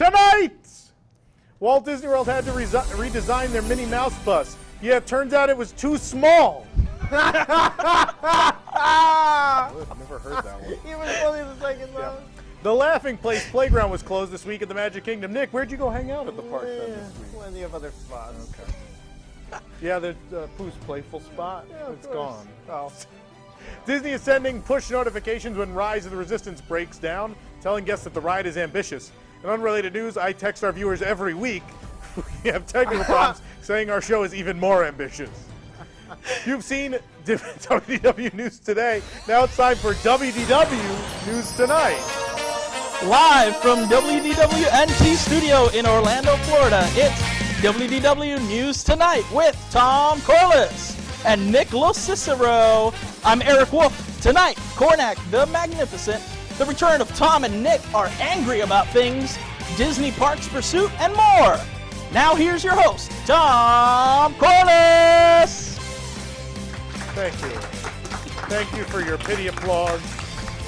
Tonight! Walt Disney World had to redesign their Minnie Mouse bus. Yeah, it turns out it was too small. I've never heard that one. Even funny the second time. The Laughing Place Playground was closed this week at the Magic Kingdom. Nick, where'd you go hang out at the park then this week? Plenty of other spots. Okay. Yeah, the Pooh's Playful spot. Yeah, it's gone. Oh. Disney is sending push notifications when Rise of the Resistance breaks down, telling guests that the ride is ambitious. In unrelated news, I text our viewers every week. We have technical problems saying our show is even more ambitious. You've seen WDW News Today. Now it's time for WDW News Tonight. Live from WDWNT Studio in Orlando, Florida, it's WDW News Tonight with Tom Corliss and Nick Cicero. I'm Eric Wolf. Tonight, Karnak the Magnificent, the return of Tom and Nick are angry about things, Disney Parks Pursuit, and more. Now here's your host, Tom Corliss. Thank you. Thank you for your pity applause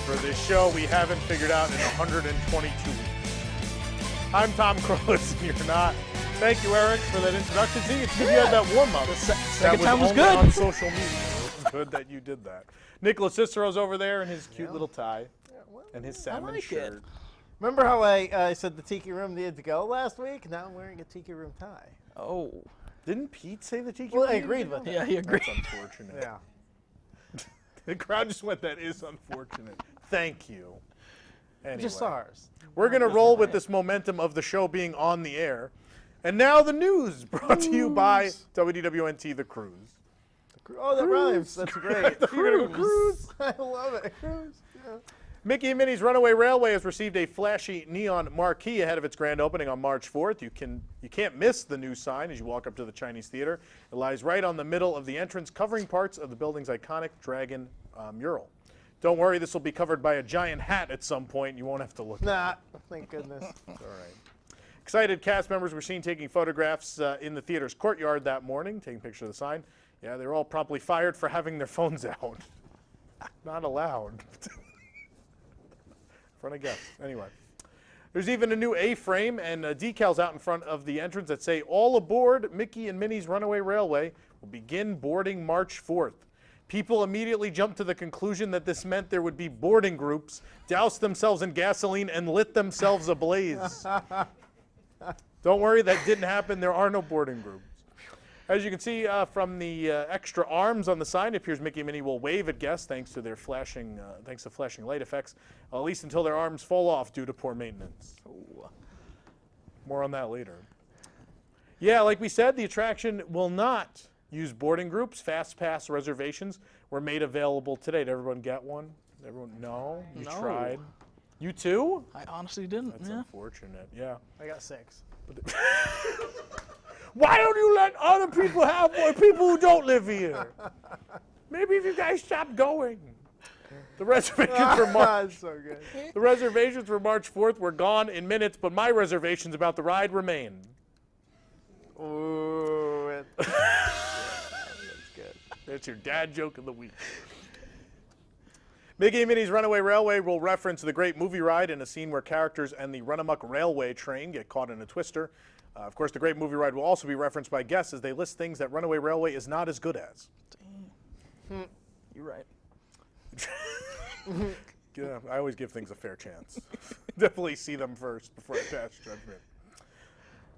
for this show we haven't figured out in 122 weeks. I'm Tom Corliss, and you're not. Thank you, Eric, for that introduction. See, it's good you had that warm-up. The second time was only good. On social media. It was good that you did that. Nick Cicero's over there in his cute little tie and his salmon shirt. Remember how I said the Tiki Room needed to go last week? Now I'm wearing a Tiki Room tie. Oh. Didn't Pete say the Tiki Well, Room I agreed with Yeah, he agreed. That's unfortunate. Yeah. The crowd just went, that is unfortunate. Thank you. Anyway, Just ours. we're going to roll with this momentum of the show being on the air. And now the news, brought to you by WDWNT The Cruise. Oh, that rhymes. That's great. The Cruise. I love it. Cruise. Yeah. Mickey and Minnie's Runaway Railway has received a flashy neon marquee ahead of its grand opening on March 4th. You can't miss the new sign as you walk up to the Chinese Theater. It lies right on the middle of the entrance, covering parts of the building's iconic dragon mural. Don't worry, this will be covered by a giant hat at some point. You won't have to look at Nah, thank goodness. it. All right. Excited cast members were seen taking photographs in the theater's courtyard that morning, taking pictures of the sign. Yeah, they were all promptly fired for having their phones out. Not allowed. Front of guests. Anyway, there's even a new A-frame and decals out in front of the entrance that say, "All aboard Mickey and Minnie's Runaway Railway will begin boarding March 4th." People immediately jumped to the conclusion that this meant there would be boarding groups, doused themselves in gasoline, and lit themselves ablaze. Don't worry, that didn't happen. There are no boarding groups. As you can see from the extra arms on the sign, it appears Mickey and Minnie will wave at guests thanks to their flashing light effects, at least until their arms fall off due to poor maintenance. Ooh. More on that later. Yeah, like we said, the attraction will not use boarding groups. Fast pass reservations were made available today. Did everyone get one? Everyone? No? You No. tried? You too? I honestly didn't. That's Yeah. unfortunate. Yeah. I got 6. Why don't you let other people have more, people who don't live here? Maybe if you guys stop going. The reservations for March. That's so good. The reservations for March 4th were gone in minutes, but my reservations about the ride remain. Ooh, that's good. That's your dad joke of the week. Mickey and Minnie's Runaway Railway will reference the great movie ride in a scene where characters and the Run-Amuck Railway train get caught in a twister. Of course, the great movie ride will also be referenced by guests as they list things that Runaway Railway is not as good as. You're right. Yeah, I always give things a fair chance. Definitely see them first before I pass judgment.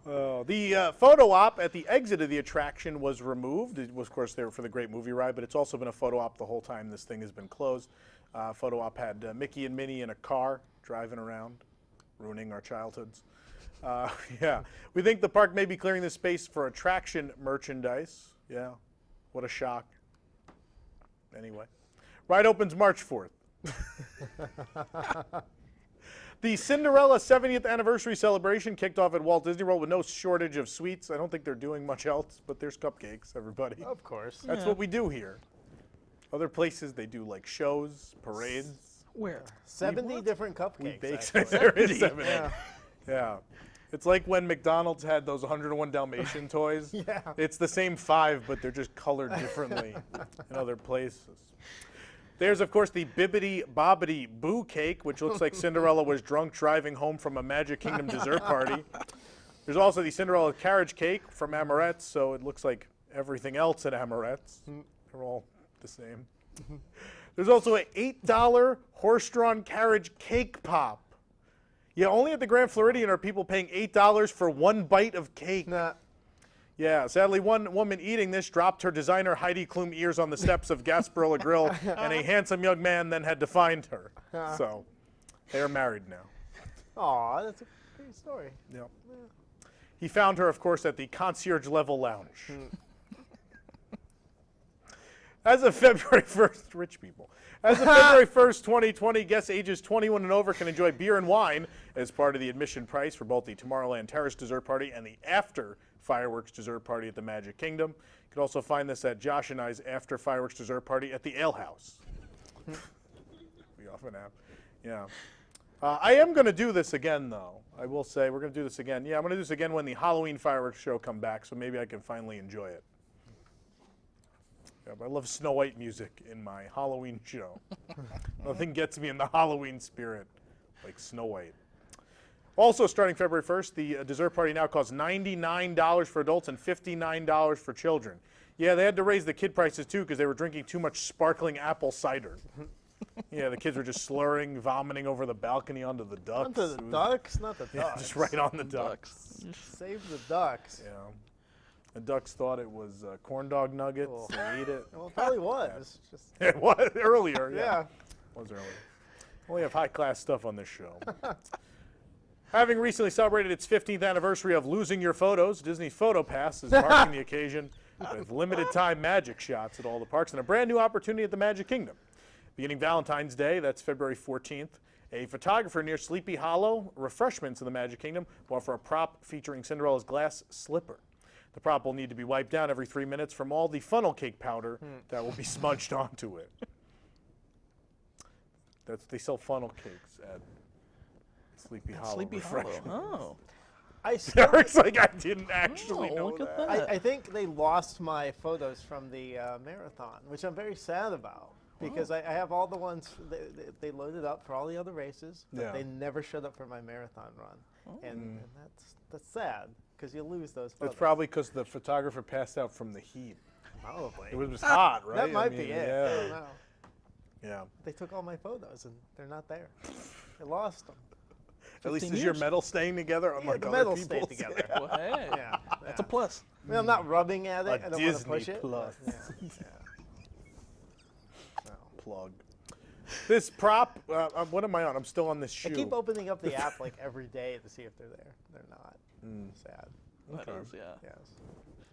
The photo op at the exit of the attraction was removed. It was, of course, there for the great movie ride, but it's also been a photo op the whole time this thing has been closed. Photo op had Mickey and Minnie in a car driving around, ruining our childhoods. Yeah, we think the park may be clearing this space for attraction merchandise. Yeah, what a shock. Anyway, ride opens March 4th. The Cinderella 70th anniversary celebration kicked off at Walt Disney World with no shortage of sweets. I don't think they're doing much else, but there's cupcakes, everybody. Of course. That's what we do here. Other places, they do like shows, parades. Where? 70 different cupcakes. We bake. actually. There is 70. Yeah. Yeah. It's like when McDonald's had those 101 Dalmatian toys. Yeah. It's the same 5, but they're just colored differently in other places. There's, of course, the Bibbidi Bobbidi Boo cake, which looks like Cinderella was drunk driving home from a Magic Kingdom dessert party. There's also the Cinderella carriage cake from Amorette's, so it looks like everything else at Amorette's. They're all the same. There's also an $8 horse-drawn carriage cake pop. Yeah, only at the Grand Floridian are people paying $8 for one bite of cake. Nah. Yeah, sadly, one woman eating this dropped her designer Heidi Klum ears on the steps of Gasparilla Grill, and a handsome young man then had to find her. So, they are married now. Aw, that's a great story. Yep. He found her, of course, at the concierge level lounge. As of February 1st, rich people. As of February 1st, 2020, guests ages 21 and over can enjoy beer and wine as part of the admission price for both the Tomorrowland Terrace dessert party and the after fireworks dessert party at the Magic Kingdom. You can also find this at Josh and I's after fireworks dessert party at the Ale House. We often have. Yeah. I am going to do this again, though. I will say we're going to do this again. Yeah, I'm going to do this again when the Halloween fireworks show come back, so maybe I can finally enjoy it. Yeah, but I love Snow White music in my Halloween show. Nothing gets me in the Halloween spirit like Snow White. Also, starting February 1st, the dessert party now costs $99 for adults and $59 for children. Yeah, they had to raise the kid prices, too, because they were drinking too much sparkling apple cider. Yeah, the kids were just slurring, vomiting over the balcony onto the ducks. Onto the ducks? Not the ducks. Yeah, just right on the ducks. Save the ducks. Yeah. The ducks thought it was corn dog nuggets. Cool. They ate it. Well, it probably was. Yeah. Just it was earlier. Yeah. It was earlier. We have high-class stuff on this show. Having recently celebrated its 15th anniversary of losing your photos, Disney's PhotoPass is marking the occasion with limited-time magic shots at all the parks and a brand-new opportunity at the Magic Kingdom. Beginning Valentine's Day, that's February 14th, a photographer near Sleepy Hollow Refreshments in the Magic Kingdom will offer a prop featuring Cinderella's glass slipper. The prop will need to be wiped down every 3 minutes from all the funnel cake powder that will be smudged onto it. They sell funnel cakes at Sleepy Hollow. Sleepy Hollow. Oh. Eric's like, I didn't actually know look at that. that. I think they lost my photos from the marathon, which I'm very sad about. Because I have all the ones they loaded up for all the other races, but they never showed up for my marathon run, and that's sad because you lose those photos. It's probably because the photographer passed out from the heat. Probably. It was hot, right? That might be it. Yeah. I don't know. Yeah. They took all my photos and they're not there. They lost them. At least 15 is your years. medal staying together unlike the other medals people's? stayed together. Well, hey, Yeah, that's a plus. I mean, I'm not rubbing at it. A I don't want to Disney push it. Plus. but Yeah. Plug. This prop, what am I on? I'm still on this shoe. I keep opening up the app like every day to see if they're there. They're not. Sad. That is, yeah. Yes.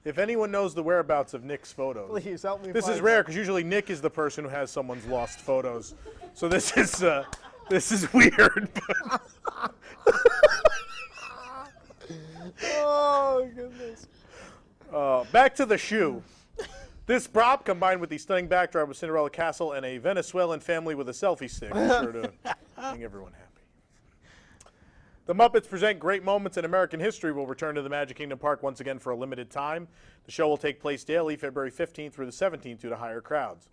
If anyone knows the whereabouts of Nick's photos, Please help me. this is find rare them. because usually Nick is the person who has someone's lost photos. So this is weird. Oh goodness. Back to the shoe. This prop, combined with the stunning backdrop of Cinderella Castle and a Venezuelan family with a selfie stick, is sure to make everyone happy. The Muppets Present Great Moments in American History will return to the Magic Kingdom Park once again for a limited time. The show will take place daily, February 15th through the 17th, due to higher crowds.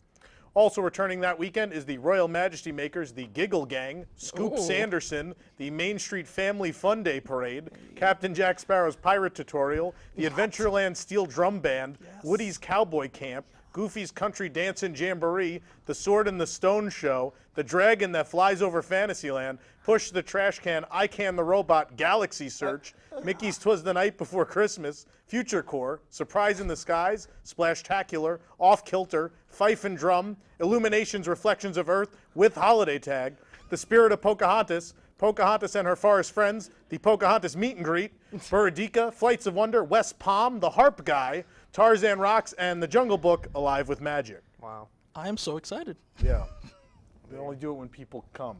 Also returning that weekend is the Royal Majesty Makers, the Giggle Gang, Scoop Sanderson, the Main Street Family Fun Day Parade, Captain Jack Sparrow's Pirate Tutorial, the Adventureland Steel Drum Band, Woody's Cowboy Camp, Goofy's Country Dancin' Jamboree, the Sword and the Stone Show, the Dragon That Flies Over Fantasyland, Push the Trash Can, I Can the Robot Galaxy Search, Mickey's 'Twas the Night Before Christmas, Future Core, Surprise in the Skies, Splashtacular, Off Kilter, Fife and Drum, Illuminations Reflections of Earth with Holiday Tag, The Spirit of Pocahontas, Pocahontas and Her Forest Friends, the Pocahontas Meet and Greet, Burridica, Flights of Wonder, West Palm, The Harp Guy, Tarzan Rocks, and The Jungle Book, Alive with Magic. Wow. I am so excited. Yeah. They only do it when people come.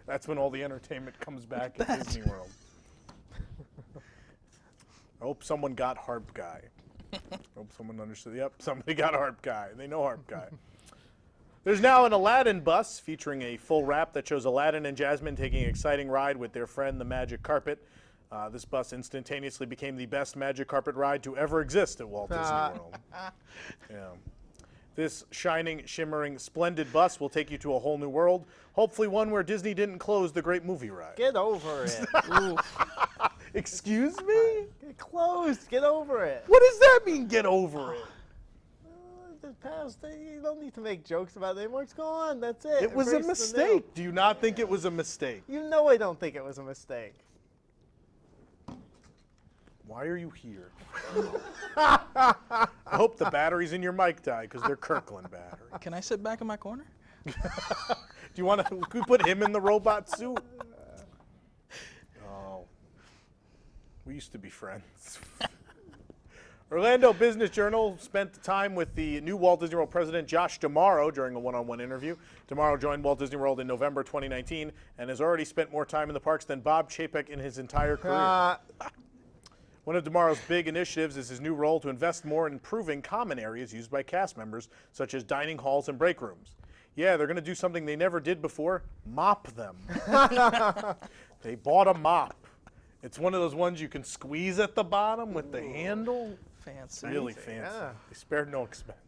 That's when all the entertainment comes back at Disney World. I hope someone got Harp Guy. I hope someone understood. Yep, somebody got Harp Guy. They know Harp Guy. There's now an Aladdin bus featuring a full wrap that shows Aladdin and Jasmine taking an exciting ride with their friend, the Magic Carpet. This bus instantaneously became the best magic carpet ride to ever exist at Walt Disney World. Yeah. This shining, shimmering, splendid bus will take you to a whole new world. Hopefully one where Disney didn't close the Great Movie Ride. Get over it. Excuse me? Get closed. Get over it. What does that mean, get over it? The past, you don't need to make jokes about it anymore. It's gone. That's it. It was a Embrace the new. mistake. Do you not think it was a mistake? You know I don't think it was a mistake. Why are you here? I hope the batteries in your mic die because they're Kirkland batteries. Can I sit back in my corner? Do you want to put him in the robot suit? Oh. We used to be friends. Orlando Business Journal spent time with the new Walt Disney World president, Josh D'Amaro, during a one-on-one interview. D'Amaro joined Walt Disney World in November 2019 and has already spent more time in the parks than Bob Chapek in his entire career. One of D'Amaro's big initiatives is his new role to invest more in improving common areas used by cast members, such as dining halls and break rooms. Yeah, they're going to do something they never did before, mop them. They bought a mop. It's one of those ones you can squeeze at the bottom with the handle. Fancy. Really fancy. Yeah. They spared no expense.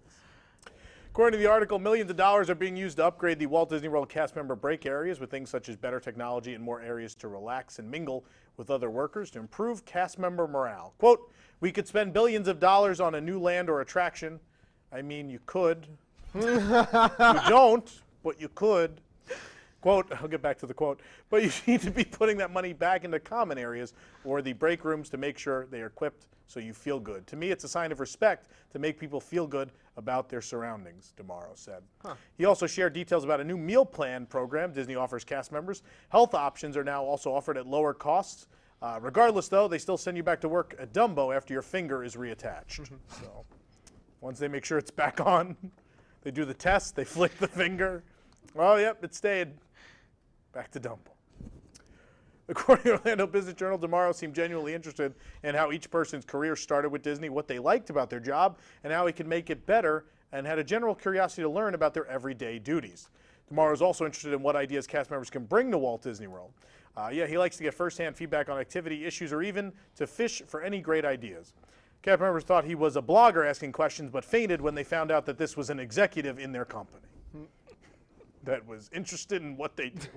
According to the article, millions of dollars are being used to upgrade the Walt Disney World cast member break areas with things such as better technology and more areas to relax and mingle with other workers to improve cast member morale. Quote, we could spend billions of dollars on a new land or attraction. I mean, you could. You don't, but you could. Quote, I'll get back to the quote, but you need to be putting that money back into common areas or the break rooms to make sure they are equipped so you feel good. To me, it's a sign of respect to make people feel good about their surroundings, D'Amaro said. He also shared details about a new meal plan program Disney offers cast members. Health options are now also offered at lower costs. Regardless, though, they still send you back to work at Dumbo after your finger is reattached. So once they make sure it's back on, they do the test, they flick the finger. Oh, yep, it stayed. Back to Dumbo. According to Orlando Business Journal, D'Amaro seemed genuinely interested in how each person's career started with Disney, what they liked about their job, and how he could make it better, and had a general curiosity to learn about their everyday duties. D'Amaro is also interested in what ideas cast members can bring to Walt Disney World. Yeah, he likes to get firsthand feedback on activity, issues, or even to fish for any great ideas. Cast members thought he was a blogger asking questions, but fainted when they found out that this was an executive in their company that was interested in what they do.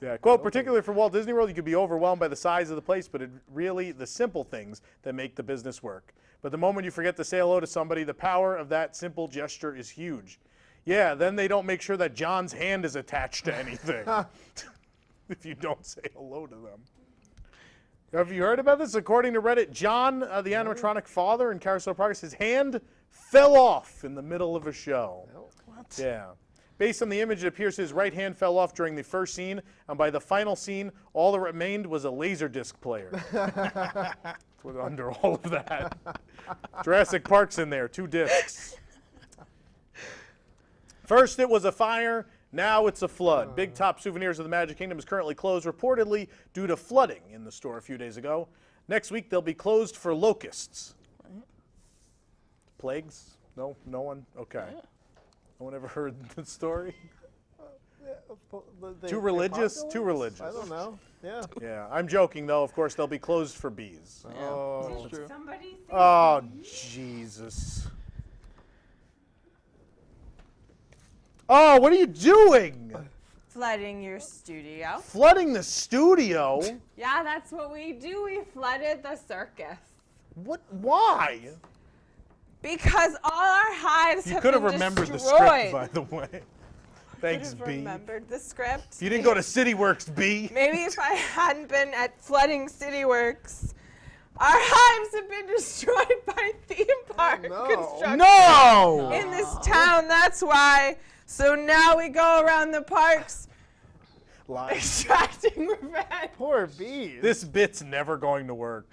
Yeah, quote, particularly for Walt Disney World, you could be overwhelmed by the size of the place, but it really the simple things that make the business work. But the moment you forget to say hello to somebody, the power of that simple gesture is huge. Yeah, then they don't make sure that John's hand is attached to anything if you don't say hello to them. Have you heard about this? According to Reddit, John, the animatronic father in Carousel of Progress, his hand fell off in the middle of a show. What? Yeah. Based on the image, it appears his right hand fell off during the first scene, and by the final scene, all that remained was a Laserdisc player. Under all of that. Jurassic Park's in there, 2 discs. First it was a fire, now it's a flood. Big Top Souvenirs of the Magic Kingdom is currently closed, reportedly due to flooding in the store a few days ago. Next week, they'll be closed for locusts. Plagues? No? No one? Okay. Yeah. No one ever heard the story? The Too religious? apocalypse? Too religious. I don't know. Yeah. Yeah, I'm joking, though. Of course, they'll be closed for bees. Oh, That's true. Somebody say Oh, Jesus. Oh, what are you doing? flooding your studio. Flooding the studio? Yeah, that's what we do. We flooded the circus. What? Why? Because all our hives You have could have been remembered destroyed. the script, by the way. Thanks, Could have B. remembered the script. You didn't go to CityWorks, B. Maybe if I hadn't been at Flooding CityWorks, our hives have been destroyed by theme park no. construction No! in this town. That's why. So now we go around the parks Lies. extracting revenge. poor bees. This bit's never going to work.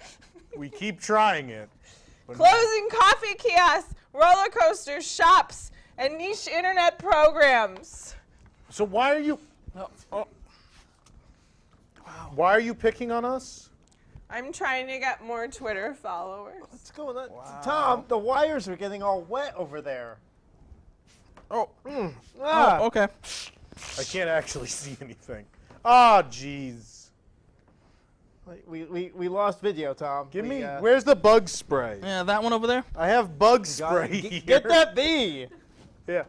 We keep trying it. but Closing coffee kiosks, roller coasters, shops, and niche internet programs. So why are you... No. Oh. Why are you picking on us? I'm trying to get more Twitter followers. What's going on? Tom, the wires are getting all wet over there. Oh. Ah. Oh, okay. I can't actually see anything. Oh, jeez. We lost video, Tom. Give me. Where's the bug spray? Yeah, that one over there. I have bug spray here. Get that bee. Yeah.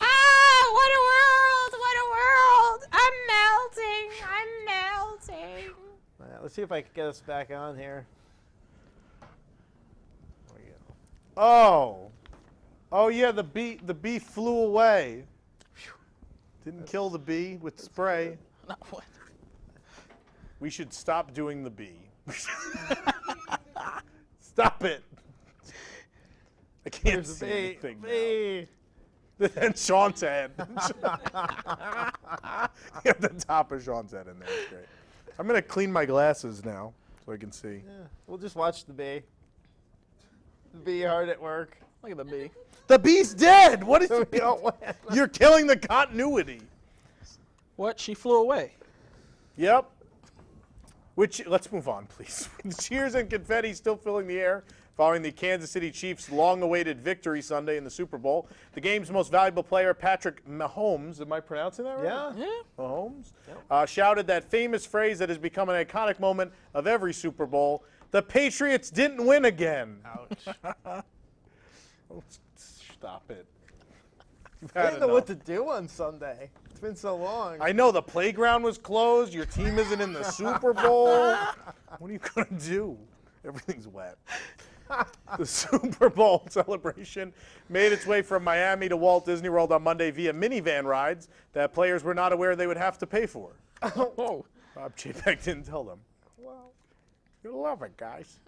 Ah, what a world! What a world! I'm melting. I'm melting. Let's see if I can get us back on here. There we go. Oh. Oh yeah, the bee flew away. Didn't kill the bee with spray. No, what? We should stop doing the bee. Stop it. I can't There's see the anything bee. now. And Sean's head. Get the top of Sean's head in there. That's great. I'm going to clean my glasses now so I can see. Yeah, we'll just watch the bee. The bee hard at work. Look at the bee. The bee's dead. What is We don't win. You're killing the continuity. What? She flew away. Yep. Let's move on, please. Cheers and confetti still filling the air following the Kansas City Chiefs' long-awaited victory Sunday in the Super Bowl. The game's most valuable player, Patrick Mahomes, am I pronouncing that right? Yeah. Yeah. Mahomes, shouted that famous phrase that has become an iconic moment of every Super Bowl: "The Patriots didn't win again." Ouch. Stop it. I didn't know what to do on Sunday. It's been so long. I know the playground was closed. Your team isn't in the Super Bowl. What are you going to do? Everything's wet. The Super Bowl celebration made its way from Miami to Walt Disney World on Monday via minivan rides that players were not aware they would have to pay for. Oh. Bob Chapek didn't tell them. Well, you'll love it, guys.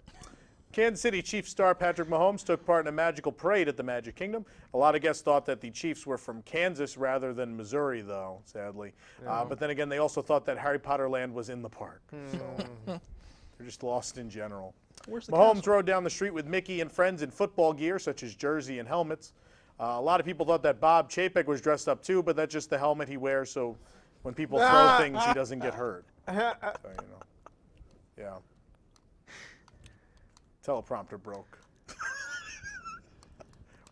Kansas City Chiefs star Patrick Mahomes took part in a magical parade at the Magic Kingdom. A lot of guests thought that the Chiefs were from Kansas rather than Missouri, though, sadly. But then again, they also thought that Harry Potter Land was in the park. So they're just lost in general. Where's the Mahomes castle? rode down the street with Mickey and friends in football gear, such as jersey and helmets. A lot of people thought that Bob Chapek was dressed up, too, but that's just the helmet he wears, so when people throw things, he doesn't get hurt. So, you know. Yeah. Teleprompter broke.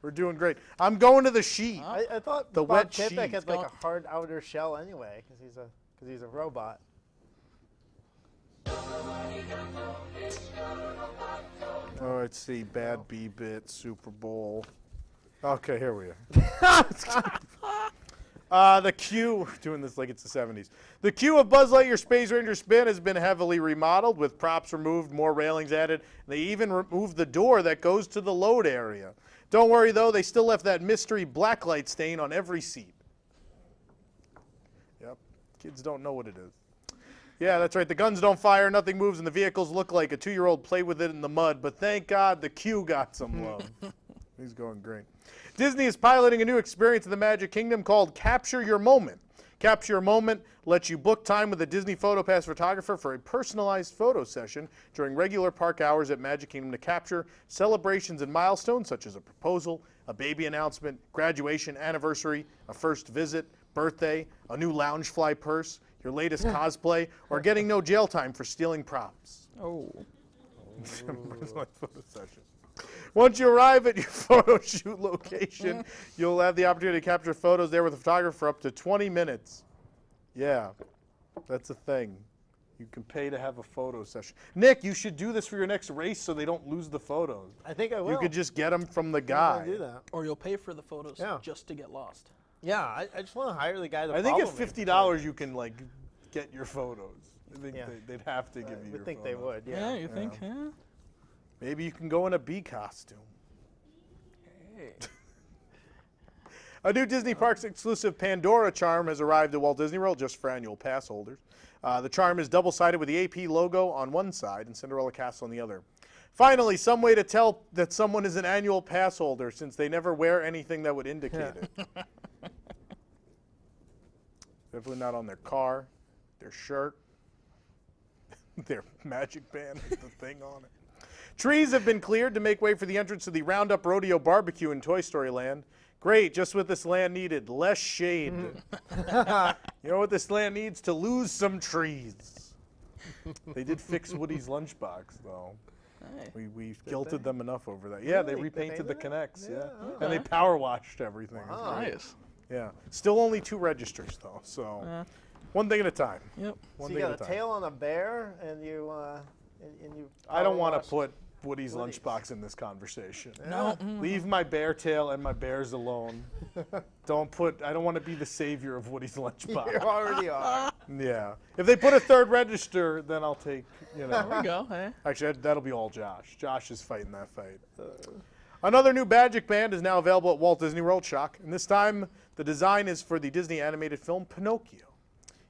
We're doing great. I'm going to the sheet. I thought The Bob wet Chapek sheet. had like a hard outer shell anyway, because he's a robot. Oh, let's see. Bad B bit, Super Bowl. Okay, here we are. The queue, we're doing this like it's the 70s. The queue of Buzz Lightyear Space Ranger Spin has been heavily remodeled with props removed, more railings added. They even removed the door that goes to the load area. Don't worry, though, they still left that mystery blacklight stain on every seat. Yep, kids don't know what it is. Yeah, that's right. The guns don't fire, nothing moves, and the vehicles look like a 2-year-old played with it in the mud. But thank God the queue got some love. He's going great. Disney is piloting a new experience in the Magic Kingdom called Capture Your Moment. Capture Your Moment lets you book time with a Disney PhotoPass photographer for a personalized photo session during regular park hours at Magic Kingdom to capture celebrations and milestones such as a proposal, a baby announcement, graduation, anniversary, a first visit, birthday, a new Loungefly purse, your latest cosplay, or getting no jail time for stealing props. Oh. Personalized photo session. Once you arrive at your photo shoot location, you'll have the opportunity to capture photos there with a photographer for up to 20 minutes. Yeah, that's a thing. You can pay to have a photo session. Nick, you should do this for your next race so they don't lose the photos. I think I will. You could just get them from the I'm guy. gonna do that. Or you'll pay for the photos Yeah. just to get lost. Yeah, I just want to hire the guy to I think at follow me. $50 you can like get your photos. I think Yeah. they'd have to give you I your would think photos. they would, Yeah, yeah. you think? Yeah. Maybe you can go in a bee costume. Hey. A new Disney Parks exclusive Pandora charm has arrived at Walt Disney World just for annual pass holders. The charm is double-sided with the AP logo on one side and Cinderella Castle on the other. Finally, some way to tell that someone is an annual pass holder since they never wear anything that would indicate it. Definitely not on their car, their shirt, their magic band with the thing on it. Trees have been cleared to make way for the entrance to the Roundup Rodeo barbecue in Toy Story Land. Great, just what this land needed, less shade. You know what this land needs? To lose some trees. They did fix Woody's lunchbox, though. Hey. We guilted them enough over that. Yeah, they Really? They repainted the painted it? connects, yeah. Yeah, And they power washed everything. Wow. Nice. Yeah. Still only 2 registers, though, so One thing at a time. Yep. One So thing you at got a a time. tail on a bear, and you I don't want power to put Woody's lunchbox in this conversation. No. Leave my bear tail and my bears alone. I don't want to be the savior of Woody's lunchbox. You already are. Yeah. If they put a third register, then I'll take, There we go. Hey. Actually, that'll be all Josh. Josh is fighting that fight. Another new Magic Band is now available at Walt Disney World, Shock. And this time, the design is for the Disney animated film Pinocchio.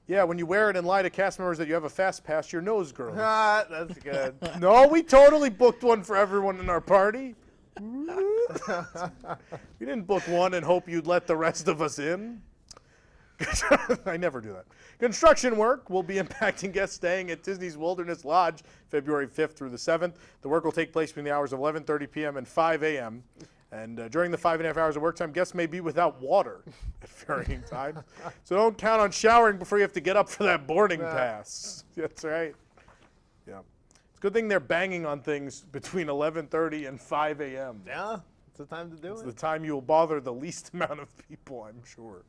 Yeah, when you wear it and lie to cast members that you have a fast pass, your nose grows. That's good. No, we totally booked one for everyone in our party. We didn't book one and hope you'd let the rest of us in. I never do that. Construction work will be impacting guests staying at Disney's Wilderness Lodge February 5th through the 7th. The work will take place between the hours of 11:30 p.m. and 5 a.m. And during the 5.5 hours of work time, guests may be without water at varying times. So don't count on showering before you have to get up for that boarding pass. That's right. Yeah. It's a good thing they're banging on things between 11:30 and 5 a.m. Yeah, it's the time to do It's it. the time you will bother the least amount of people, I'm sure.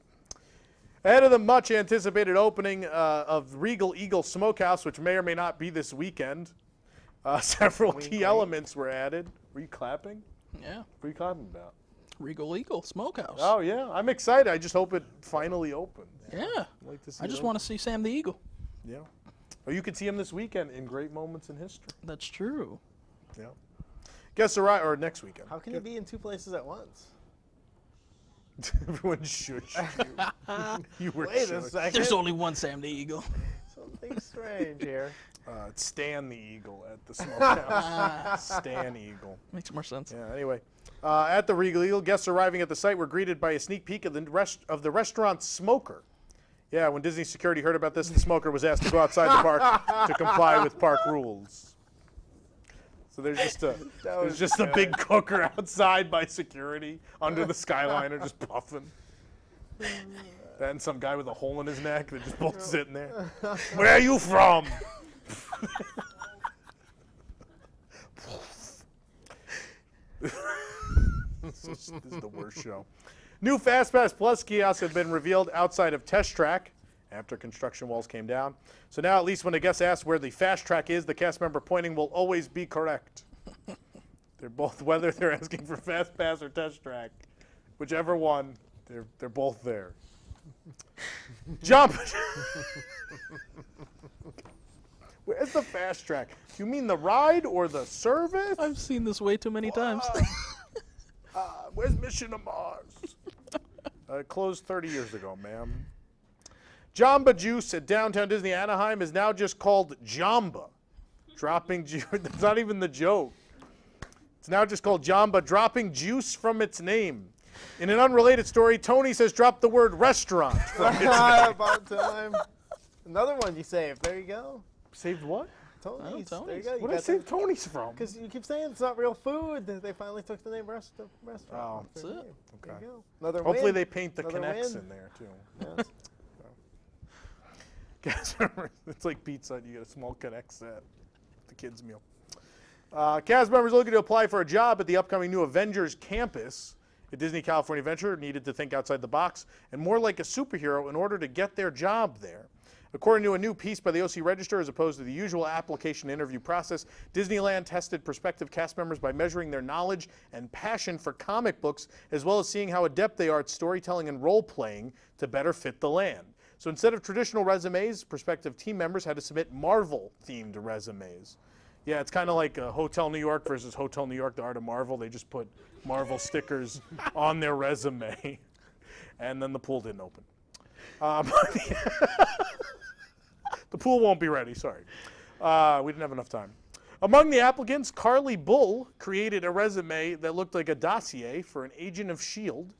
Ahead of the much anticipated opening of Regal Eagle Smokehouse, which may or may not be this weekend, several key elements were added. Were you clapping? Yeah. What are you clapping about? Regal Eagle Smokehouse. Oh, yeah. I'm excited. I just hope it finally opens. Yeah. I'd like to see I just want to see Sam the Eagle. Yeah. Oh, you can see him this weekend in Great Moments in History. That's true. Yeah. Guess or next weekend. How can you be in two places at once? Everyone shush you. You were Wait a shushed. second. There's only one Sam the Eagle. Something strange here. It's Stan the Eagle at the Smokehouse. Stan Eagle. Makes more sense. Yeah, anyway. At the Regal Eagle, guests arriving at the site were greeted by a sneak peek of the restaurant's smoker. Yeah, when Disney security heard about this, the smoker was asked to go outside the park to comply with park rules. So there's just a big cooker outside by security under the Skyliner just puffing. Then some guy with a hole in his neck, they're just both sitting there. Where are you from? This is the worst show. New FastPass Plus kiosks have been revealed outside of Test Track after construction walls came down. So now at least when a guest asks where the Fast Track is, the cast member pointing will always be correct. They're both, whether they're asking for FastPass or Test Track, whichever one, they're both there. Jump! Where's the Fast Track? You mean the ride or the service? I've seen this way too many times. Where's Mission to Mars? Closed 30 years ago, ma'am. Jamba Juice at Downtown Disney Anaheim is now just called Jamba. Dropping juice. That's not even the joke. It's now just called Jamba, dropping juice from its name. In an unrelated story, Tony's has dropped the word restaurant from its name. About time. Another one you saved. There you go. Saved what? Tony's. Tony's. There you go. What did I save Tony's from? Because you keep saying it's not real food. They finally took the name restaurant. Oh, that's it. There Okay. you go. Another Hopefully win. they paint the Another connects win. in there, too. Yeah. Guys, it's like Pizza Hut. You get a small Connect set. The kids' meal. Cast members looking to apply for a job at the upcoming new Avengers campus at Disney California Adventure needed to think outside the box and more like a superhero in order to get their job there. According to a new piece by the OC Register, as opposed to the usual application interview process, Disneyland tested prospective cast members by measuring their knowledge and passion for comic books, as well as seeing how adept they are at storytelling and role-playing to better fit the land. So instead of traditional resumes, prospective team members had to submit Marvel-themed resumes. Yeah, it's kind of like Hotel New York versus Hotel New York, the Art of Marvel. They just put Marvel stickers on their resume. And then the pool didn't open. The pool won't be ready, sorry. We didn't have enough time. Among the applicants, Carly Bull created a resume that looked like a dossier for an agent of S.H.I.E.L.D.,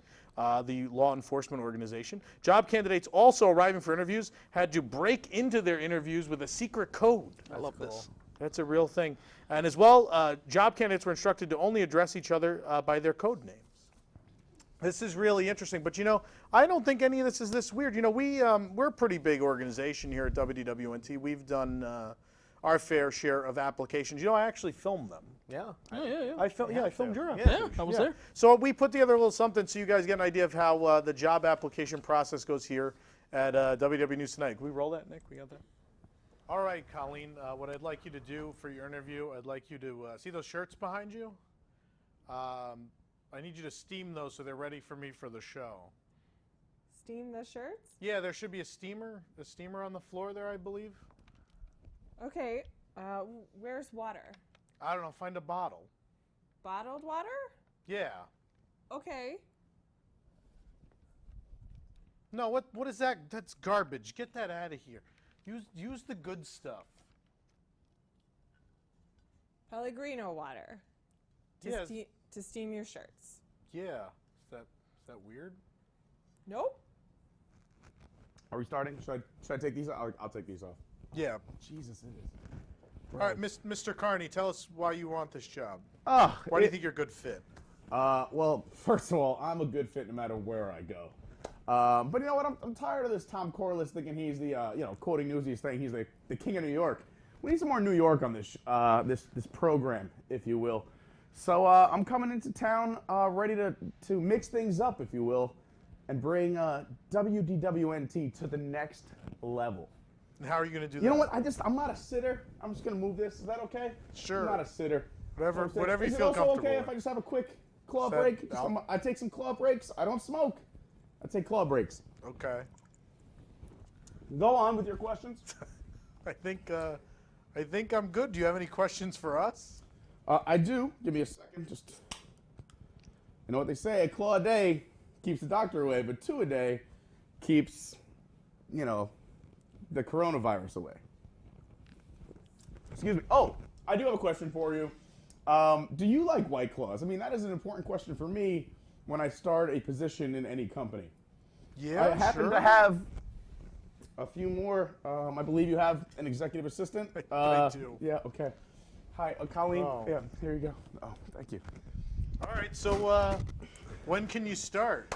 the law enforcement organization. Job candidates also arriving for interviews had to break into their interviews with a secret code. I love this. That's a real thing. And as well, job candidates were instructed to only address each other by their code names. This is really interesting, but you know, I don't think any of this is this weird. You know, we're a pretty big organization here at WDWNT. We've done our fair share of applications. You know, I actually filmed them. Yeah. Yeah. I filmed your Yeah. application. I was there. So we put together a little something so you guys get an idea of how the job application process goes here at WDW News Tonight. Can we roll that, Nick? We got that? All right, Colleen, what I'd like you to do for your interview, I'd like you to see those shirts behind you? I need you to steam those so they're ready for me for the show. Steam the shirts? Yeah, there should be a steamer on the floor there, I believe. Okay, where's water? I don't know, find a bottle. Bottled water? Yeah. Okay. No, what is that? That's garbage. Get that out of here. Use the good stuff. Pellegrino water. To steam your shirts. Yeah. Is that weird? Nope. Are we starting? Should I take these off? I'll take these off. Yeah. Jesus, it is. All right, Mr. Carney, tell us why you want this job. Why Why do you think you're a good fit? Well, first of all, I'm a good fit no matter where I go. But you know what? I'm tired of this Tom Corliss thinking he's the, quoting Newsies saying he's the king of New York. We need some more New York on this this program, if you will. So I'm coming into town ready to mix things up, if you will, and bring WDWNT to the next level. And how are you going to do that? You know what? I'm not a sitter. I'm just going to move this. Is that okay? Sure. I'm not a sitter. Whatever you Is feel it also comfortable okay with. if I just have a quick claw break? I take some claw breaks. I don't smoke. I take claw breaks. Okay. Go on with your questions. I think I'm good. Do you have any questions for us? I do. Give me a second. Just, you know what they say, a claw a day keeps the doctor away, but two a day keeps, the coronavirus away. Excuse me. Oh, I do have a question for you. Do you like White Claws? I mean, that is an important question for me when I start a position in any company. Yeah, I happen to have a few more. I believe you have an executive assistant. I do. Yeah, okay. Hi, Colleen. Oh. Yeah, here you go. Oh, thank you. All right, so when can you start?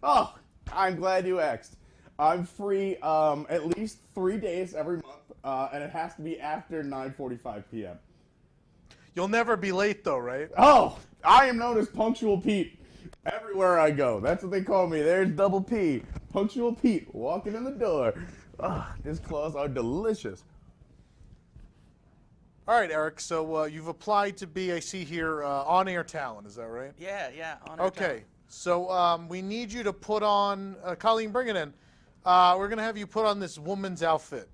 Oh, I'm glad you asked. I'm free at least 3 days every month, and it has to be after 9:45 p.m. You'll never be late, though, right? Oh, I am known as Punctual Pete everywhere I go. That's what they call me. There's Double P. Punctual Pete walking in the door. Oh, these claws are delicious. All right, Eric, so you've applied to be, I see here, on-air talent. Is that right? Yeah. Okay, so we need you to put on, Colleen, bring it in. We're going to have you put on this woman's outfit.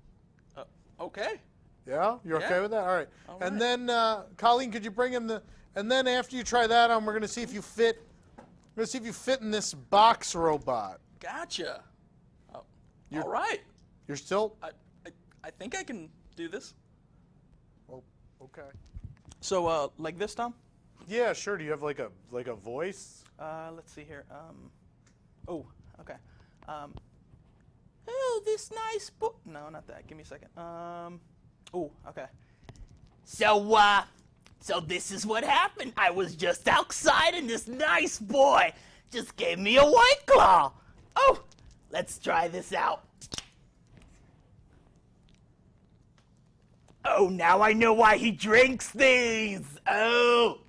Okay. Yeah? You're okay Yeah. with that? All right. All And right. then, Colleen, could you bring in and then after you try that on, we're going to see if you fit, in this box robot. Gotcha. Oh, all right. You're still? I think I can do this. Oh, okay. So, like this, Tom? Yeah, sure. Do you have like a voice? Let's see here. Oh, okay. Oh, this nice book. No, not that. Give me a second. Oh, okay. So this is what happened. I was just outside and this nice boy just gave me a White Claw. Oh, let's try this out. Oh, now I know why he drinks these. Oh,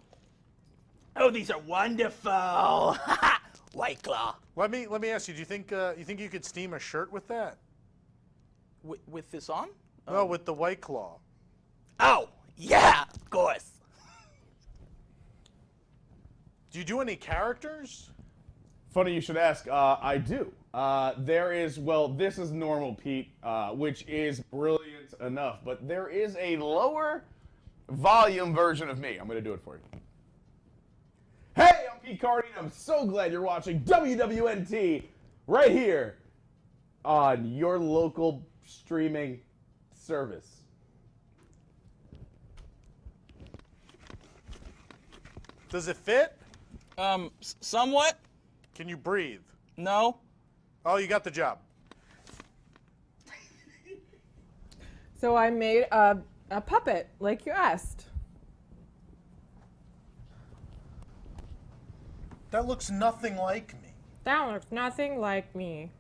these are wonderful. White Claw. Let me ask you. Do you think you could steam a shirt with that? With this on? No, with the White Claw. Oh, yeah, of course. Do you do any characters? Funny you should ask. I do. This is normal Pete, which is brilliant enough, but there is a lower volume version of me. I'm going to do it for you. Hey, I'm Pete Carney, and I'm so glad you're watching WDWNT right here on your local streaming service. Does it fit? Somewhat. Can you breathe? No. Oh, you got the job. So I made a puppet, like you asked. That looks nothing like me. That looks nothing like me.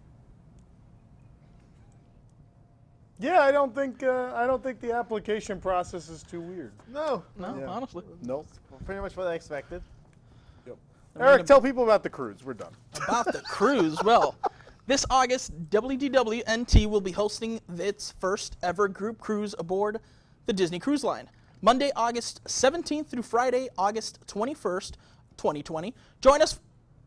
Yeah, I don't think the application process is too weird. No, No, honestly. Nope. pretty much what I expected. Yep. Eric, tell people about the cruise. We're done. About the cruise, well, This August, WDWNT will be hosting its first ever group cruise aboard the Disney Cruise Line. Monday, August 17th through Friday, August 21st, 2020. Join us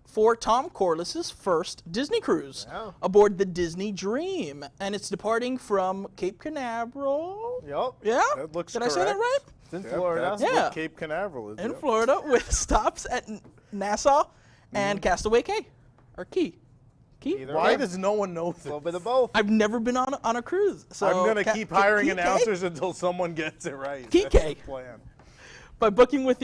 for Tom Corliss's first Disney cruise aboard the Disney Dream. And it's departing from Cape Canaveral. Yep. Yeah? That looks Did I say that correct. right? It's in Florida. That's Yeah. what Cape Canaveral is. In yeah. Florida, with stops at Nassau and Castaway Cay. Or Key. Key? Either Why way. does no one know A little this? bit of both. I've never been on a cruise. So I'm going to keep hiring Key announcers until someone gets it right. Key That's K. the plan. By booking with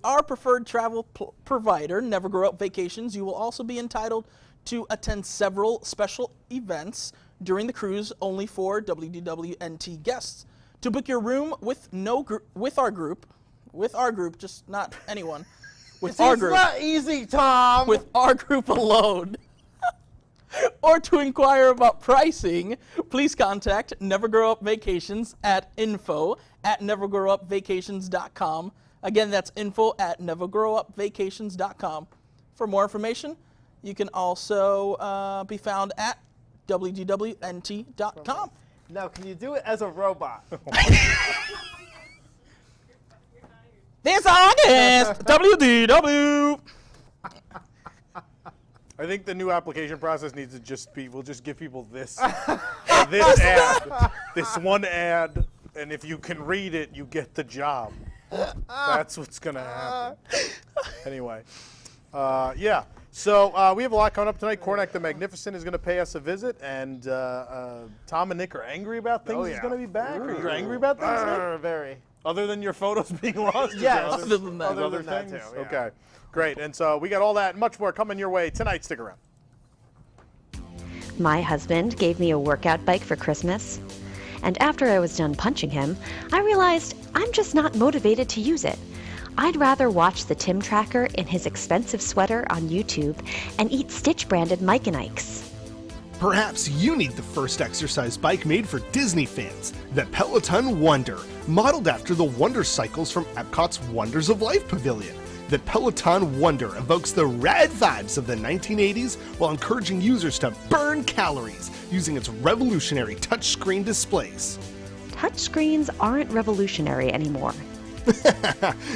our preferred travel provider, Never Grow Up Vacations, you will also be entitled to attend several special events during the cruise only for WDWNT guests. To book your room with our group, just not anyone, with our It's group, not easy, Tom. with our group alone. Or to inquire about pricing, please contact Never Grow Up Vacations at info@nevergrowupvacations.com. Again, that's info@nevergrowupvacations.com. For more information, you can also be found at WDWNT.com. Now, can you do it as a robot? This August, WDW. I think the new application process needs to just be, we'll just give people this this ad, this one ad, and if you can read it, you get the job. That's what's going to happen. Anyway, yeah. So we have a lot coming up tonight. Karnak the Magnificent is going to pay us a visit, and Tom and Nick are angry about things. He's going to be back. Are you angry about things, Nick? Very. Other than your photos being lost? Yes. Other than that. Other than that things? too, yeah. Okay, great. And so we got all that and much more coming your way tonight. Stick around. My husband gave me a workout bike for Christmas, and after I was done punching him, I realized I'm just not motivated to use it. I'd rather watch the Tim Tracker in his expensive sweater on YouTube and eat Stitch-branded Mike and Ike's. Perhaps you need the first exercise bike made for Disney fans, the Peloton Wonder, modeled after the Wonder Cycles from Epcot's Wonders of Life Pavilion. The Peloton Wonder evokes the rad vibes of the 1980s while encouraging users to burn calories using its revolutionary touchscreen displays. Touchscreens aren't revolutionary anymore.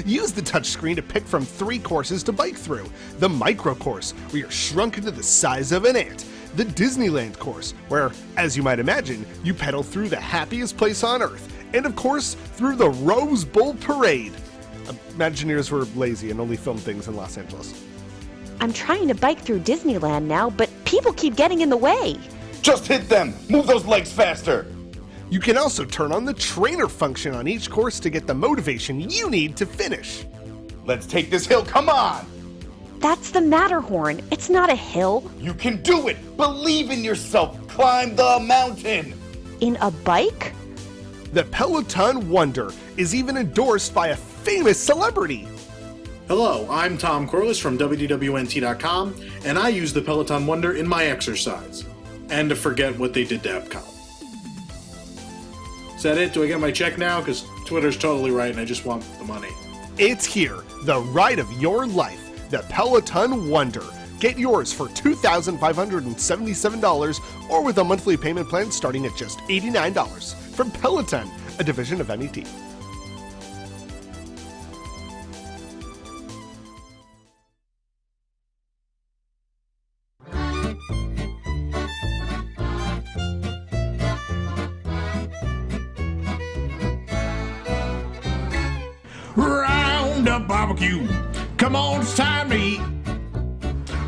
Use the touchscreen to pick from 3 courses to bike through. The Micro Course, where you're shrunk into the size of an ant. The Disneyland Course, where, as you might imagine, you pedal through the happiest place on Earth. And of course, through the Rose Bowl Parade. Imagineers were lazy and only filmed things in Los Angeles. I'm trying to bike through Disneyland now, but people keep getting in the way. Just hit them! Move those legs faster! You can also turn on the trainer function on each course to get the motivation you need to finish. Let's take this hill, come on! That's the Matterhorn. It's not a hill. You can do it! Believe in yourself! Climb the mountain! In a bike? The Peloton Wonder is even endorsed by a famous celebrity. Hello, I'm Tom Corliss from WDWNT.com, and I use the Peloton Wonder in my exercise. And to forget what they did to Epcot. Is that it? Do I get my check now? Because Twitter's totally right and I just want the money. It's here, the ride of your life, the Peloton Wonder. Get yours for $2,577 or with a monthly payment plan starting at just $89 from Peloton, a division of MET. Roundup barbecue, come on, it's time to eat.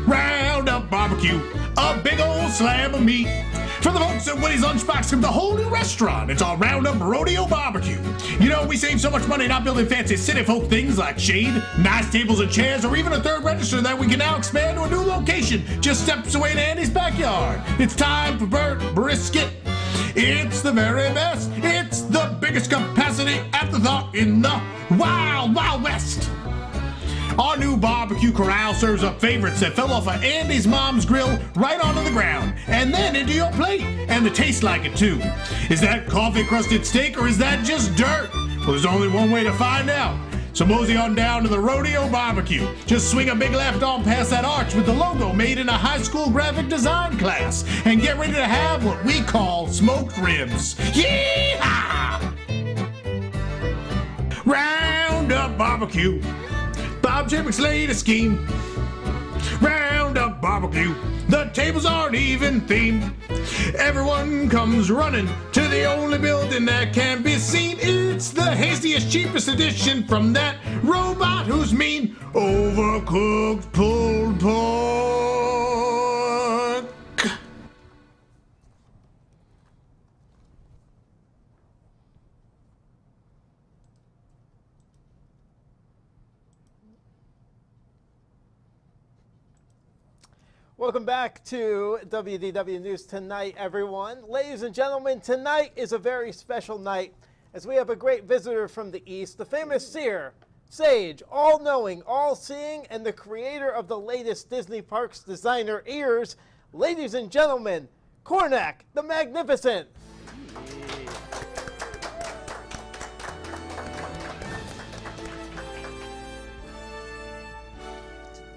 Roundup barbecue, a big old slab of meat. For the folks at Woody's Lunchbox from the whole new restaurant, it's our Roundup Rodeo barbecue. You know, we save so much money not building fancy city folk things like shade, nice tables and chairs, or even a third register that we can now expand to a new location just steps away in Andy's backyard. It's time for brisket. It's the very best. It's the biggest capacity afterthought in the Wild Wild West. Our new barbecue corral serves up favorites that fell off of Andy's mom's grill right onto the ground and then into your plate, and they taste like it too. Is that coffee crusted steak or is that just dirt? Well, there's only one way to find out. So mosey on down to the Rodeo Barbecue. Just swing a big left on past that arch with the logo made in a high school graphic design class. And get ready to have what we call smoked ribs. Yee-haw! Roundup Barbecue. Bob Chapek's latest scheme. Roundup Barbecue. The tables aren't even themed. Everyone comes running to the only building that can be seen. It's the hastiest, cheapest edition from that robot who's mean. Overcooked pulled pork. Welcome back to WDW News Tonight, everyone. Ladies and gentlemen, tonight is a very special night as we have a great visitor from the East, the famous seer, sage, all-knowing, all-seeing, and the creator of the latest Disney Parks designer ears. Ladies and gentlemen, Karnak the Magnificent.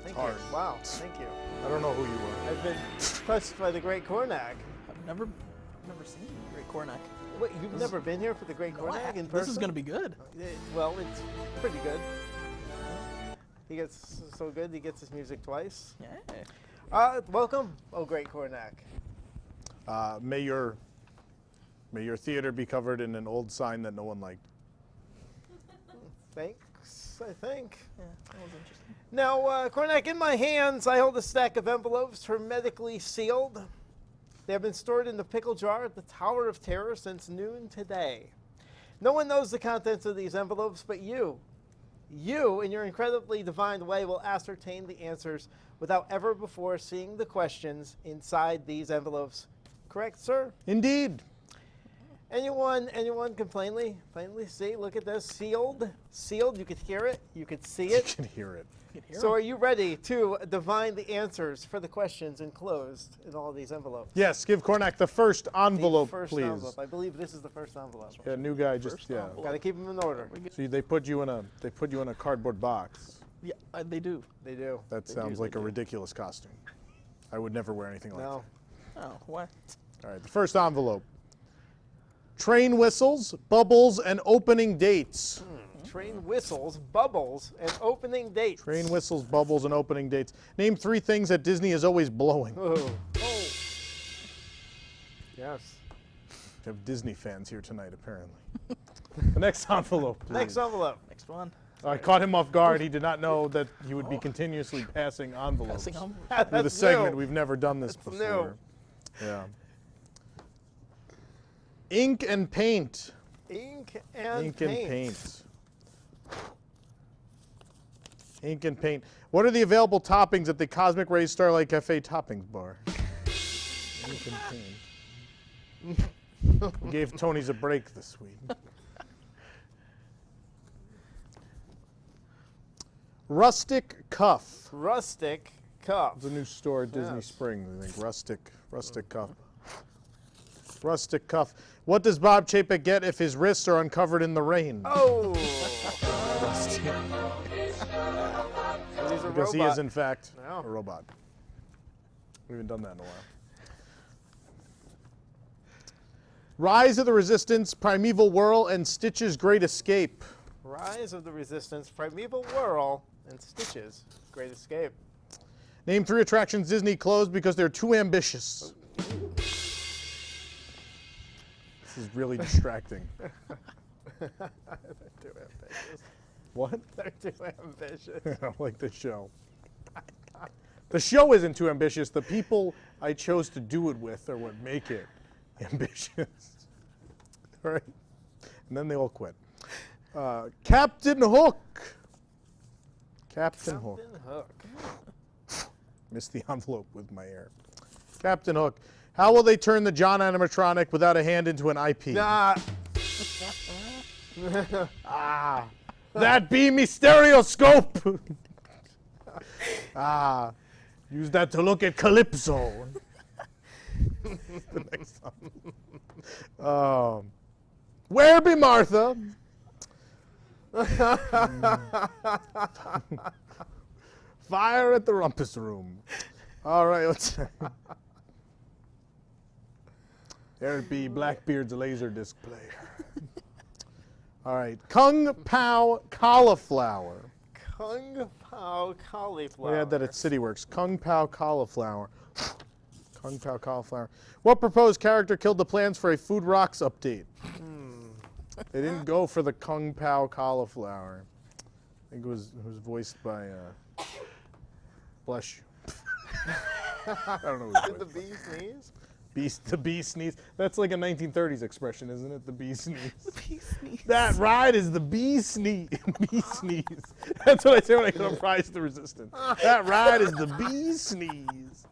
Thank you. Wow, thank you. I don't know who you were. I've been touched by the great Karnak. I've never seen the Great Karnak. Wait, you've never been here for the great Karnak in person? This is going to be good. Well, it's pretty good. He gets so good, he gets his music twice. Yeah. Welcome, oh great Karnak. May your theater be covered in an old sign that no one liked. Thanks, I think. Yeah, that was interesting. Now, Karnak, in my hands, I hold a stack of envelopes hermetically sealed. They have been stored in the pickle jar at the Tower of Terror since noon today. No one knows the contents of these envelopes but you. You, in your incredibly divine way, will ascertain the answers without ever before seeing the questions inside these envelopes. Correct, sir? Indeed. Anyone can plainly see, look at this, sealed, you could hear it, you could see it. You can hear it. So are you ready to divine the answers for the questions enclosed in all of these envelopes? Yes, give Karnak the first envelope, The first please. envelope. I believe this is the first envelope. Yeah, new guy just Got to keep them in order. See, they put you in a cardboard box. Yeah, they do. They do. That sounds like a ridiculous costume. I would never wear anything like No. Oh, what? that. All right, the first envelope. Train whistles, bubbles, and opening dates. Train whistles, bubbles, and opening dates. Train whistles, bubbles, and opening dates. Name 3 things that Disney is always blowing. Oh. Yes. We have Disney fans here tonight, apparently. The next envelope, please. Next envelope. Next one. I caught him off guard. He did not know that you would be continuously passing envelopes. Passing on. Through the segment, we've never done this That's before. Yeah. Ink and paint. Ink and Ink paint. and paint. Ink and paint. What are the available toppings at the Cosmic Rays Starlight Cafe toppings bar? Ink and paint. We gave Tony's a break this week. Rustic Cuff. Rustic cuff. It's a new store at Disney Springs, I think. Rustic Cuff. Rustic Cuff. What does Bob Chapek get if his wrists are uncovered in the rain? Oh. Because he is, in fact, No. a robot. We haven't done that in a while. Rise of the Resistance, Primeval Whirl, and Stitch's Great Escape. Rise of the Resistance, Primeval Whirl, and Stitch's Great Escape. Name 3 attractions Disney closed because they're too ambitious. This is really distracting. They're too ambitious. What? They're too ambitious. I don't like the show. The show isn't too ambitious. The people I chose to do it with are what make it ambitious. All right? And then they all quit. Captain Hook. Captain Hook. Missed the envelope with my air. Captain Hook. How will they turn the John animatronic without a hand into an IP? Nah. That be me stereoscope. Use that to look at Calypso. The next one. Where be Martha? Fire at the rumpus room. All right, let's. There'd be Blackbeard's Laserdisc player. All right, Kung Pao cauliflower. Kung Pao cauliflower. We had that at CityWorks. Kung Pao cauliflower. Kung Pao cauliflower. What proposed character killed the plans for a Food Rocks update? They didn't go for the Kung Pao cauliflower. I think it was voiced by. Bless you. I don't know. Did the bee sneeze? The bee sneeze. That's like a 1930s expression, isn't it? The bee sneeze. The bee sneeze. That ride is the bee sneeze. Bee sneeze. That's what I say when I get on Rise of the Resistance. That ride is the bee sneeze.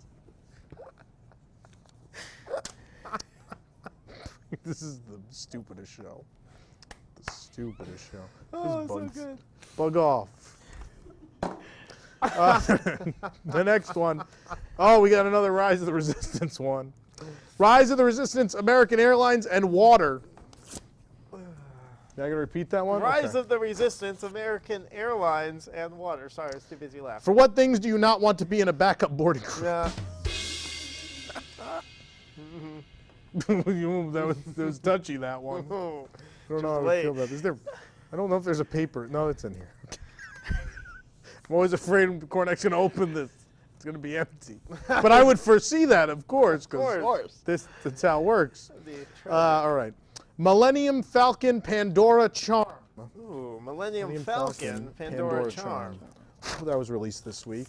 This is the stupidest show. The stupidest show. Oh, so good. Bug off. The next one. Oh, we got another Rise of the Resistance one. Rise of the Resistance, American Airlines, and water. I gotta repeat that one? Rise of the Resistance, American Airlines, and water. Sorry, I was too busy laughing. For what things do you not want to be in a backup boarding crew? Yeah. that was touchy, that one. I don't know how to feel about this. I don't know if there's a paper. No, it's in here. I'm always afraid Cornac's gonna open this. It's gonna be empty. But I would foresee that, of course, because that's how it works. All right. Millennium Falcon Pandora Charm. Ooh, Millennium Falcon Pandora Charm. That was released this week.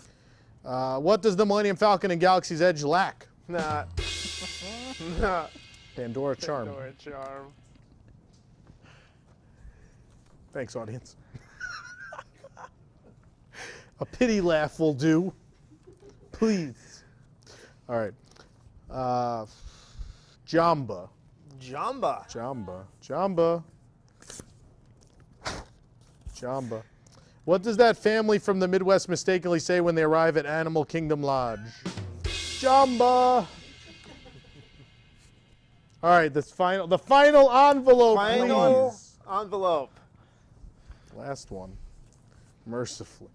What does the Millennium Falcon and Galaxy's Edge lack? Nah. Pandora Charm. Pandora Charm. Thanks, audience. A pity laugh will do. Please. All right. Jamba. Jamba. Jamba. Jamba. Jamba. What does that family from the Midwest mistakenly say when they arrive at Animal Kingdom Lodge? Jamba. All right, the final envelope, please. Envelope. Last one. Mercifully.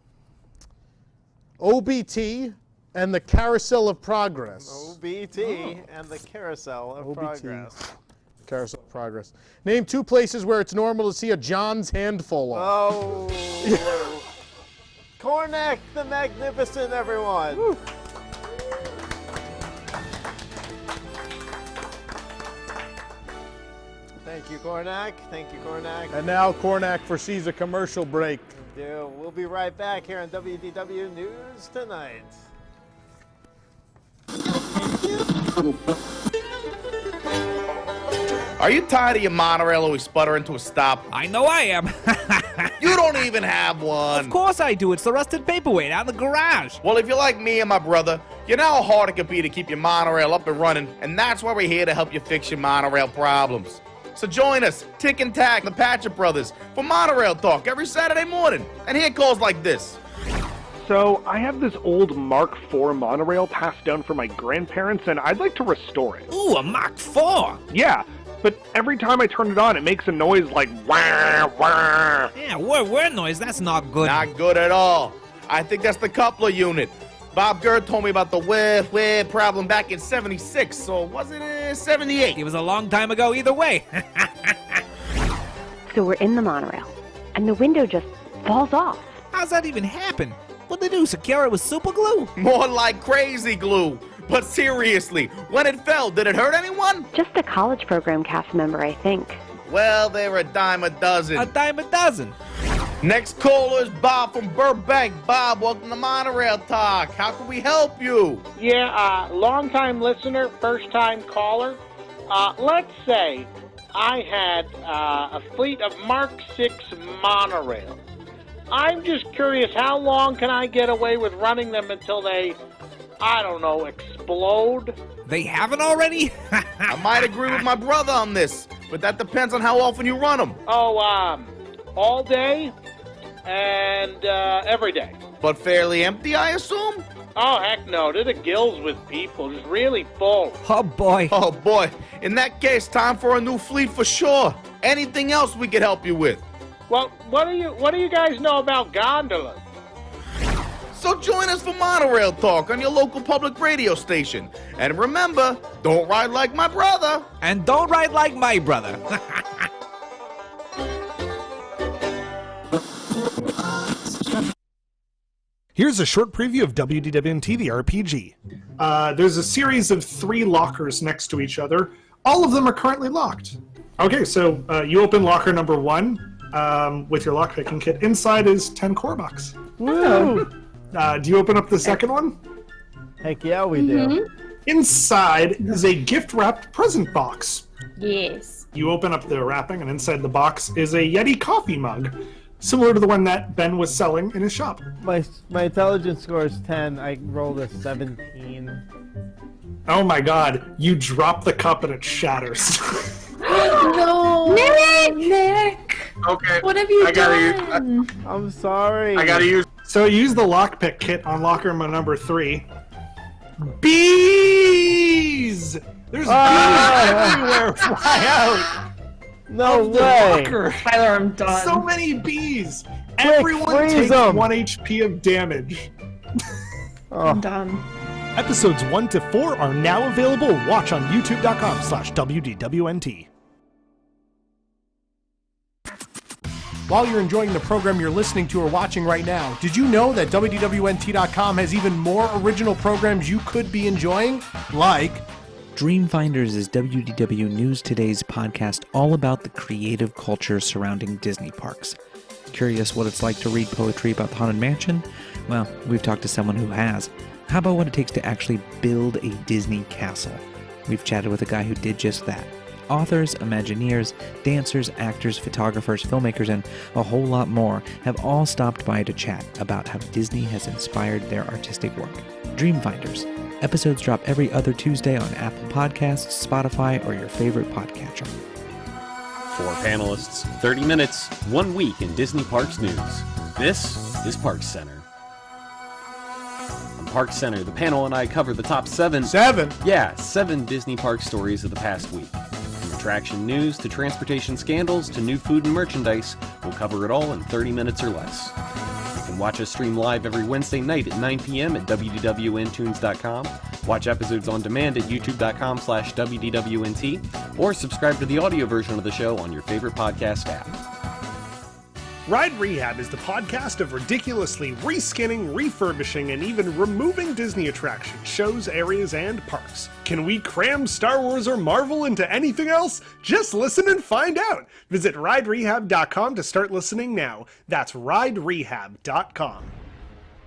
OBT and the Carousel of Progress. OBT and the Carousel of Progress. Carousel of Progress. Name two places where it's normal to see a John's hand fall off. Oh. Karnak the Magnificent, everyone. Woo. Thank you, Karnak. Thank you, Karnak. And now Cornac foresees a commercial break. We'll be right back here on WDW News Tonight. Are you tired of your monorail always sputtering to a stop? I know I am. You don't even have one. Of course I do. It's the rusted paperweight out in the garage. Well, if you're like me and my brother, you know how hard it can be to keep your monorail up and running, and that's why we're here to help you fix your monorail problems. So join us, Tick and Tack, the Patchett Brothers, for Monorail Talk every Saturday morning. And hear calls like this. So, I have this old Mark IV monorail passed down from my grandparents, and I'd like to restore it. Ooh, a Mark IV? Yeah, but every time I turn it on, it makes a noise like wah, wah. Yeah, whir noise, that's not good. Not good at all. I think that's the coupler unit. Bob Gurr told me about the whir problem back in '76, so was it '78? It was a long time ago either way. So we're in the monorail, and the window just falls off. How's that even happen? What'd they do, secure it with super glue? More like crazy glue. But seriously, when it fell, did it hurt anyone? Just a college program cast member, I think. Well, they're a dime a dozen. A dime a dozen. Next caller is Bob from Burbank. Bob, welcome to Monorail Talk. How can we help you? Yeah, long-time listener, first-time caller. Let's say I had a fleet of Mark VI monorails. I'm just curious, how long can I get away with running them until they, I don't know, explode? They haven't already? I might agree with my brother on this, but that depends on how often you run them. Oh, all day and every day. But fairly empty, I assume? Oh, heck no. They're the gills with people. Just really full. Oh, boy. Oh, boy. In that case, time for a new fleet for sure. Anything else we could help you with? Well, what do you guys know about gondolas? So join us for Monorail Talk on your local public radio station. And remember, don't ride like my brother. And don't ride like my brother. Here's a short preview of WDWNT the RPG. There's a series of 3 lockers next to each other. All of them are currently locked. Okay, so you open locker number 1 with your lockpicking kit. Inside is 10 core bucks. Woo! Do you open up the second one? Heck yeah, we do. Inside is a gift-wrapped present box. Yes. You open up the wrapping, and inside the box is a Yeti coffee mug, similar to the one that Ben was selling in his shop. My intelligence score is 10. I rolled a 17. Oh my god, you drop the cup and it shatters. No! Nick! Okay. What have you done? I'm sorry. I gotta use. So use the lockpick kit on locker number 3. Bees! There's bees everywhere! Fly out! No of the way! locker. Tyler, I'm done. So many bees! Everyone takes 1 HP of damage. I'm done. Episodes 1 to 4 are now available. Watch on youtube.com/WDWNT. While you're enjoying the program you're listening to or watching right now, did you know that WDWNT.com has even more original programs you could be enjoying? Like Dreamfinders is WDW News Today's podcast all about the creative culture surrounding Disney parks. Curious what it's like to read poetry about the Haunted Mansion? Well, we've talked to someone who has. How about what it takes to actually build a Disney castle? We've chatted with a guy who did just that. Authors, Imagineers, dancers, actors, photographers, filmmakers, and a whole lot more have all stopped by to chat about how Disney has inspired their artistic work. Dreamfinders. Episodes drop every other Tuesday on Apple Podcasts, Spotify, or your favorite podcatcher. 4 panelists, 30 minutes, 1 week in Disney Parks news. This is Parks Center. On Parks Center, the panel and I cover the top 7... 7? Yeah, 7 Disney park stories of the past week. From attraction news to transportation scandals to new food and merchandise, we'll cover it all in 30 minutes or less. You can watch us stream live every Wednesday night at 9 p.m. at WDWNtunes.com, watch episodes on demand at youtube.com/WDWNT, or subscribe to the audio version of the show on your favorite podcast app. Ride Rehab is the podcast of ridiculously reskinning, refurbishing, and even removing Disney attractions, shows, areas, and parks. Can we cram Star Wars or Marvel into anything else? Just listen and find out. Visit riderehab.com to start listening now. That's riderehab.com.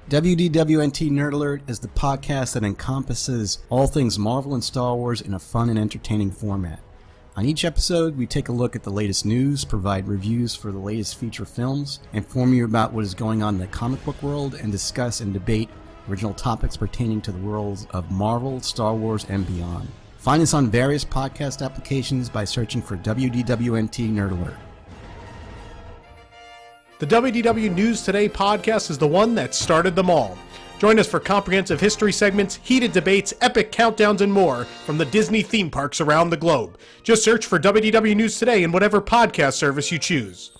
WDWNT Nerd Alert is the podcast that encompasses all things Marvel and Star Wars in a fun and entertaining format. On each episode, we take a look at the latest news, provide reviews for the latest feature films, inform you about what is going on in the comic book world, and discuss and debate original topics pertaining to the worlds of Marvel, Star Wars, and beyond. Find us on various podcast applications by searching for WDWNT Nerd Alert. The WDW News Today podcast is the one that started them all. Join us for comprehensive history segments, heated debates, epic countdowns, and more from the Disney theme parks around the globe. Just search for WDW News Today in whatever podcast service you choose.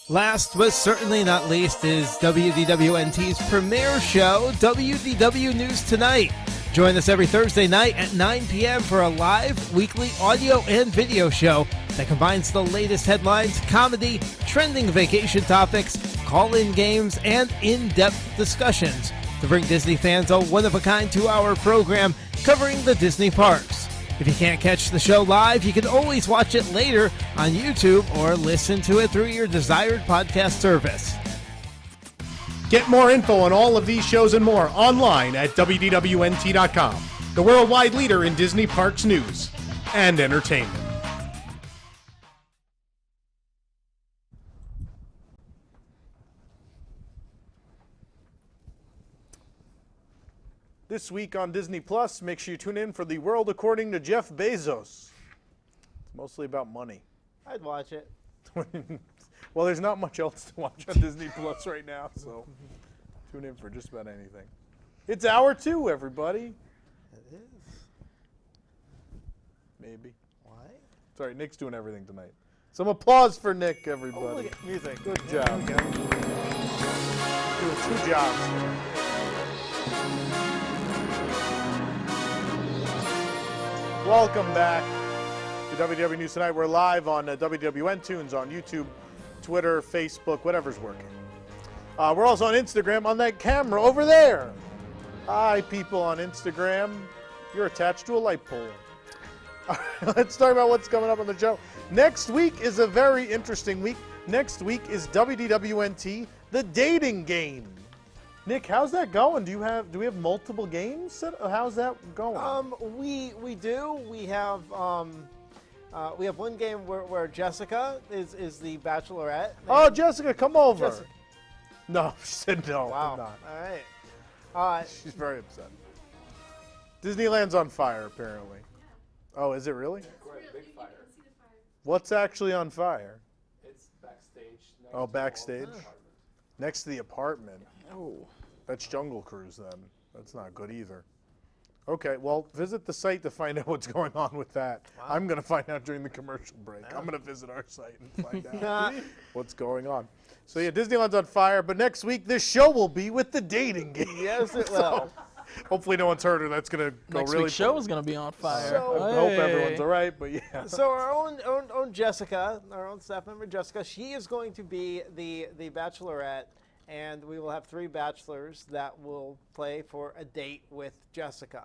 Last but certainly not least is WDWNT's premiere show, WDW News Tonight. Join us every Thursday night at 9 p.m. for a live weekly audio and video show that combines the latest headlines, comedy, trending vacation topics, call-in games, and in-depth discussions to bring Disney fans a one-of-a-kind 2-hour program covering the Disney parks. If you can't catch the show live, you can always watch it later on YouTube or listen to it through your desired podcast service. Get more info on all of these shows and more online at WDWNT.com, the worldwide leader in Disney parks news and entertainment. This week on Disney Plus, make sure you tune in for The World According to Jeff Bezos. It's mostly about money. I'd watch it. Well, there's not much else to watch on Disney Plus right now, so tune in for just about anything. It's hour 2, everybody. It is. Maybe. Why? Sorry, Nick's doing everything tonight. Some applause for Nick, everybody. Oh, look at music. Good job. Doing 2 jobs. Welcome back to WDW News Tonight. We're live on WDWN Tunes on YouTube, Twitter, Facebook, whatever's working. We're also on Instagram on that camera over there. Hi, people on Instagram. You're attached to a light pole. All right, let's talk about what's coming up on the show. Next week is a very interesting week. Next week is WDWNT, the dating game. Nick, how's that going? Do we have multiple games? How's that going? We do. We have one game where Jessica is the Bachelorette. Oh, Jessica, come over. Jessica. No, she said no. Wow. I'm not. All right. She's very upset. Disneyland's on fire, apparently. Oh, is it really? What's actually on fire? It's backstage. Oh, backstage? Next to the apartment. Oh. That's Jungle Cruise, then. That's not good either. Okay, well, visit the site to find out what's going on with that. Wow. I'm going to find out during the commercial break. I'm going to visit our site and find out what's going on. So, yeah, Disneyland's on fire, but next week this show will be with the dating game. Yes, it will. Hopefully no one's heard her. That's going to go Next really week's show is going to be on fire. So, I hope everyone's all right, but yeah. So our own Jessica, our own staff member Jessica, she is going to be the Bachelorette, and we will have 3 bachelors that will play for a date with Jessica.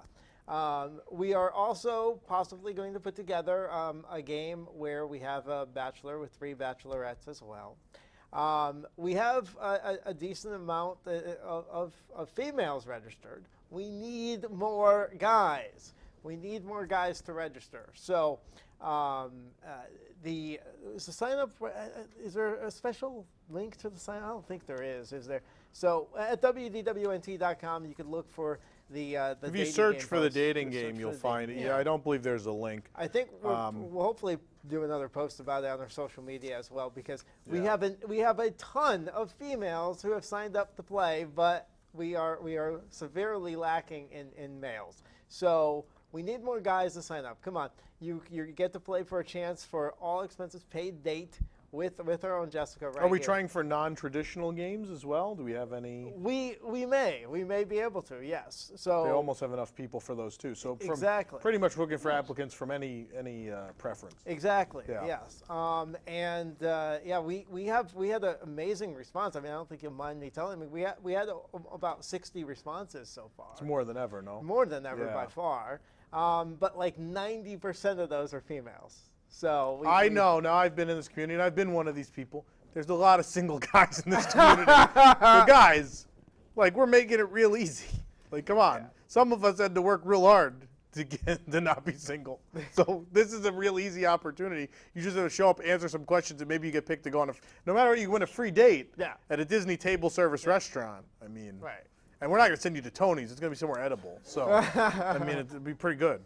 We are also possibly going to put together a game where we have a bachelor with 3 bachelorettes as well. We have a decent amount of females registered. We need more guys. We need more guys to register. So the sign up, is there a special link to the sign? I don't think there is there? So at WDWNT.com, you can look for the if you search for the dating game, you'll find it. Yeah, I don't believe there's a link. I think we'll hopefully do another post about it on our social media as well, because we have a ton of females who have signed up to play, but we are severely lacking in males. So we need more guys to sign up. Come on, you get to play for a chance for all expenses paid date with our own Jessica right Are we here. trying for non-traditional games as well? Do we have any? We may be able to, yes. So they almost have enough people for those too. So exactly, pretty much looking for applicants from any preference. Exactly. Yeah. Yes. We had an amazing response. I mean, I don't think you'll mind me telling me we had about 60 responses so far. It's more than ever, no? More than ever by far. But like 90% of those are females. So I know. Now I've been in this community, and I've been one of these people. There's a lot of single guys in this community. The guys, like, we're making it real easy. Like, come on. Yeah. Some of us had to work real hard to not be single. So this is a real easy opportunity. You just have to show up, answer some questions, and maybe you get picked to go on no matter what, you win a free date at a Disney table service restaurant. I mean, and we're not going to send you to Tony's. It's going to be somewhere edible. So, I mean, it'd be pretty good.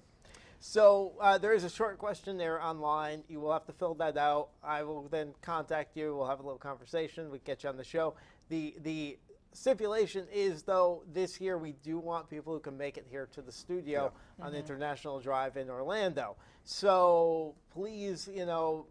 So there is a short questionnaire online. You will have to fill that out. I will then contact you. We'll have a little conversation. We get you on the show. The stipulation is, though, this year we do want people who can make it here to the studio on International Drive in Orlando. So please,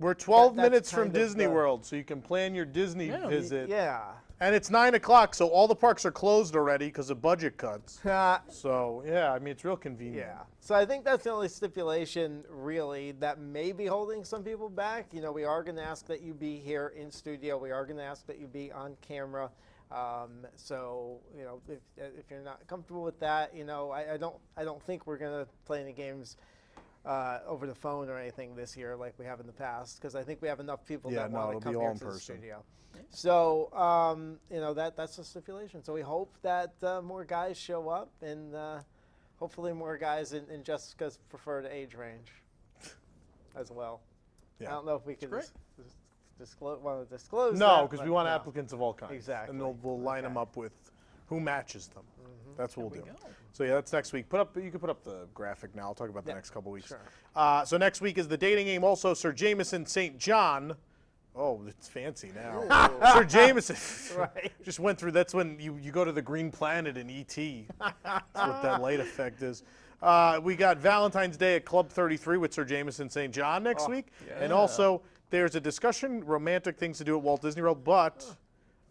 we're 12 minutes from Disney World, so you can plan your Disney visit. Yeah. And it's 9 o'clock, so all the parks are closed already because of budget cuts. So, yeah, I mean, it's real convenient. Yeah. So I think that's the only stipulation, really, that may be holding some people back. We are going to ask that you be here in studio. We are going to ask that you be on camera. So, if you're not comfortable with that, I don't think we're going to play any games over the phone or anything this year like we have in the past, because I think we have enough people that want to come here to the studio. So, that's the stipulation. So we hope that more guys show up, and hopefully more guys in Jessica's preferred age range as well. Yeah. I don't know if we can want to disclose No, because we want applicants of all kinds. Exactly. And we'll line them up with who matches them. That's what we'll do. So yeah, that's next week. You can put up the graphic now. I'll talk about the next couple weeks. Sure. So next week is the dating game. Also, Sir Jameson St. John. Oh, it's fancy now. Sir Jameson just went through. That's when you go to the Green Planet in E.T. That's what that light effect is. We got Valentine's Day at Club 33 with Sir Jameson St. John next week. Yeah. And also there's a discussion, romantic things to do at Walt Disney World, but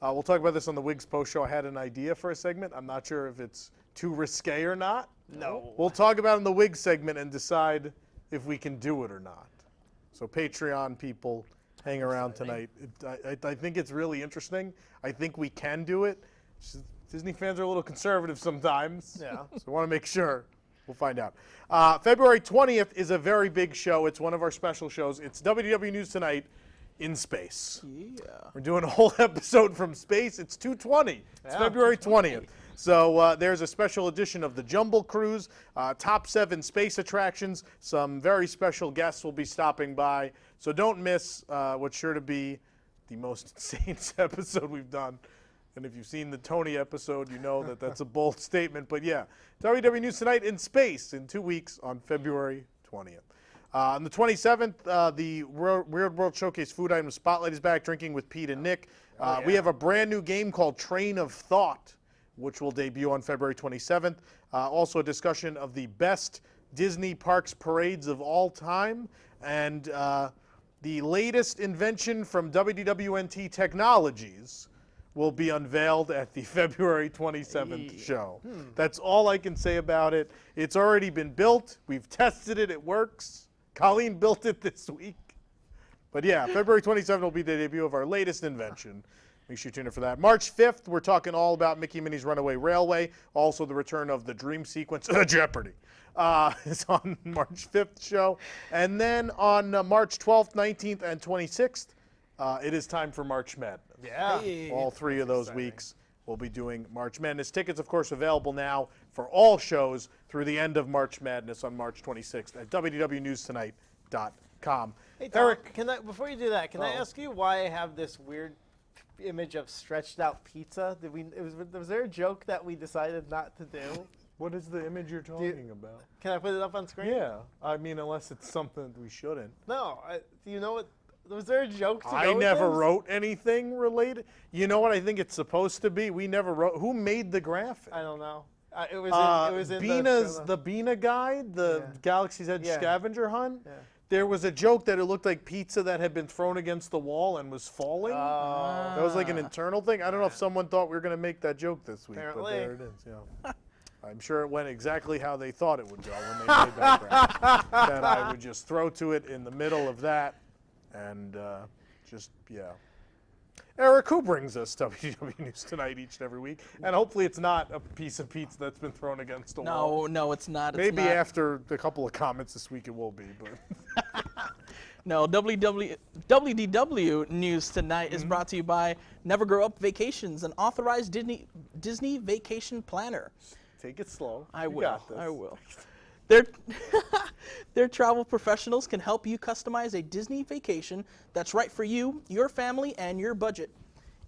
we'll talk about this on the Wigs Post Show. I had an idea for a segment. I'm not sure if it's too risque or not. No. We'll talk about it in the Wigs segment and decide if we can do it or not. So Patreon people, hang around tonight. I think it's really interesting. I think we can do it. Disney fans are a little conservative sometimes. Yeah. So I want to make sure. We'll find out. February 20th is a very big show. It's one of our special shows. It's WDW News Tonight in space. Yeah. We're doing a whole episode from space. It's 220. It's February 20th. So there's a special edition of the Jumble Cruise, top 7 space attractions. Some very special guests will be stopping by. So don't miss what's sure to be the most insane episode we've done. And if you've seen the Tony episode, you know that that's a bold statement. But yeah, WDW News Tonight in space in 2 weeks on February 20th. On the 27th, the Weird World Showcase Food Item Spotlight is back, Drinking with Pete and Nick. We have a brand new game called Train of Thought, which will debut on February 27th. Also a discussion of the best Disney parks parades of all time. And the latest invention from WDWNT Technologies will be unveiled at the February 27th show. That's all I can say about it. It's already been built. We've tested it. It works. Colleen built it this week. But yeah, February 27th will be the debut of our latest invention. Make sure you tune in for that. March 5th, we're talking all about Mickey and Minnie's Runaway Railway. Also the return of the Dream Sequence, Jeopardy. It's on March 5th show. And then on March 12th, 19th, and 26th, it is time for March Madness. Yeah. All 3 of those weeks, we'll be doing March Madness. Tickets, of course, available now for all shows through the end of March Madness on March 26th at WDWNewstonight.com. Hey, Tom, Eric, before you do that, can I ask you why I have this weird image of stretched out pizza? Was there a joke that we decided not to do? What is the image you're talking about? Can I put it up on screen? Yeah. I mean, unless it's something that we shouldn't. No. Do you know what? Was there a joke to go I with never this? wrote anything related. You know what I think it's supposed to be? We never wrote. Who made the graphic? I don't know. It was in the Bina Guide, the Galaxy's Edge scavenger hunt. Yeah. There was a joke that it looked like pizza that had been thrown against the wall and was falling. That was like an internal thing. I don't know if someone thought we were going to make that joke this week, Apparently. but there it is. Yeah. I'm sure it went exactly how they thought it would go when they made that graphic. That I would just throw to it in the middle of that and Eric, who brings us WDW News Tonight each and every week? And hopefully it's not a piece of pizza that's been thrown against the wall. No, it's not. Maybe after a couple of comments this week it will be. But No, WDW News Tonight is brought to you by Never Grow Up Vacations, an authorized Disney vacation planner. Take it slow. I You will. got this. I will. Their travel professionals can help you customize a Disney vacation that's right for you, your family, and your budget.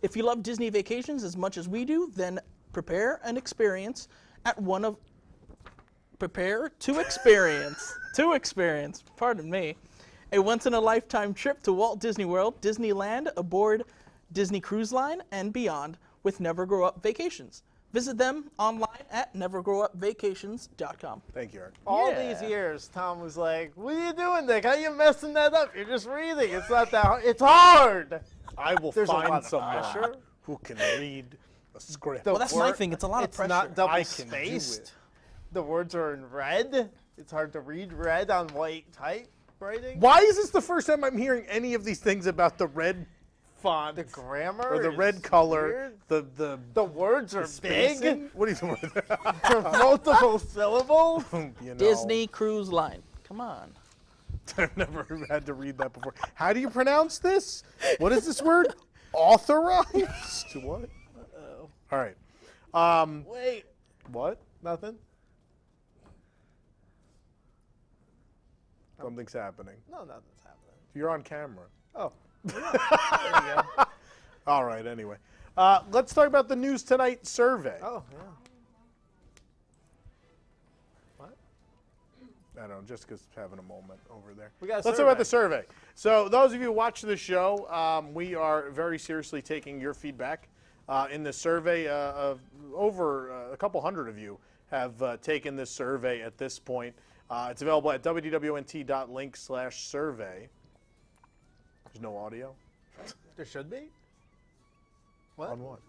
If you love Disney vacations as much as we do, then prepare to experience pardon me, a once-in-a-lifetime trip to Walt Disney World, Disneyland, aboard Disney Cruise Line, and beyond with Never Grow Up Vacations. Visit them online at nevergrowupvacations.com. Thank you, Eric. All these years, Tom was like, "What are you doing, Nick? How are you messing that up? You're just reading. It's not that hard. It's hard." I will There's a lot find of someone pressure. who can read a script. Well, that's my thing. It's a lot of It's pressure. not double I can do spaced. it. The words are in red. It's hard to read red on white typewriting. Why is this the first time I'm hearing any of these things about the red font? The grammar or the is red color. weird. The words are big. spacing? What are you doing? For multiple syllables. You know, Disney Cruise Line. Come on. I've never had to read that before. How do you pronounce this? What is this word? Authorized? What? Uh-oh. All right. Wait. What? Nothing? Something's happening. No, nothing's happening. You're on camera. Oh. There you go. All right, anyway. Let's talk about the News Tonight survey. Oh, yeah. I don't know, Jessica's having a moment over there. Let's talk about the survey. So those of you who watch the show, we are very seriously taking your feedback. In the survey, over a couple hundred of you have taken this survey at this point. It's available at wdwnt.link/survey. There's no audio? There should be. What? On what?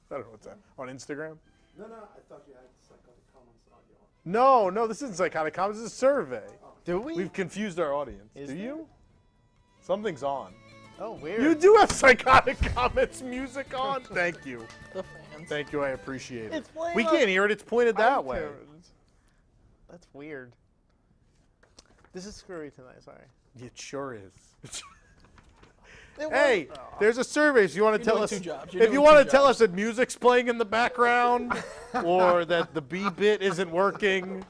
I don't know what's that. On Instagram? No, I thought you had Psychotic comments audio. No, this isn't Psychotic Comments. This is a survey. Do we? We've confused our audience. Is Do there? you? Something's on. Oh, weird. You do have Psychotic Comments music on. Thank you. The fans. Thank you. I appreciate it. It's playing We on can't hear it. It's pointed that way. iTunes. That's weird. This is screwy tonight. Sorry. It sure is. It Hey, was- there's a survey. If you want to You're tell doing us, two jobs. You're if you doing want two to tell jobs. us that music's playing in the background, or that the B bit isn't working,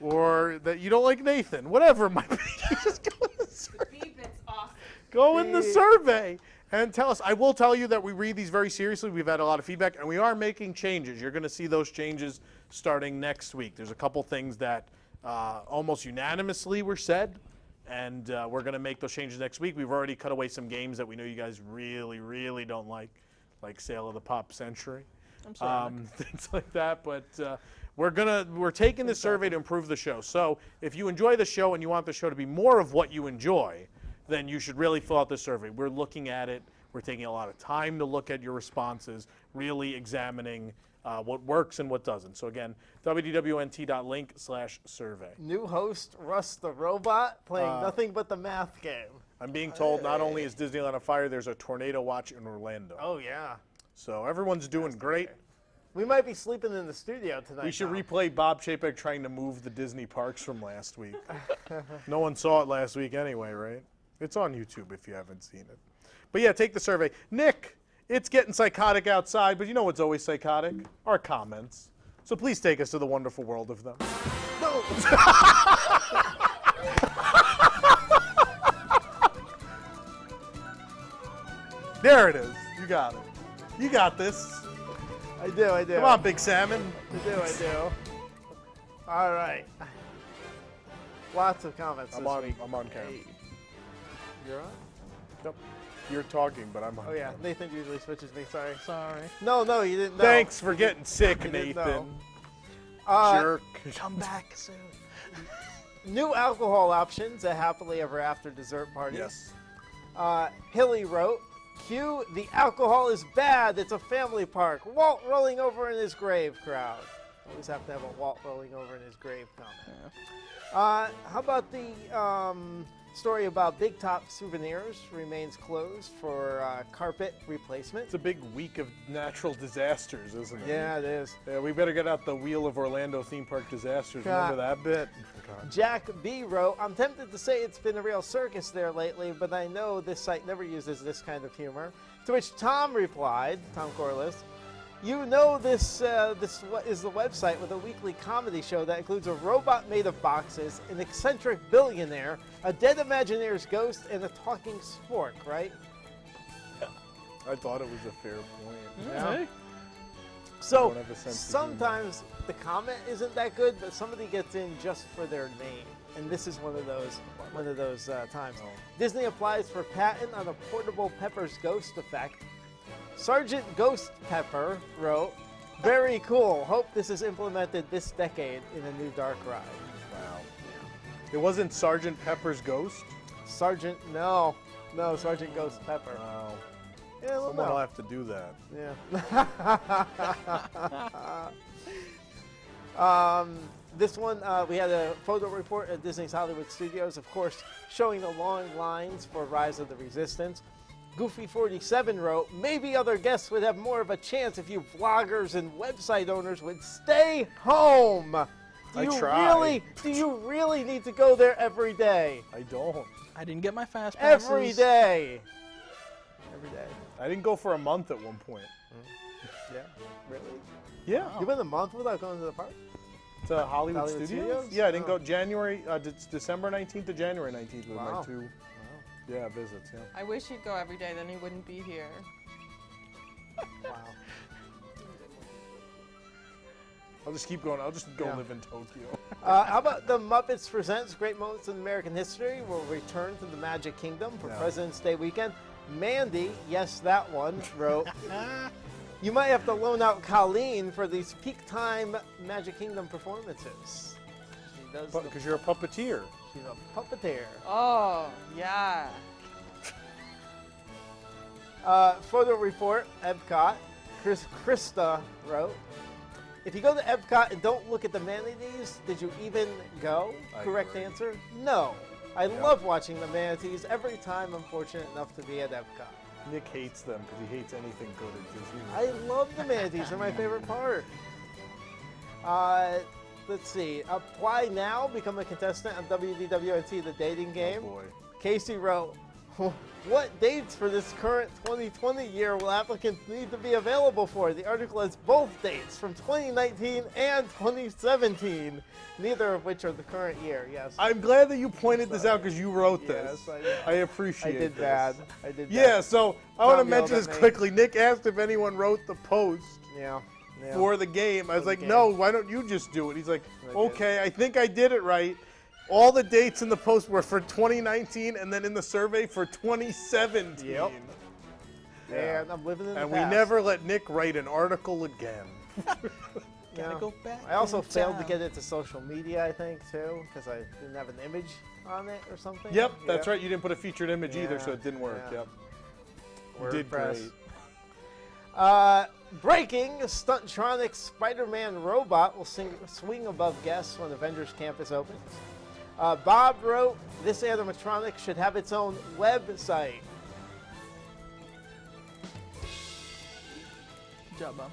or that you don't like Nathan, whatever it might be, just go in the survey. B-bit's awesome. Go in the survey and tell us. I will tell you that we read these very seriously. We've had a lot of feedback, and we are making changes. You're going to see those changes starting next week. There's a couple things that almost unanimously were said, and we're going to make those changes next week. We've already cut away some games that we know you guys really, really don't like Sale of the Pop Century, I'm sorry. things like that. But we're taking this survey to improve the show. So if you enjoy the show and you want the show to be more of what you enjoy, then you should really fill out this survey. We're looking at it. We're taking a lot of time to look at your responses, really examining what works and what doesn't. So again, wdwnt.link/survey. New host Russ the Robot playing nothing but the math game. I'm being told not only is Disneyland on fire, there's a tornado watch in Orlando. Oh, yeah. So everyone's doing great. We might be sleeping in the studio tonight. We should now. replay Bob Chapek trying to move the Disney parks from last week. No one saw it last week anyway, right? It's on YouTube if you haven't seen it. But yeah, take the survey. Nick, it's getting psychotic outside, but you know what's always psychotic? Our comments. So please take us to the wonderful world of them. No. There it is. You got it. You got this. I do. Come on, Big Salmon. I do. All right. Lots of comments I'm this on week. camera. You're on? Yep. You're talking, but I'm on Oh, yeah. camera. Nathan usually switches me. Sorry. Sorry. No, you didn't know. Thanks for getting sick, You didn't Nathan. know. Jerk. Come back soon. New alcohol options at Happily Ever After dessert parties. Yes. Hilly wrote, Q, the alcohol is bad. It's a family park. Walt rolling over in his grave crowd. Always have to have a Walt rolling over in his grave comment. How about the story about Big Top Souvenirs remains closed for carpet replacement? It's a big week of natural disasters, isn't it? Yeah, it is. Yeah, we better get out the Wheel of Orlando theme park disasters. Remember that bit? God. Jack B. wrote, I'm tempted to say it's been a real circus there lately, but I know this site never uses this kind of humor. To which Tom replied, Tom Corliss, you know this is the website with a weekly comedy show that includes a robot made of boxes, an eccentric billionaire, a dead Imagineer's ghost, and a talking spork, right? I thought it was a fair point. Yeah. So don't have a sense of sometimes the comment isn't that good, but somebody gets in just for their name, and this is one of those times. Disney applies for patent on a portable Pepper's ghost effect. Sergeant Ghost Pepper wrote, very cool. Hope this is implemented this decade in a new dark ride. Wow. It wasn't Sergeant Pepper's ghost? Sergeant Ghost Pepper. Wow. Yeah, well, Someone no. will have to do that. Yeah. This one, we had a photo report at Disney's Hollywood Studios, of course, showing the long lines for Rise of the Resistance. Goofy47 wrote, maybe other guests would have more of a chance if you vloggers and website owners would stay home. Do you really need to go there every day? I don't. I didn't get my fast passes. Every day. I didn't go for a month at one point. Yeah, really? Yeah. You've been a month without going to the park? To Hollywood Hollywood Studios? Studios? Yeah, I didn't Oh. go December 19th to January 19th with Wow. my two visits. Yeah. I wish he'd go every day, then he wouldn't be here. Wow. I'll just keep going. I'll just go live in Tokyo. How about the Muppets Presents Great Moments in American History will return to the Magic Kingdom for President's Day weekend. Mandy, yes, that one, wrote, you might have to loan out Colleen for these peak time Magic Kingdom performances. does. Because you're a puppeteer. She's a puppeteer. Oh, yeah. Photo report, Epcot. Krista wrote, if you go to Epcot and don't look at the manatees, did you even go? Correct answer, no. I love watching the manatees every time I'm fortunate enough to be at Epcot. Nick hates them because he hates anything good at Disney. I love the manatees. They're my favorite part. Let's see. Apply now. Become a contestant on WDWNT, the dating game. Oh boy. Casey wrote, what dates for this current 2020 year will applicants need to be available for? The article has both dates from 2019 and 2017, neither of which are the current year. Yes. I'm glad that you pointed this out because you wrote this. Yes, I appreciate it. I did bad. I did bad. Yeah, so I want to Tom mention yelled this at me. quickly. Nick asked if anyone wrote the post Yeah. for the game. I was like, game. no, why don't you just do it? He's like, okay, I think I did it right. All the dates in the post were for 2019 and then in the survey for 2017. Yep. And I'm living in the And past. we never let Nick write an article again. Yeah. go back I also in failed to time. get it to social media, I think, too, because I didn't have an image on it or something. Yep, that's right. You didn't put a featured image either, so Yeah, it didn't work. yeah. Yep. You did WordPress. great. Breaking, Stuntronic Spider-Man robot will swing above guests when Avengers Campus opens. Bob wrote, this animatronic should have its own website. Good job, Bob.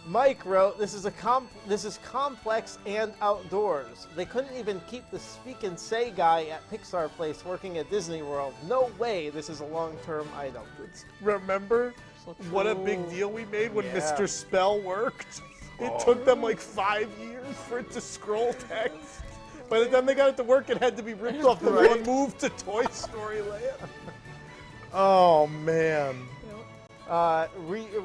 Mike wrote, this is complex and outdoors. They couldn't even keep the Speak and Say guy at Pixar Place working at Disney World. No way this is a long-term item. Remember what a big deal we made when Yeah. Mr. Spell worked? It took them like 5 years for it to scroll text. By the time they got it to work, it had to be ripped off the wall and moved to Toy Story Land. Oh, man.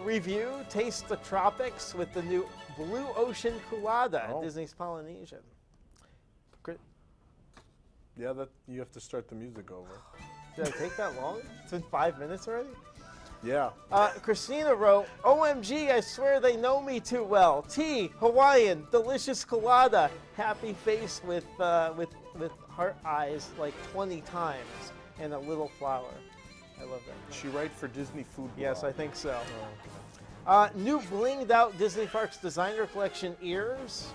Review, Taste the Tropics with the new Blue Ocean Colada at Disney's Polynesian. Yeah, you have to start the music over. Did I take that long? It's been 5 minutes already? Yeah. Christina wrote, OMG, I swear they know me too well. Tea, Hawaiian, delicious colada. Happy face with heart eyes like 20 times and a little flower. I love that. She write for Disney Food Blog. Yes, I think so. Oh. New blinged out Disney Parks Designer Collection ears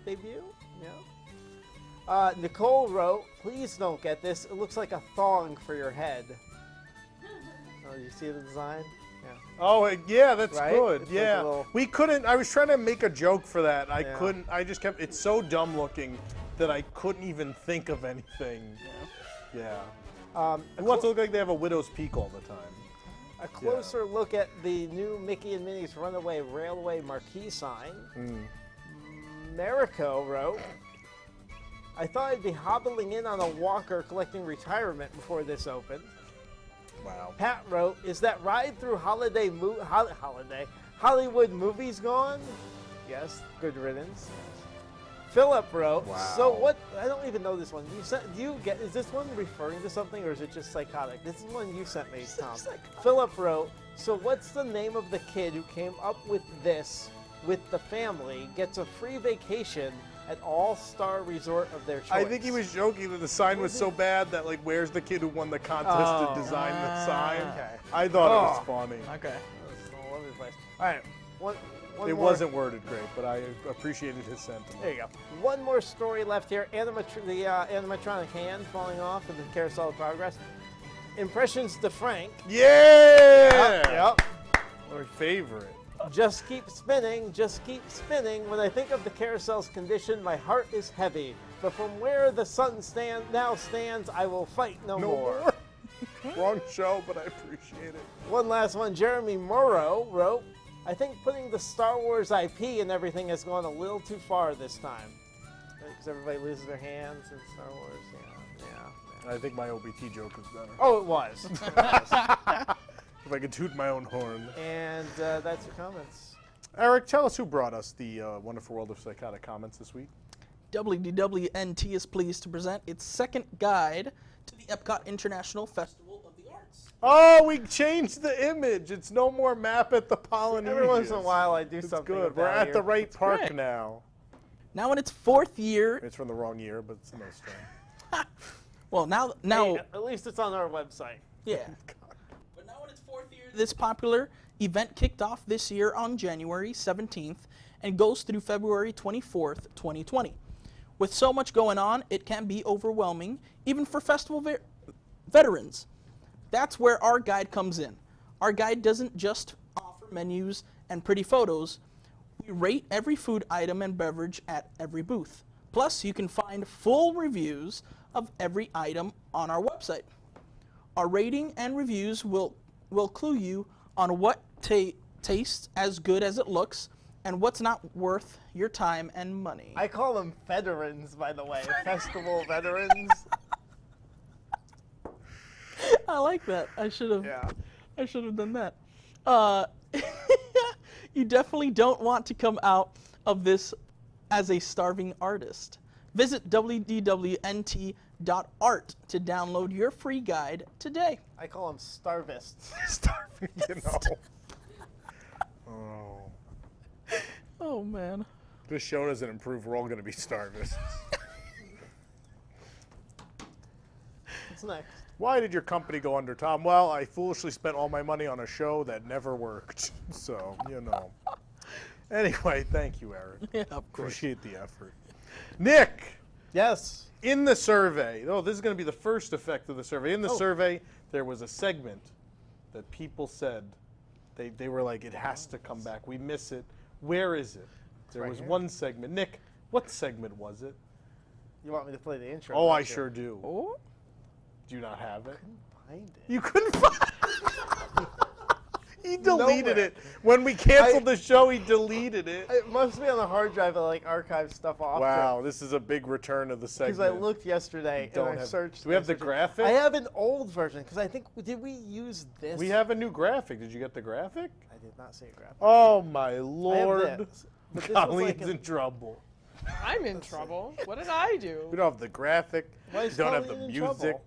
debut. Yeah. Nicole wrote, please don't get this. It looks like a thong for your head. Oh, you see the design? Yeah. Oh, yeah, that's Right? good. It's like Yeah. a little- We couldn't, I was trying to make a joke for that. I Yeah. couldn't, I just kept, it's so dumb looking that I couldn't even think of anything. Yeah. Who wants to look like they have a widow's peak all the time? A closer look at the new Mickey and Minnie's Runaway Railway marquee sign. Mariko wrote, I thought I'd be hobbling in on a walker collecting retirement before this opened. Wow. Pat wrote, is that ride through Hollywood movies gone? Yes, good riddance. Philip wrote, so what, I don't even know this one. Is this one referring to something or is it just Psychotic? This is one you sent me, Tom. Philip wrote, so what's the name of the kid who came up with this with the family, gets a free vacation at All-Star Resort of their choice? I think he was joking that the sign was so bad that, like, where's the kid who won the contest to design the sign? Okay. I thought it was funny. Okay. All over the place. All right, one It more. wasn't worded great, but I appreciated his sentiment. There you go. One more story left here. The animatronic hand falling off in the Carousel of Progress. Impressions to Frank. Yeah! Yep. Our favorite. Just keep spinning, just keep spinning. When I think of the carousel's condition, my heart is heavy. But from where the sun now stands, I will fight no more. Wrong show, but I appreciate it. One last one. Jeremy Morrow wrote, I think putting the Star Wars IP and everything has gone a little too far this time. Because everybody loses their hands in Star Wars. Yeah. I think my OBT joke was better. Oh, it was. If I could toot my own horn. And that's your comments. Eric, tell us who brought us the Wonderful World of Psychotic comments this week. WDWNT is pleased to present its second guide to the Epcot International Festival of the Arts. Oh, we changed the image. It's no more map at the Polynesian. Every once in a while I do It's something good. with We're that at here. the right It's park great. now. Now in its 4th year. It's from the wrong year, but it's the most strong. Well, now. Hey, at least it's on our website. Yeah. But now in its 4th year, this popular event kicked off this year on January 17th and goes through February 24th, 2020. With so much going on, it can be overwhelming, even for festival veterans. That's where our guide comes in. Our guide doesn't just offer menus and pretty photos. We rate every food item and beverage at every booth. Plus, you can find full reviews of every item on our website. Our rating and reviews will clue you on what tastes as good as it looks and what's not worth your time and money. I call them veterans, by the way. Festival veterans. I like that. I should have done that. You definitely don't want to come out of this as a starving artist. Visit WDWNT.art to download your free guide today. I call them starvists. Starving, you know. Oh. Oh, man. This show doesn't improve. We're all going to be starvists. What's next? Why did your company go under, Tom? Well, I foolishly spent all my money on a show that never worked. So, you know. Anyway, thank you, Eric. Yeah, of course. Appreciate the effort. Nick. Yes. In the survey, this is going to be the first effect of the survey. In the survey, there was a segment that people said, they were like, it has to come back. We miss it. Where is it? There was one segment. Nick, what segment was it? You want me to play the intro? Oh, I sure do. Oh? Do you not have it? I couldn't find it. You couldn't find it? He deleted it. When we canceled the show, he deleted it. It must be on the hard drive that like archives stuff off. Wow, this is a big return of the segment. Because I looked yesterday and I searched. Do we have the graphic? I have an old version because I think, did we use this? We have a new graphic. Did you get the graphic? I did not see a graphic. Oh, my Lord. I have this, but this was Colleen's like in trouble. I'm in trouble. What did I do? We don't have the graphic. Why We is don't have the Colleen in music. trouble?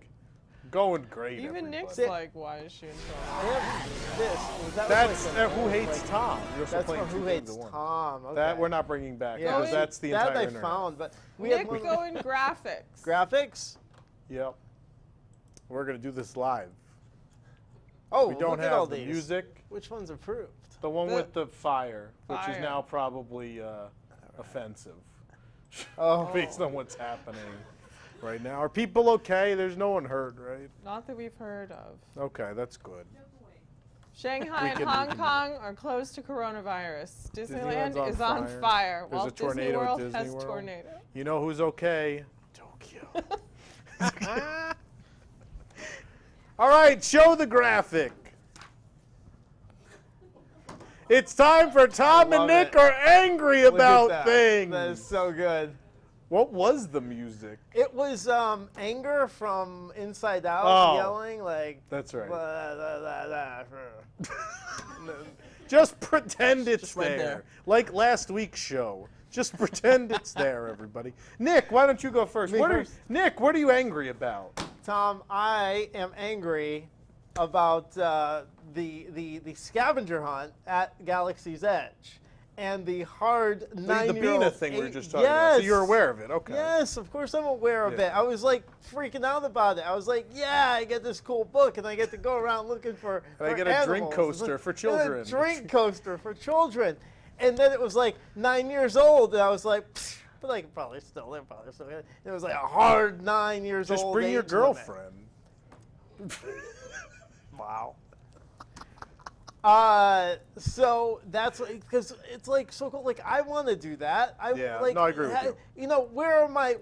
Going great. Even everybody. Nick's like, why is she in trouble? I have this. That's Who Hates Tom. You're also That's playing from two Who games Hates at once. Tom. Okay. That we're not bringing back Yeah, because that's the entire that I internet. found, but we Nick, have go in graphics. graphics. Yep. We're gonna do this live. Oh, we don't look at have all the these. music. Which one's approved? The one with the fire, which is Fire. now probably offensive. Oh. Based on what's happening right now. Are people okay? There's no one hurt, right? Not that we've heard of. Okay, that's good. Shanghai and Hong Kong are closed to coronavirus. Disneyland's Disneyland is on fire. There's a Walt tornado Disney at World Disney has World. tornado. You know who's okay? Tokyo. All right, show the graphic. It's time for Tom and Nick are angry Look at about that. things. That is so good. What was the music? It was anger from Inside Out, Oh. yelling like. That's right. Blah, blah, blah, blah. Just pretend it's right there. there. Like last week's show. Just pretend it's there, everybody. Nick, why don't you go first? Me first. Nick, what are you angry about? Tom, I am angry about the scavenger hunt at Galaxy's Edge and the hard The 9-year-old. Bina thing we were just talking about. So you're aware of it, okay. Yes, of course I'm aware of Yeah. it. I was like freaking out about it. I was like, yeah, I get this cool book and I get to go around looking for And I for get a drink animals. coaster for children. A drink coaster for children. And then it was like 9 years old and I was like, pfft, but like they're probably still good. It was like a hard 9 years old. Just bring your age limit. girlfriend. Wow. So that's because it's like so cool. Like I want to do that. I Yeah, like. no, I agree with you. You know, where are my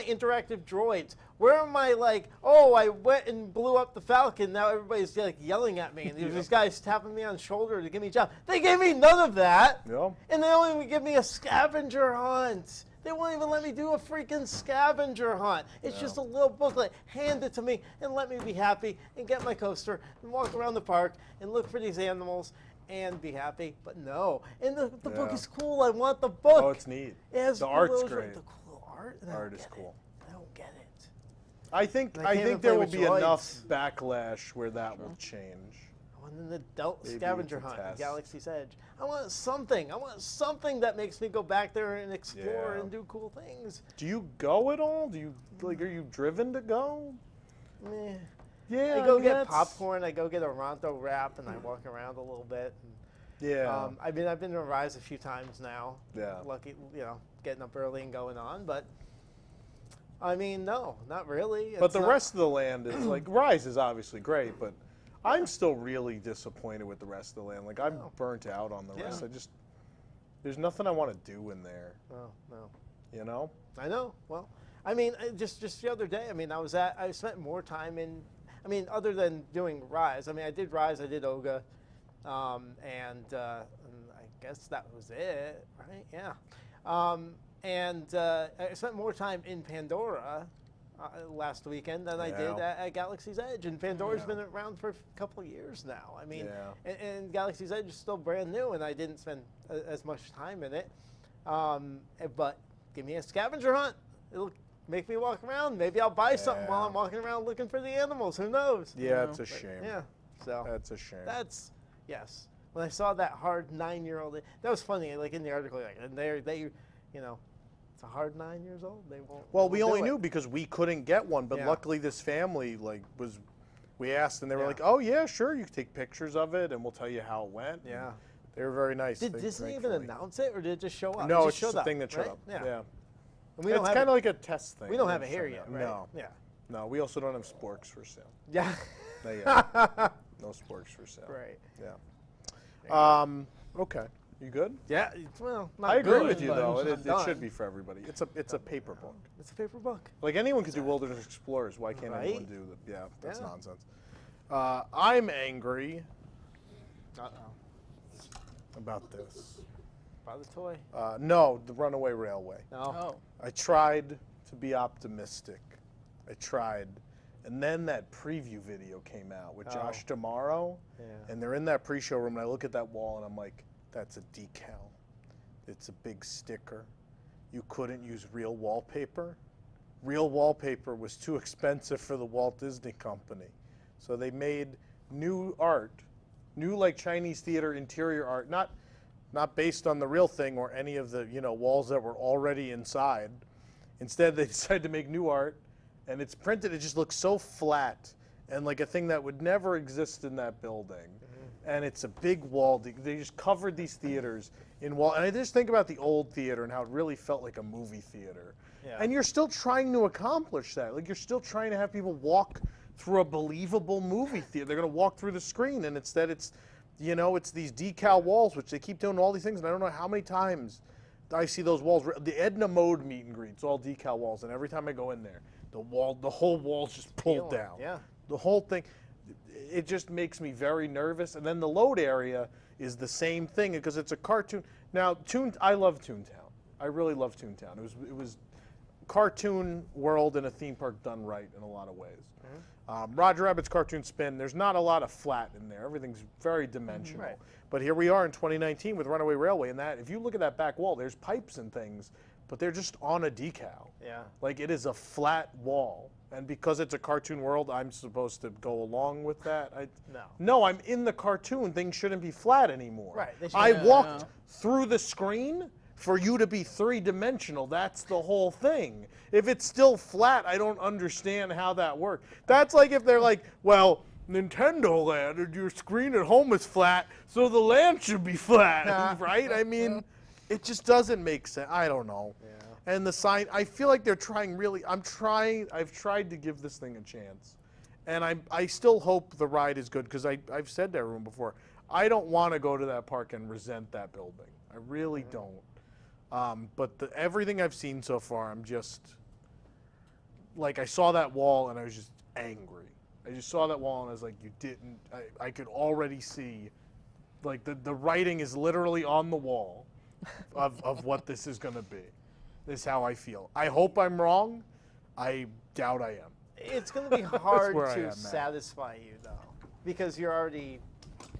interactive droids? Where are my like? Oh, I went and blew up the Falcon. Now everybody's like yelling at me, and there's these guys tapping me on the shoulder to give me a job. They gave me none of that. Yeah. And they don't even give me a scavenger hunt. They won't even let me do a freaking scavenger hunt. It's just a little booklet. Hand it to me and let me be happy and get my coaster and walk around the park and look for these animals and be happy. But no. And the book Yeah. is cool. I want the book. Oh, it's neat. It has The art's those- great. The cool art. and I Art don't is get cool. it. I don't get it. I think And I can't even there play will with be droids. enough backlash where that will change. want an adult Maybe scavenger it's a hunt at test. Galaxy's Edge. I want something. I want something that makes me go back there and explore Yeah. and do cool things. Do you go at all? Do you like? Are you driven to go? Meh. Yeah, I go mean, get that's- popcorn. I go get a Ronto wrap, and I walk around a little bit. And, Yeah. I've been to Rise a few times now. Yeah. Lucky, getting up early and going on, but I mean, no, not really. But It's the not- rest of the land is like Rise is obviously great, but I'm still really disappointed with the rest of the land. Like I'm burnt out on the rest. Yeah. There's nothing I want to do in there. Oh, no. You know? I know. Well, I mean, just the other day, I mean, I spent more time in, I mean, other than doing Rise. I mean, I did Rise, I did Oga, and I guess that was it, right? Yeah. I spent more time in Pandora last weekend than I did at Galaxy's Edge, and Pandora's been around for a couple of years now. I mean, and Galaxy's Edge is still brand new, and I didn't spend as much time in it. But give me a scavenger hunt. It'll make me walk around. Maybe I'll buy something while I'm walking around looking for the animals. Who knows? Yeah, it's a shame. Yeah, so that's a shame. That's yes. When I saw that hard 9-year-old, that was funny. Like in the article, like, and they, it's a hard 9 years old. They won't. Well, we won't only do it. knew because we couldn't get one, but Yeah. luckily this family we asked and they were like, "Oh yeah, sure, you can take pictures of it and we'll tell you how it went." Yeah. And they were very nice. Did Disney even thankfully. announce it, or did it just show up? No, It it's just showed a thing that showed right? up. Yeah. Yeah. And we don't It's have kind of it- like a test thing. We don't They have it here send yet, out. right? No. Yeah. No, we also don't have sporks for sale. Yeah. Not yet. No sporks for sale. Right. Yeah. Okay. You good? Yeah. Well, not I agree good, with you but though. I'm It done. should be for everybody. It's a paper book. It's a paper book. Like anyone could do Wilderness Explorers. Why can't anyone Right? do that? Yeah, that's Yeah. nonsense. I'm angry about this. Buy the toy. No, the Runaway Railway. No. I tried to be optimistic. I tried. And then that preview video came out with Josh D'Amaro. Yeah. And they're in that pre-show room, and I look at that wall, and I'm like, that's a decal. It's a big sticker. You couldn't use real wallpaper. Real wallpaper was too expensive for the Walt Disney Company. So they made new art, new like Chinese theater interior art, not based on the real thing or any of the walls that were already inside. Instead, they decided to make new art, and it's printed. It just looks so flat and like a thing that would never exist in that building. And it's a big wall. They just covered these theaters in wall. And I just think about the old theater and how it really felt like a movie theater. Yeah. And you're still trying to accomplish that. Like you're still trying to have people walk through a believable movie theater. They're going to walk through the screen, and instead it's these decal walls, which they keep doing all these things. And I don't know how many times I see those walls. The Edna Mode meet and greets, all decal walls, and every time I go in there, the whole wall's just pulled down. Yeah. The whole thing, it just makes me very nervous. And then the load area is the same thing because it's a cartoon. Now, I love Toontown. I really love Toontown. It was cartoon world in a theme park done right in a lot of ways. Roger Rabbit's Cartoon Spin, there's not a lot of flat in there. Everything's very dimensional. Right. But here we are in 2019 with Runaway Railway, and that if you look at that back wall, there's pipes and things, but they're just on a decal. Yeah. Like it is a flat wall. And because it's a cartoon world, I'm supposed to go along with that? No, I'm in the cartoon. Things shouldn't be flat anymore. Right, they I shouldn't. walked through the screen for you to be three-dimensional. That's the whole thing. If it's still flat, I don't understand how that works. That's like if they're like, well, Nintendo Land, your screen at home is flat, so the land should be flat, right? I mean, it just doesn't make sense. I don't know. Yeah. And the sign, I feel like they're trying really, I've tried to give this thing a chance. And I still hope the ride is good because I've said to everyone before, I don't want to go to that park and resent that building. I really don't. But everything I've seen so far, I'm just, like I saw that wall and I was just angry. I just saw that wall and I was like, you didn't, I could already see, like the writing is literally on the wall of what this is going to be. This is how I feel. I hope I'm wrong. I doubt I am. It's going to be hard where I am to now. satisfy you, though, because you're already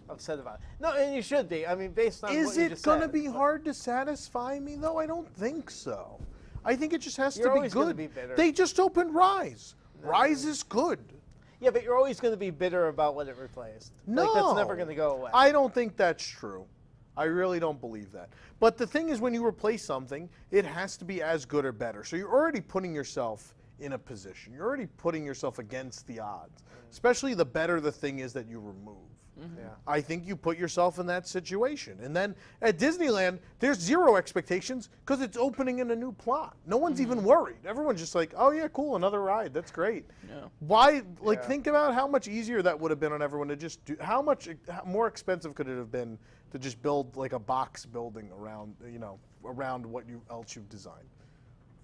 upset about it. No, and you should be. I mean, based on what Is you it just going to said, be hard to satisfy me, though? I don't think so. I think it just has You're to be always gonna good. be bitter. They just opened Rise. Rise is good. Yeah, but you're always going to be bitter about what it replaced. No. Like, that's never going to go away. I don't think that's true. I really don't believe that. But the thing is, when you replace something, it has to be as good or better. So you're already putting yourself in a position. You're already putting yourself against the odds, especially the better the thing is that you remove. Yeah. I think you put yourself in that situation. And then at Disneyland, there's zero expectations because it's opening in a new plot. No one's even worried. Everyone's just like, oh yeah, cool, another ride. That's great. Yeah. Why, think about how much easier that would have been on everyone to just do, how much more expensive could it have been to just build like a box building around, around what else you've designed.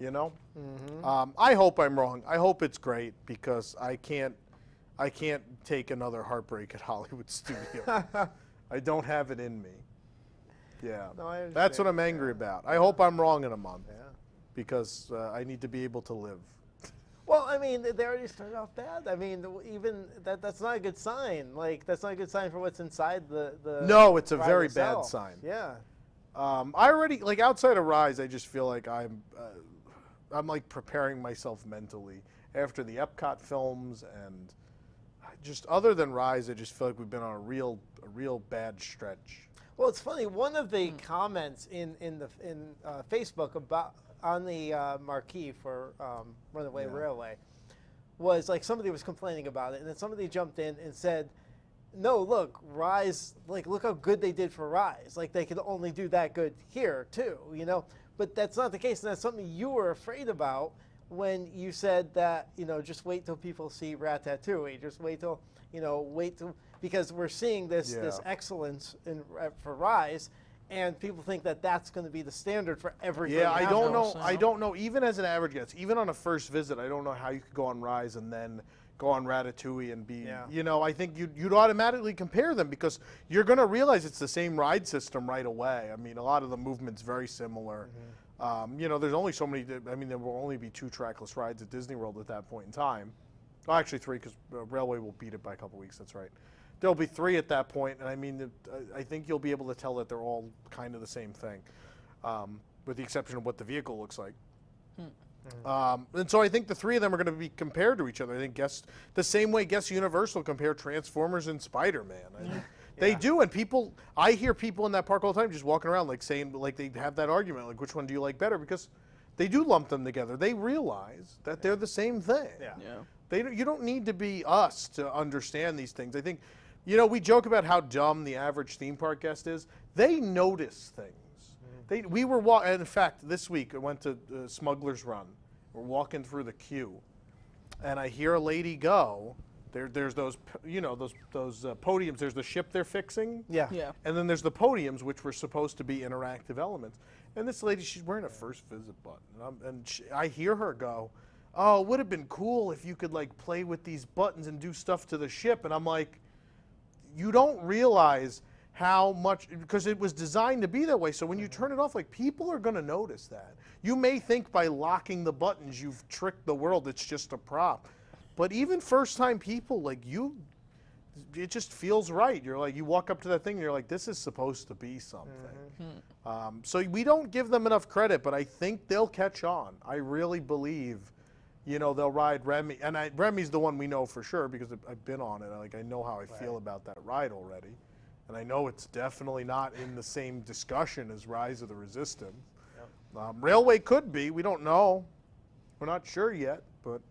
I hope I'm wrong. I hope it's great because I can't take another heartbreak at Hollywood Studios. I don't have it in me. Yeah. No, that's what I'm angry about. I hope I'm wrong in a month because I need to be able to live. Well, I mean, they already started off bad. I mean, even that's not a good sign. Like, that's not a good sign for what's inside the No, it's a ride very itself. bad sign. Yeah. I already, like, outside of Rise, I just feel like I'm like preparing myself mentally after the Epcot films, and just other than Rise, I just feel like we've been on a real bad stretch. Well, it's funny. One of the comments in Facebook about on the marquee for Runaway Railway was like somebody was complaining about it, and then somebody jumped in and said, "No, look, Rise. Like, look how good they did for Rise. Like, they could only do that good here too, But that's not the case, and that's something you were afraid about when you said that, just wait till people see Ratatouille. Just wait till, because we're seeing this excellence for Rise, and people think that that's going to be the standard for everything. Yeah, I don't know. I don't know. Even as an average guest, even on a first visit, I don't know how you could go on Rise and then go on Ratatouille and be, I think you'd automatically compare them because you're going to realize it's the same ride system right away. I mean, a lot of the movement's very similar. There's only so many, there will only be 2 trackless rides at Disney World at that point in time. Oh, actually 3 because Railway will beat it by a couple weeks, that's right. There'll be 3 at that point, and I think you'll be able to tell that they're all kind of the same thing, with the exception of what the vehicle looks like. And so I think the 3 of them are going to be compared to each other. I think the same way Universal compare Transformers and Spider-Man. They do, and I hear people in that park all the time just walking around like saying, like they have that argument, like which one do you like better? Because they do lump them together. They realize that they're the same thing. You don't need to be us to understand these things. I think, we joke about how dumb the average theme park guest is. They notice things. We were in fact, this week I went to Smuggler's Run. We're walking through the queue, and I hear a lady go. There's those podiums. There's the ship they're fixing. Yeah. And then there's the podiums, which were supposed to be interactive elements. And this lady, she's wearing a first visit button, I hear her go, "Oh, it would have been cool if you could like play with these buttons and do stuff to the ship." And I'm like, you don't realize how much, because it was designed to be that way. So when you turn it off, like, people are going to notice that. You may think by locking the buttons you've tricked the world. It's just a prop. But even first-time people, like it just feels right. You're like, you walk up to that thing and you're like, this is supposed to be something. So we don't give them enough credit, but I think they'll catch on. I really believe, they'll ride Remy. And Remy's the one we know for sure because I've been on it. Like, I know how I feel about that ride already. And I know it's definitely not in the same discussion as Rise of the Resistance. Railway could be. We don't know. We're not sure yet, but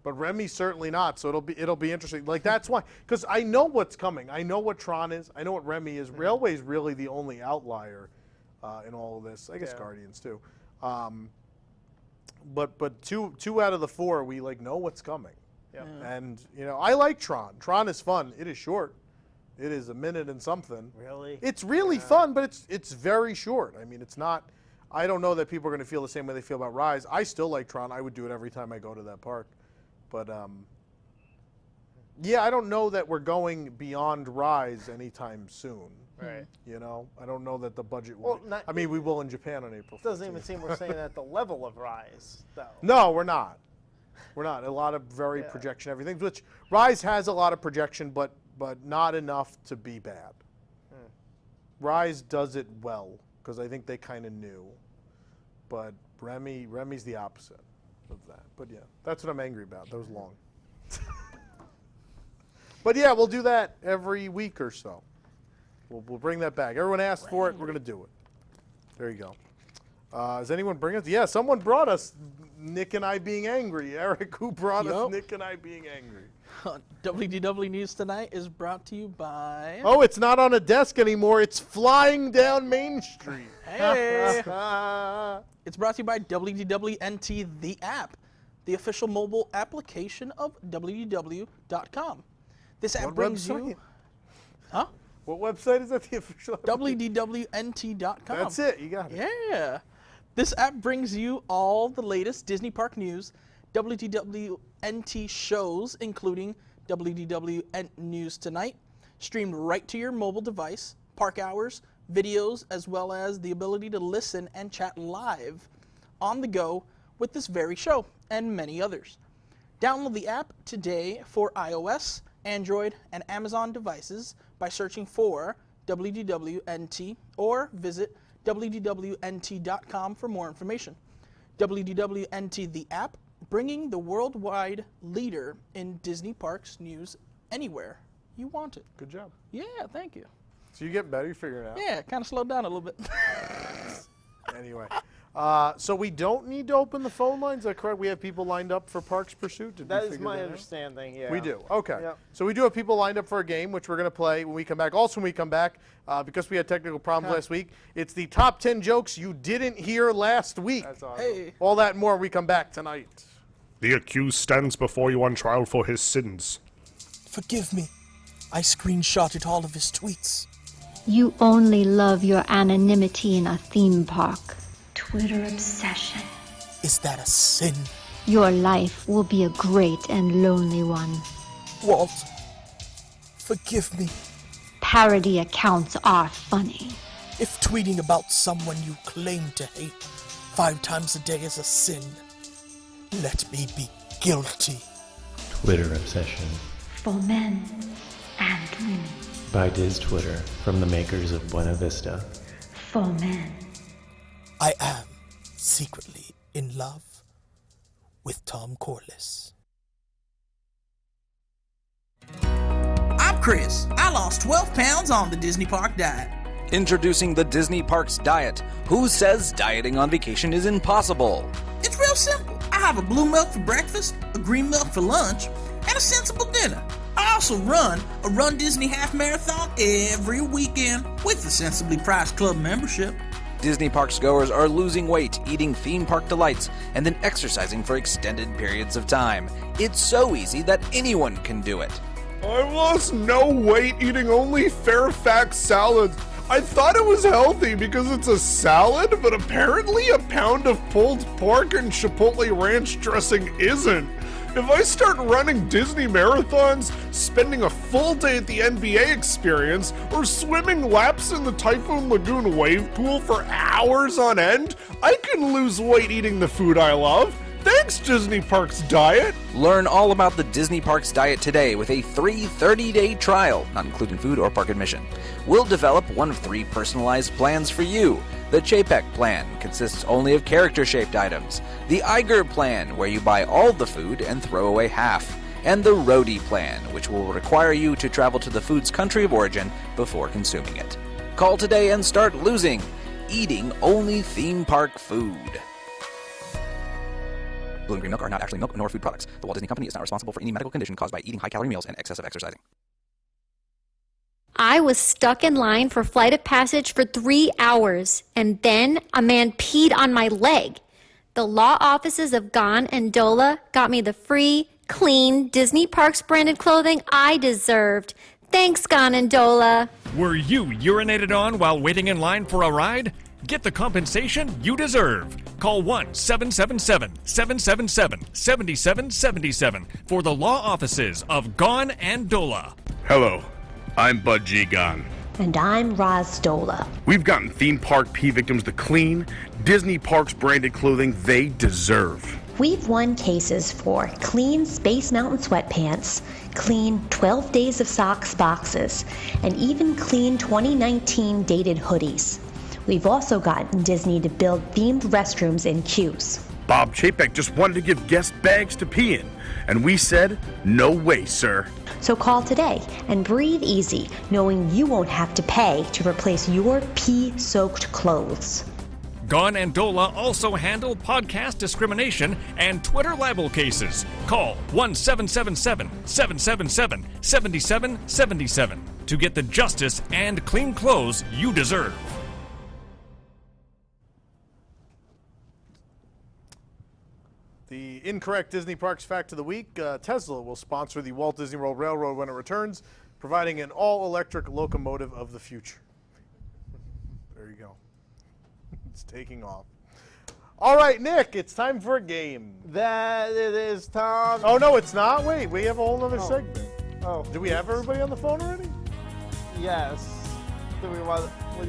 Remy's certainly not. So it'll be interesting. Like, that's why, because I know what's coming. I know what Tron is. I know what Remy is. Railway's really the only outlier in all of this. I guess Guardians too. But two out of the 4 we know what's coming. And I like Tron. Tron is fun. It is short. It is a minute and something. Really? It's really fun, but it's very short. I mean, it's not. I don't know that people are going to feel the same way they feel about Rise. I still like Tron. I would do it every time I go to that park. But I don't know that we're going beyond Rise anytime soon. Right. I don't know that the budget will. We will in Japan on April 15th. It doesn't even seem we're saying at the level of Rise, though. No, we're not. We're not. A lot of very projection everything, which Rise has a lot of projection, but not enough to be bad. Rise does it well because I think they kind of knew, but Remy's the opposite of that. But yeah, that's what I'm angry about. That was long. But yeah, we'll do that every week or so. We'll bring that back. Everyone asked for it. We're going to do it. There you go. Does anyone bring us? Yeah, someone brought us Nick and I being angry. Eric, who brought us Nick and I being angry? WDW News Tonight is brought to you by... Oh, it's not on a desk anymore. It's flying down Main Street. Hey! It's brought to you by WDWNT, the app, the official mobile application of WDW.com. This app brings you... Huh? What website is that? The official WDWNT.com. That's it. You got it. Yeah. This app brings you all the latest Disney Park news, WDWNT shows, including WDW News Tonight, streamed right to your mobile device, park hours, videos, as well as the ability to listen and chat live on the go with this very show and many others. Download the app today for iOS, Android, and Amazon devices by searching for WDWNT or visit WDWNT.com for more information. WDWNT, the app, bringing the worldwide leader in Disney parks news anywhere you want it. Good job. Yeah, thank you. So you get better, you figure it out. Yeah, kind of slowed down a little bit. Anyway, so we don't need to open the phone lines, is that correct? We have people lined up for Parks Pursuit? That is my understanding, yeah. We do, okay. Yep. So we do have people lined up for a game, which we're going to play when we come back. Also, when we come back, because we had technical problems last week, it's the top 10 jokes you didn't hear last week. That's awesome. Hey. All that and more when we come back tonight. The accused stands before you on trial for his sins. Forgive me. I screenshotted all of his tweets. You only love your anonymity in a theme park. Twitter obsession. Is that a sin? Your life will be a great and lonely one. Walt, forgive me. Parody accounts are funny. If tweeting about someone you claim to hate 5 times a day is a sin, let me be guilty. Twitter obsession. For men and women. By Diz Twitter, from the makers of Buena Vista. For men. I am secretly in love with Tom Corliss. I'm Chris. I lost 12 pounds on the Disney Park diet. Introducing the Disney Parks Diet. Who says dieting on vacation is impossible? It's real simple. I have a blue milk for breakfast, a green milk for lunch, and a sensible dinner. I also run a Run Disney Half Marathon every weekend with the Sensibly Priced Club membership. Disney Parks goers are losing weight, eating theme park delights, and then exercising for extended periods of time. It's so easy that anyone can do it. I lost no weight eating only Fairfax salads. I thought it was healthy because it's a salad, but apparently a pound of pulled pork and Chipotle ranch dressing isn't. If I start running Disney marathons, spending a full day at the NBA experience, or swimming laps in the Typhoon Lagoon wave pool for hours on end, I can lose weight eating the food I love. Thanks, Disney Parks Diet! Learn all about the Disney Parks Diet today with a free 30-day trial, not including food or park admission. We'll develop one of 3 personalized plans for you. The Chapek plan consists only of character-shaped items. The Iger plan, where you buy all the food and throw away half. And the Roadie plan, which will require you to travel to the food's country of origin before consuming it. Call today and start losing. Eating only theme park food. Blue and green milk are not actually milk nor food products. The Walt Disney Company is not responsible for any medical condition caused by eating high-calorie meals and excessive exercising. I was stuck in line for Flight of Passage for 3 hours, and then a man peed on my leg. The law offices of Gon and Dola got me the free, clean Disney Parks branded clothing I deserved. Thanks, Gon and Dola. Were you urinated on while waiting in line for a ride? Get the compensation you deserve. Call 1-777-777-7777 for the law offices of Gon and Dola. Hello, I'm Bud G. Gon. And I'm Roz Dola. We've gotten theme park P victims the clean Disney Parks branded clothing they deserve. We've won cases for clean Space Mountain sweatpants, clean 12 Days of Socks boxes, and even clean 2019 dated hoodies. We've also gotten Disney to build themed restrooms in queues. Bob Chapek just wanted to give guests bags to pee in, and we said, no way, sir. So call today and breathe easy, knowing you won't have to pay to replace your pee-soaked clothes. Gon and Dola also handle podcast discrimination and Twitter libel cases. Call 1-777-777-7777 to get the justice and clean clothes you deserve. The incorrect Disney Parks fact of the week, Tesla will sponsor the Walt Disney World Railroad when it returns, providing an all-electric locomotive of the future. There you go. It's taking off. All right, Nick, it's time for a game. That it is, Tom. Oh, no, it's not? Wait, we have a whole other segment. Oh. Do we have everybody on the phone already? Yes. What do you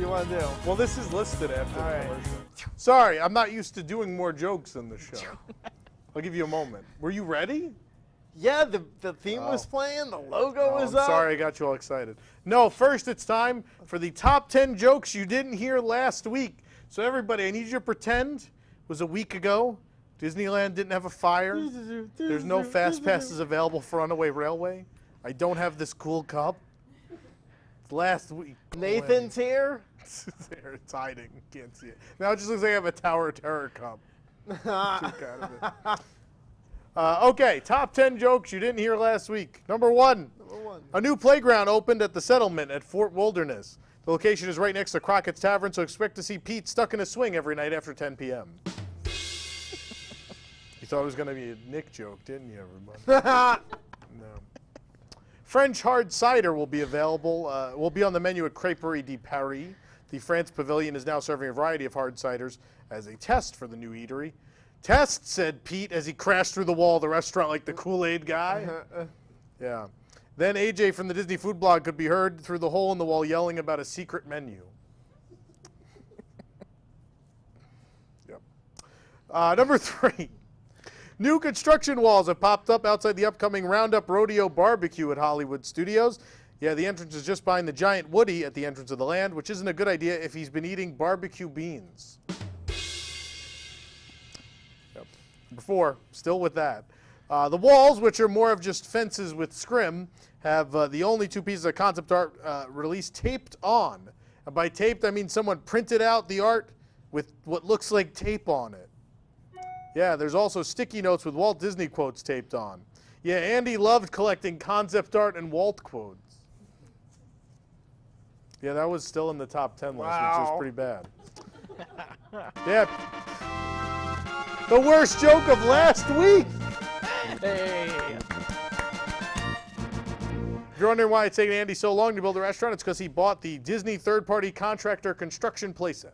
want to do? Well, this is listed after All the right. commercial. Sorry, I'm not used to doing more jokes in the show. I'll give you a moment. Were you ready? Yeah, the theme was playing, the logo was up. Sorry, I got you all excited. No, first it's time for the top 10 jokes you didn't hear last week. So everybody, I need you to pretend it was a week ago. Disneyland didn't have a fire. There's no fast passes available for Runaway Railway. I don't have this cool cup. It's last week. Nathan's here. There, it's hiding. Can't see it. Now it just looks like I have a Tower of Terror cup. Okay, top 10 jokes you didn't hear last week. Number one, a new playground opened at the settlement at Fort Wilderness. The location is right next to Crockett's Tavern, so expect to see Pete stuck in a swing every night after 10 p.m. You thought it was going to be a Nick joke, didn't you, everybody? No. French hard cider will be available, will be on the menu at Crêperie de Paris. The France Pavilion is now serving a variety of hard ciders as a test for the new eatery. Test, said Pete as he crashed through the wall of the restaurant like the Kool-Aid guy. Yeah. Then AJ from the Disney Food Blog could be heard through the hole in the wall yelling about a secret menu. Yep. Number 3. New construction walls have popped up outside the upcoming Roundup Rodeo barbecue at Hollywood Studios. Yeah, the entrance is just behind the giant Woody at the entrance of the land, which isn't a good idea if he's been eating barbecue beans. Yep. Number 4, still with that. The walls, which are more of just fences with scrim, have the only 2 pieces of concept art released taped on. And by taped, I mean someone printed out the art with what looks like tape on it. Yeah, there's also sticky notes with Walt Disney quotes taped on. Yeah, Andy loved collecting concept art and Walt quotes. Yeah, that was still in the top 10 list, which was pretty bad. Yeah. The worst joke of last week. Hey. If you're wondering why it's taken Andy so long to build a restaurant, it's because he bought the Disney third-party contractor construction playset.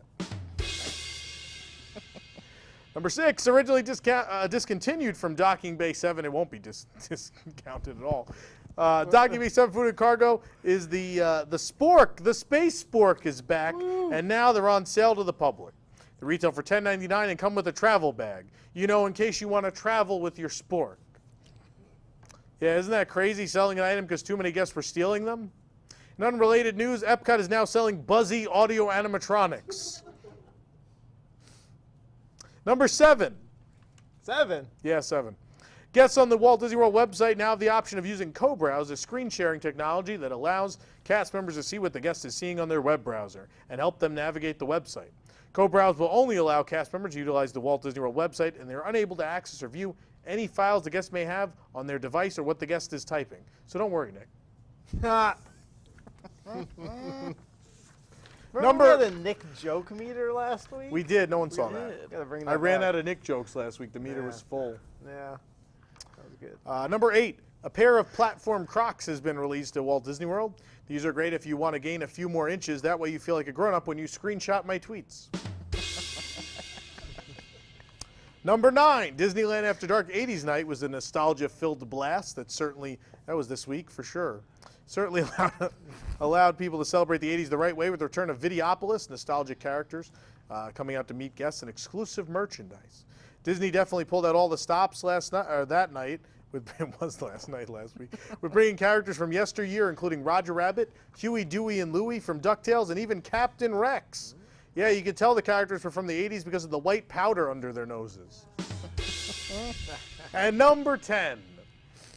Number 6, originally discontinued from Docking Bay 7. It won't be discounted at all. Docking Bay 7 Food and Cargo is the spork. The space spork is back, and now they're on sale to the public. They retail for $10.99 and come with a travel bag. You know, in case you want to travel with your spork. Yeah, isn't that crazy, selling an item because too many guests were stealing them? In unrelated news, Epcot is now selling Buzzy audio animatronics. Number 7. 7? Yeah, 7. Guests on the Walt Disney World website now have the option of using co-browse, a screen-sharing technology that allows cast members to see what the guest is seeing on their web browser and help them navigate the website. Co-browse will only allow cast members to utilize the Walt Disney World website, and they're unable to access or view any files the guest may have on their device or what the guest is typing. So don't worry, Nick. Remember we had a Nick joke meter last week? We did. No one saw that. Gotta bring that I ran back. out of Nick jokes last week. The meter was full. Yeah, that was good. Number 8, a pair of platform Crocs has been released at Walt Disney World. These are great if you want to gain a few more inches. That way you feel like a grown-up when you screenshot my tweets. Number 9, Disneyland After Dark 80s Night was a nostalgia-filled blast. That was this week for sure. Certainly allowed people to celebrate the 80s the right way with the return of Videopolis, nostalgic characters coming out to meet guests, and exclusive merchandise. Disney definitely pulled out all the stops that night. It was last week. We're bringing characters from yesteryear, including Roger Rabbit, Huey, Dewey, and Louie from DuckTales, and even Captain Rex. Yeah, you could tell the characters were from the 80s because of the white powder under their noses. And number 10.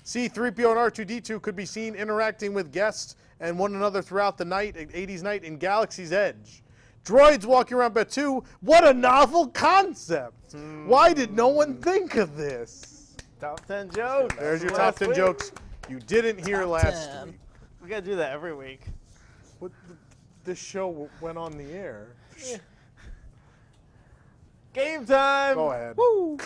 C-3PO and R2-D2 could be seen interacting with guests and one another throughout the night, 80s night in Galaxy's Edge. Droids walking around Batuu. What a novel concept. Why did no one think of this? Top 10 jokes. There's your top 10 jokes you didn't hear last week. We got to do that every week. What, this show went on the air. Yeah. Game time. Go ahead. Woo.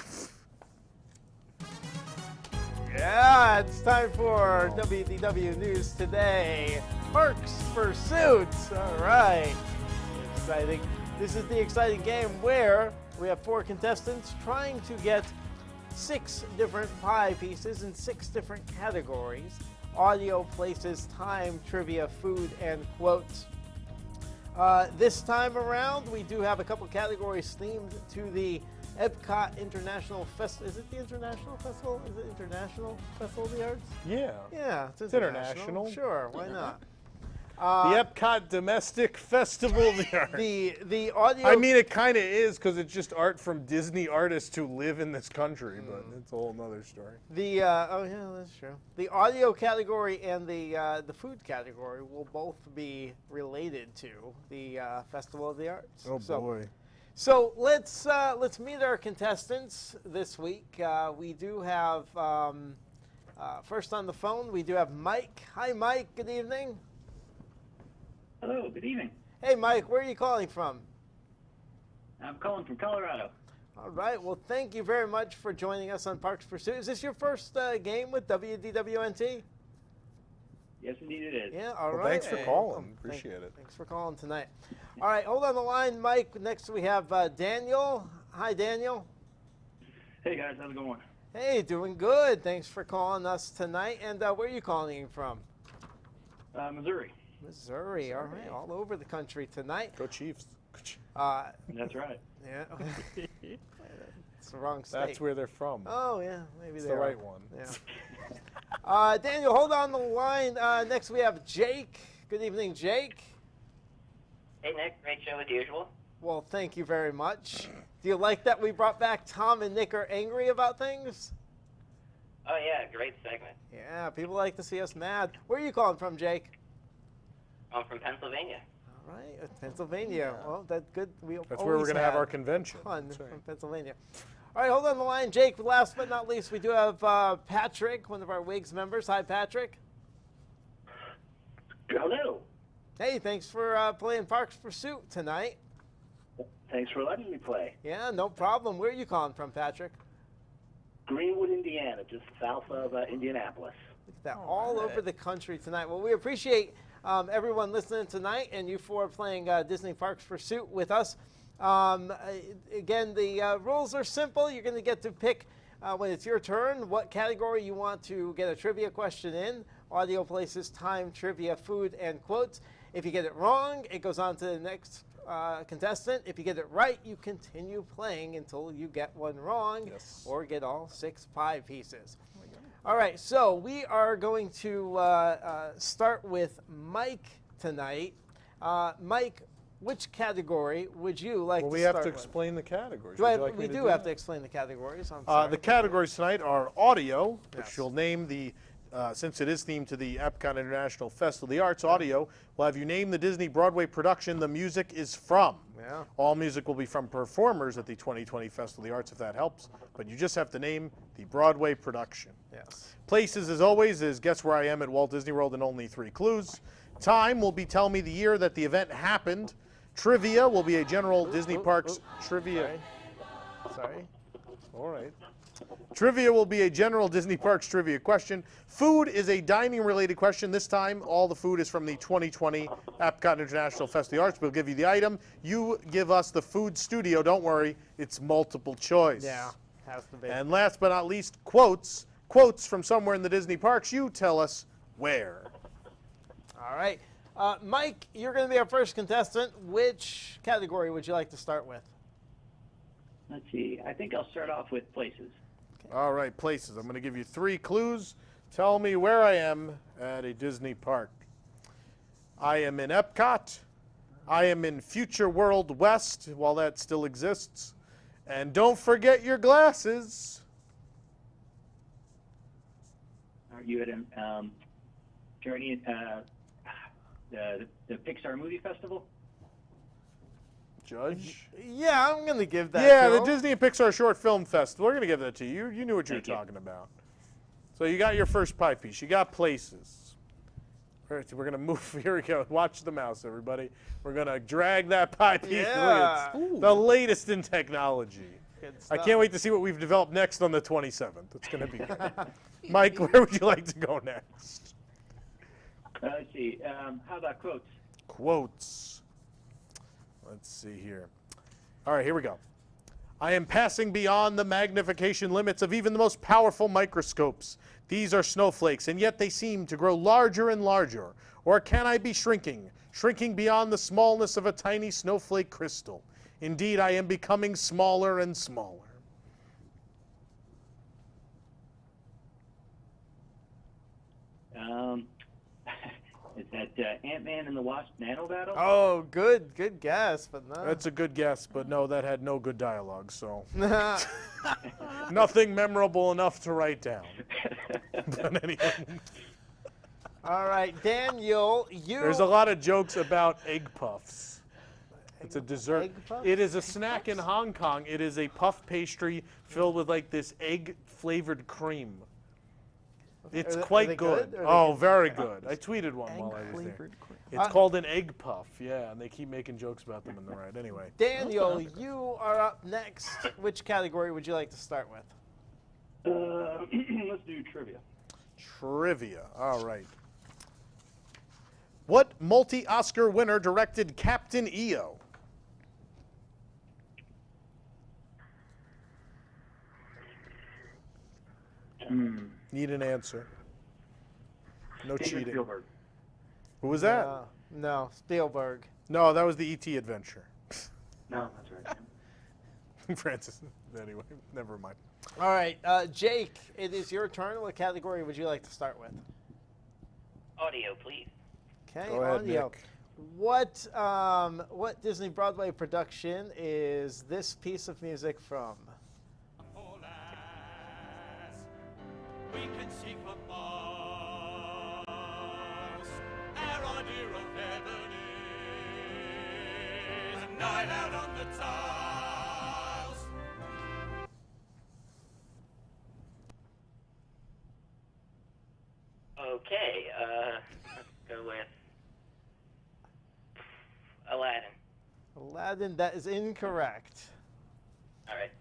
Yeah, it's time for WDW News Today. Parks Pursuits. All right. Exciting. This is the exciting game where we have 4 contestants trying to get 6 different pie pieces in 6 different categories: audio, places, time, trivia, food, and quotes. This time around, we do have a couple categories themed to the Epcot International Festival. Is it the International Festival? Is it International Festival of the Arts? Yeah. Yeah, it's international. Sure, why not? The Epcot Domestic Festival of the Arts. The audio. I mean, it kind of is because it's just art from Disney artists who live in this country, but it's a whole nother story. Oh yeah, that's true. The audio category and the food category will both be related to the Festival of the Arts. Oh boy. So let's meet our contestants this week. We do have first on the phone. We do have Mike. Hi, Mike. Good evening. Hello, good evening. Hey, Mike, where are you calling from? I'm calling from Colorado. All right, well, thank you very much for joining us on Parks Pursuit. Is this your first game with WDWNT? Yes, indeed it is. Yeah, all Well, right. thanks for calling. Appreciate it. Thanks for calling tonight. All right, hold on the line, Mike. Next we have Daniel. Hi, Daniel. Hey, guys, how's it going? Hey, doing good. Thanks for calling us tonight. And where are you calling from? Missouri. Missouri. All right, all over the country tonight. Go Chiefs. That's right. Yeah. It's the wrong state. That's where they're from. Oh, yeah. Maybe it's they're the right one. Yeah. Daniel, hold on the line. Next we have Jake. Good evening, Jake. Hey, Nick. Great show as usual. Well, thank you very much. Do you like that we brought back Tom and Nick Are Angry About Things? Oh, yeah. Great segment. Yeah, people like to see us mad. Where are you calling from, Jake? I'm from Pennsylvania. All right, Pennsylvania. Yeah. Well, that's good. That's where we're going to have our convention. Fun from Pennsylvania. All right, hold on the line, Jake. Last but not least, we do have Patrick, one of our WIGS members. Hi, Patrick. Hello. Hey, thanks for playing Parks Pursuit tonight. Thanks for letting me play. Yeah, no problem. Where are you calling from, Patrick? Greenwood, Indiana, just south of Indianapolis. Look at that, all over the country tonight. Well, we appreciate everyone listening tonight and you for playing Disney Parks Pursuit with us. Again, the rules are simple. You're going to get to pick, when it's your turn, what category you want to get a trivia question in. Audio, places, time, trivia, food, and quotes. If you get it wrong, it goes on to the next contestant. If you get it right, you continue playing until you get one wrong or get all 6 pie pieces. All right, so we are going to start with Mike tonight. Mike, which category would you like to start with? We have to explain the categories. We do have to explain the categories. I'm sorry. The categories tonight are audio, which you'll name the, since it is themed to the Epcot International Festival of the Arts, audio. We'll have you name the Disney Broadway production the music is from. Yeah. All music will be from performers at the 2020 Festival of the Arts, if that helps. But you just have to name the Broadway production. Yes. Places, as always, is Guess Where I Am at Walt Disney World, and only 3 clues. Time will be tell me the year that the event happened. Trivia will be a general Disney Parks trivia. Sorry. All right. Trivia will be a general Disney Parks trivia question. Food is a dining-related question. This time, all the food is from the 2020 Epcot International Festival of the Arts. We'll give you the item. You give us the food studio. Don't worry, it's multiple choice. Yeah, has to be. And last but not least, quotes. Quotes from somewhere in the Disney parks. You tell us where. All right. Mike, you're going to be our first contestant. Which category would you like to start with? Let's see. I think I'll start off with places. All right, places. I'm going to give you 3 clues. Tell me where I am at a Disney park. I am in Epcot. I am in Future World West, while that still exists. And don't forget your glasses. Are you at Journey the Pixar Movie Festival? Judge? Yeah, I'm going to give that Yeah, to the him. Disney and Pixar Short Film Festival. We're going to give that to you. You knew what you were talking about. So you got your first pie piece. You got places. All right, so we're going to move. Here we go. Watch the mouse, everybody. We're going to drag that pie piece. Yeah. Look, it's the latest in technology. Good I stuff. can't wait to see what we've developed next on the 27th. It's going to be good. Mike, where would you like to go next? Let's see. How about quotes? Quotes. Let's see here. All right, here we go. I am passing beyond the magnification limits of even the most powerful microscopes. These are snowflakes, and yet they seem to grow larger and larger. Or can I be shrinking beyond the smallness of a tiny snowflake crystal? Indeed, I am becoming smaller and smaller. Is that Ant-Man and the Wasp Nano Battle? Oh, good guess, but no. That's a good guess, but no, that had no good dialogue, so. Nothing memorable enough to write down. But anyway. All right, Daniel, you... There's a lot of jokes about egg puffs. It's a dessert. Egg puffs? It is a snack in Hong Kong. It is a puff pastry filled with like this egg-flavored cream. It's quite good. Oh, very good. I tweeted one while I was there. It's called an egg puff, yeah, and they keep making jokes about them in the right. Anyway. Daniel, you are up next. Which category would you like to start with? Let's do trivia. Trivia. All right. What multi-Oscar winner directed Captain EO? Need an answer. No Steven cheating. Spielberg. Who was that? No, Spielberg. No, that was the E.T. adventure. No, that's right. Francis. Anyway, never mind. All right, Jake, it is your turn. What category would you like to start with? Audio, please. Okay, Go ahead, audio. Nick. What Disney Broadway production is this piece of music from? We can see from Mars. Our idea of heaven is a night out on the tiles. Okay, let's go with Aladdin. Aladdin, that is incorrect. All right.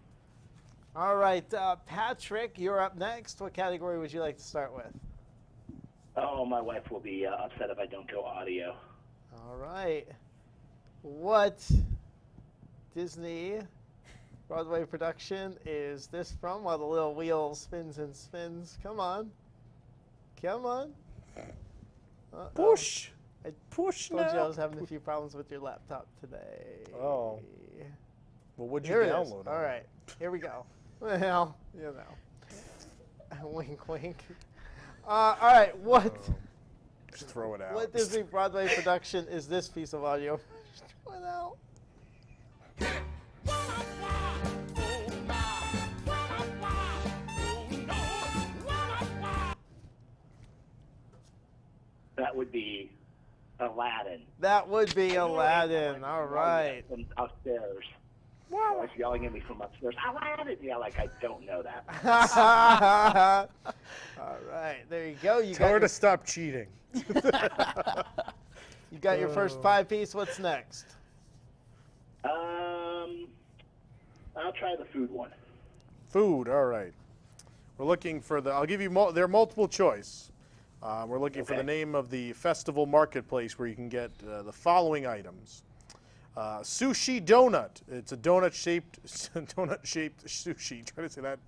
All right, Patrick, you're up next. What category would you like to start with? Oh, my wife will be upset if I don't go audio. All right. What Disney Broadway production is this from? While the little wheel spins and spins. Come on. Come on. Push. I Push told you I now. was having a few problems with your laptop today. Oh. Well, what'd you Here it is. download? All right. Here we go. Well, you know. Wink, wink. All right. What? Just throw it out. What Disney Broadway production is this piece of audio? Throw it out. That would be Aladdin. That would be Aladdin. All right. From upstairs. Wow. Like yelling at me from upstairs. Aladdin. Yeah, like I don't know that. All right. There you go. You Tell her got to stop cheating. you got your first pie piece. What's next? I'll try the food one. Food. All right. We're looking for the. I'll give you. They're multiple choice. We're looking for the name of the festival marketplace where you can get the following items. Sushi donut. It's a donut-shaped sushi. Try to say that.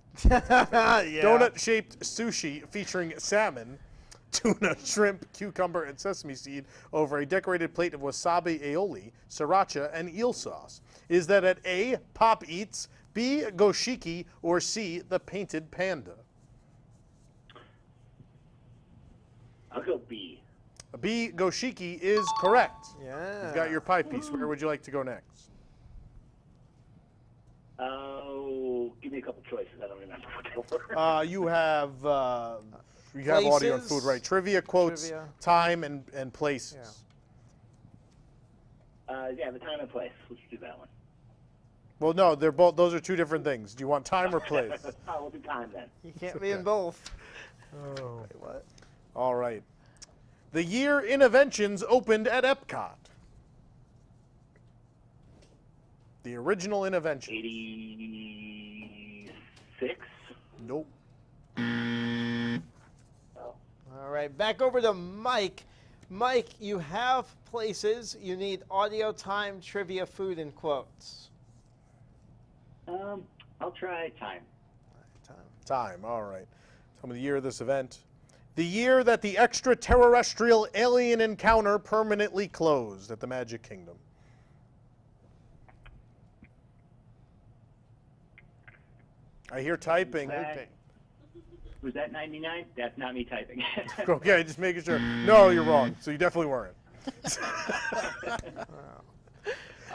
Yeah. Donut-shaped sushi featuring salmon, tuna, shrimp, cucumber, and sesame seed over a decorated plate of wasabi aioli, sriracha, and eel sauce. Is that at A, Pop Eats, B, Goshiki, or C, the Painted Panda? I'll go B. B, Goshiki is correct. Yeah. You've got your pie piece. Where would you like to go next? I'll me a couple choices. I don't remember what they were. You have audio and food, right? Trivia, quotes, time, and places. Yeah, the time and place. Let's do that one. Well, no, they're both. Those are two different things. Do you want time or place? Oh, we'll do time then. You can't be in both. Oh. Wait, what? All right. The year Innoventions opened at Epcot. The original Innoventions. 86? Nope. All right, back over to Mike. Mike, you have places. You need audio, time, trivia, food, and quotes. I'll try time. Time, all right. Tell me the year of this event. The year that the extraterrestrial alien encounter permanently closed at the Magic Kingdom. I hear typing. Was that 99? That's not me typing. Okay, just making sure. No, you're wrong. So you definitely weren't.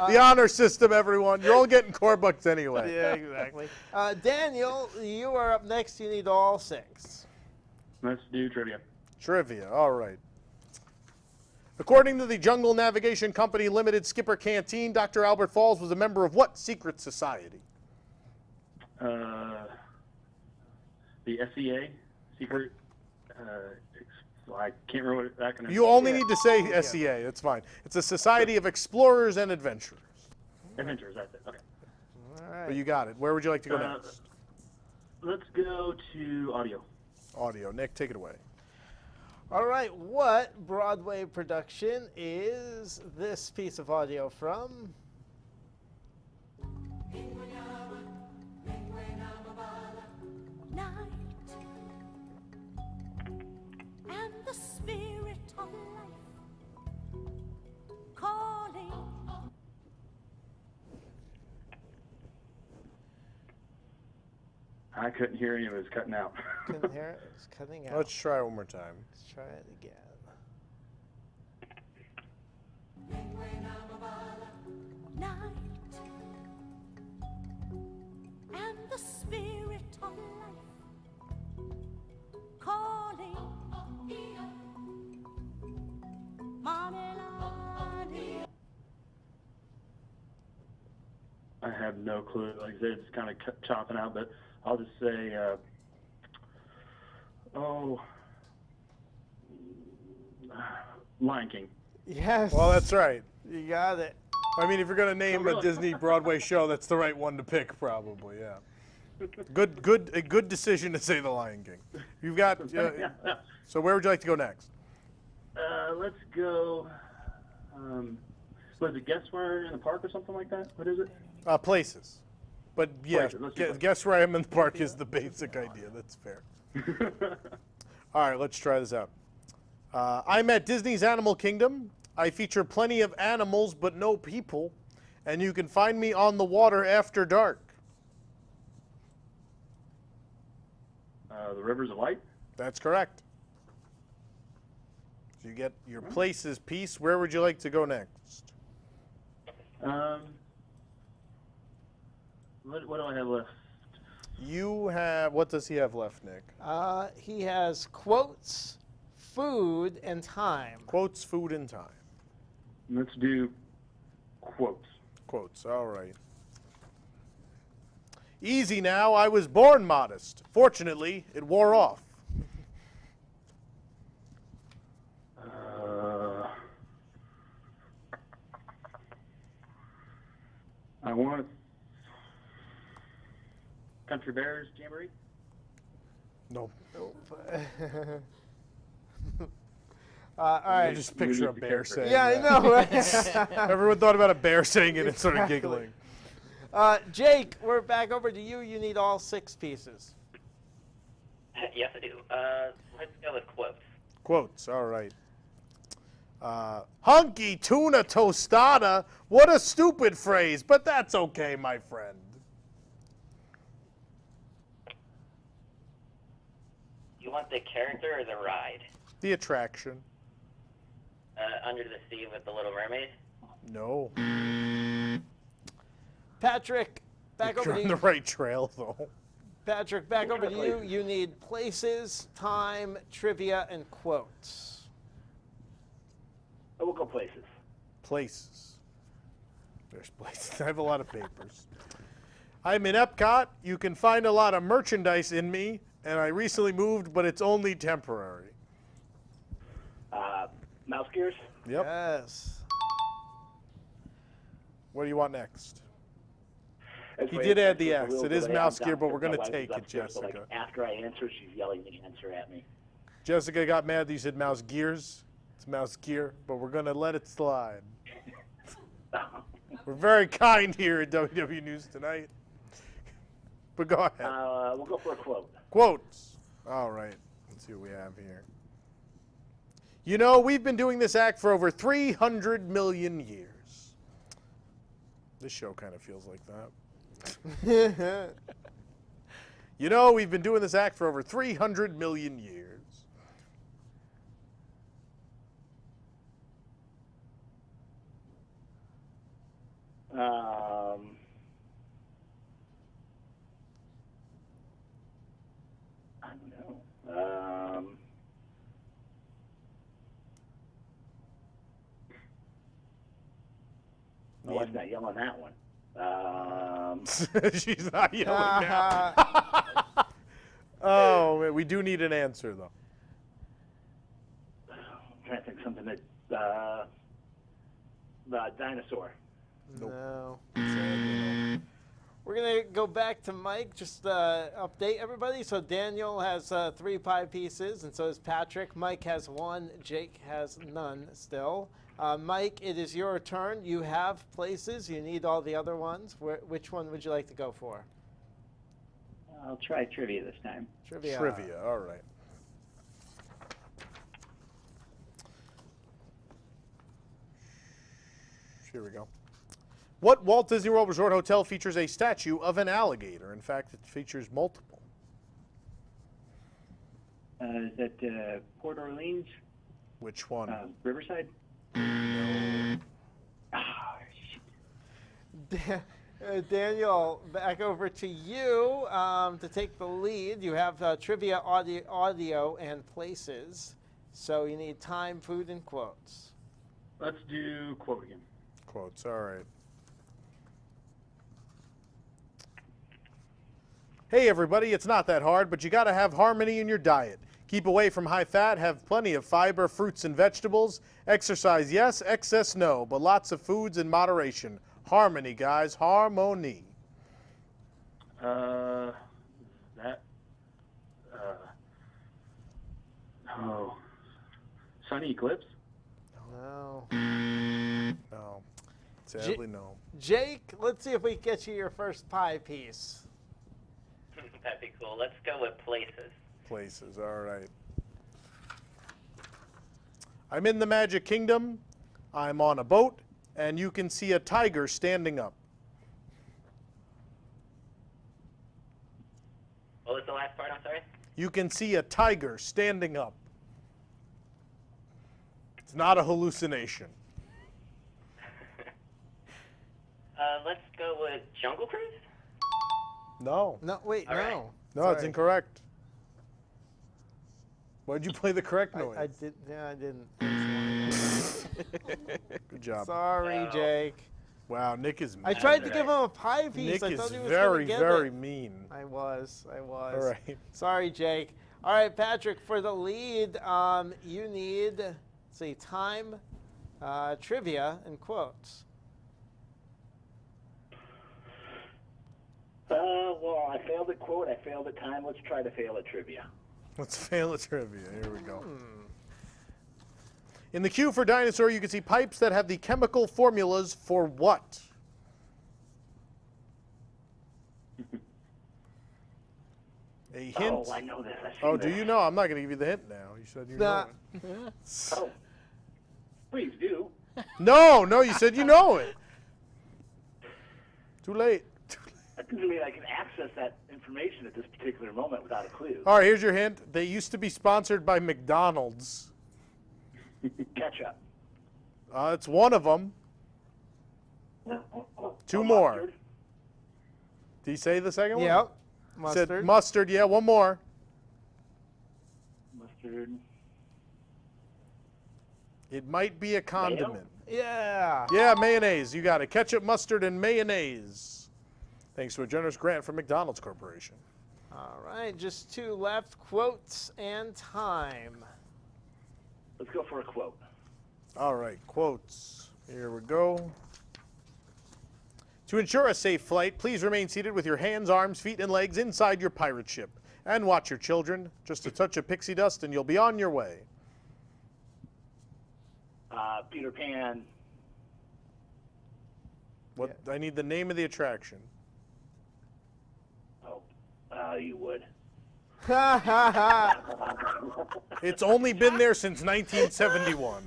The honor system, everyone. You're all getting core bucks anyway. Yeah, exactly. Daniel, you are up next. You need all 6. Let's do trivia. Trivia, all right. According to the Jungle Navigation Company Limited Skipper Canteen, Dr. Albert Falls was a member of what secret society? The SEA, secret. I can't remember what that acronym. You only need to say SEA. It's fine. It's a Society of Explorers and Adventurers. Adventurers, that's it. Okay. All right. But you got it. Where would you like to go next? Let's go to audio. Audio. Nick, take it away. All right, what Broadway production is this piece of audio from? Night and the spirit of life calling. I couldn't hear any of it. It was cutting out. Couldn't hear it. It's cutting out. Let's try it one more time. Let's try it again. Night and the spirit of life calling. I have no clue. Like I said, it's kind of chopping out, but I'll just say, Lion King. Yes. Well, that's right. You got it. I mean, if you're going to name a Disney Broadway show, that's the right one to pick, probably, yeah. A good decision to say The Lion King. You've got, so where would you like to go next? Let's go, was it Guess Where in the Park or something like that? What is it? Places. But yeah, guess where I am in the park is the basic idea. That's fair. All right, let's try this out. I'm at Disney's Animal Kingdom. I feature plenty of animals but no people, and you can find me on the water after dark. The Rivers of Light? That's correct. So you get your places piece. Where would you like to go next? What do I have left? You have, what does he have left, Nick? He has quotes, food, and time. Quotes, food, and time. Let's do quotes. Quotes, all right. Easy now, I was born modest. Fortunately, it wore off. I want Country Bears Jamboree? Nope. All right. Just picture a bear saying Yeah, I that. know, right? Everyone thought about a bear saying it and started giggling. Jake, we're back over to you. You need all 6 pieces. Yes, I do. Let's go with quotes. Quotes, all right. Hunky tuna tostada. What a stupid phrase, but that's okay, my friend. You want the character or the ride? The attraction. Under the Sea with the Little Mermaid? No. Patrick, Back over You're to on you. the right trail, though. Patrick, back over to you. You need places, time, trivia, and quotes. Oh, we'll go places. Places. There's places. I have a lot of papers. I'm in Epcot. You can find a lot of merchandise in me, and I recently moved, but it's only temporary. Mouse gears? Yep. Yes. What do you want next? It's He way- did add it's the a X. little It is delay. mouse I'm gear, but we're downstairs. going to My wife take is it, upstairs, so, Jessica. like, after I answer, she's yelling the answer at me. Jessica got mad that you said mouse gears. It's mouse gear, but we're going to let it slide. We're very kind here at WDW News Tonight. But go ahead. We'll go for a quote. Quotes. All right. Let's see what we have here. You know, we've been doing this act for over 300 million years. This show kind of feels like that. You know, we've been doing this act for over 300 million years. I don't know. My wife's not yelling that one. She's not yelling now. Oh, man, we do need an answer, though. I'm trying to think something that dinosaur. No. We're going to go back to Mike, just update everybody. So Daniel has 3 pie pieces, and so does Patrick. Mike has 1. Jake has none still. Mike, it is your turn. You have places. You need all the other ones. Which one would you like to go for? I'll try trivia this time. Trivia. Trivia, all right. Here we go. What Walt Disney World Resort Hotel features a statue of an alligator? In fact, it features multiple. Is that Port Orleans? Which one? Riverside? No. Daniel, back over to you to take the lead. You have trivia, audio, and places. So you need time, food, and quotes. Let's do quote again. Quotes, all right. Hey everybody, it's not that hard, but you gotta have harmony in your diet. Keep away from high fat, have plenty of fiber, fruits, and vegetables. Exercise, yes, excess, no, but lots of foods in moderation. Harmony, guys, harmony. Sunny Eclipse? No. No. Sadly, no. Jake, let's see if we can get you your first pie piece. That'd be cool. Let's go with places. Places, all right. I'm in the Magic Kingdom. I'm on a boat, and you can see a tiger standing up. What was the last part? I'm sorry. You can see a tiger standing up. It's not a hallucination. Let's go with Jungle Cruise. No. No, wait, All no. right. No, it's incorrect. Why'd you play the correct noise? I did. Yeah, I didn't. Good job. Sorry, Jake. Wow, Nick is mean. I tried to give him a pie piece. Nick I thought is he was very, gonna get very it. mean. I was. All right. Sorry, Jake. All right, Patrick, for the lead, you need, let's see, time, trivia, and quotes. Well, I failed at quote. I failed at time. Let's try to fail at trivia. Let's fail at trivia. Here we go. In the queue for dinosaur, you can see pipes that have the chemical formulas for what? A hint. Oh, I know this. I've seen Oh, do this. you know? I'm not going to give you the hint now. You said you know it. Oh, please do. No, you said you know it. Too late. That doesn't mean I can access that information at this particular moment without a clue. All right, here's your hint. They used to be sponsored by McDonald's. Ketchup. It's one of them. Two more. Mustard. Did he say the second one? Yep. Said Mustard. mustard. Yeah, one more. Mustard. It might be a condiment. Yeah. Yeah, mayonnaise. You got it. Ketchup, mustard, and mayonnaise. Thanks to a generous grant from McDonald's Corporation. All right, just 2 left. Quotes and time. Let's go for a quote. All right, quotes. Here we go. To ensure a safe flight, please remain seated with your hands, arms, feet, and legs inside your pirate ship. And watch your children. Just a touch of pixie dust and you'll be on your way. Peter Pan. What? I need the name of the attraction. Oh, you would. It's only been there since 1971.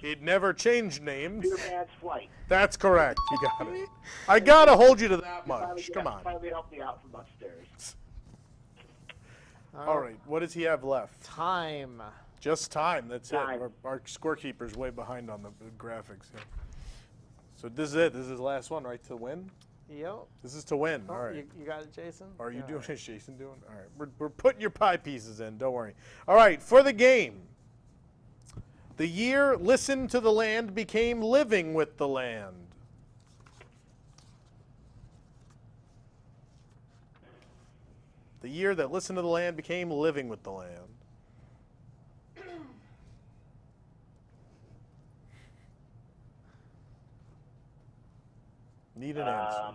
It never changed names. Peter Pan's Flight. That's correct. You got it. I gotta hold you to that much. Come on. Finally help me out from upstairs. All right. What does he have left? Time. Just time. That's Time. it. Our scorekeeper's way behind on the graphics. Yeah. So this is it. This is the last one, right? To win? Yep. This is to win. Oh, All right. You got it, Jason? Are you Yeah. doing it? Is Jason doing? All right. We're putting your pie pieces in. Don't worry. All right. For the game. The year Listen to the Land became Living with the Land. The year that Listen to the Land became Living with the Land. Need an answer.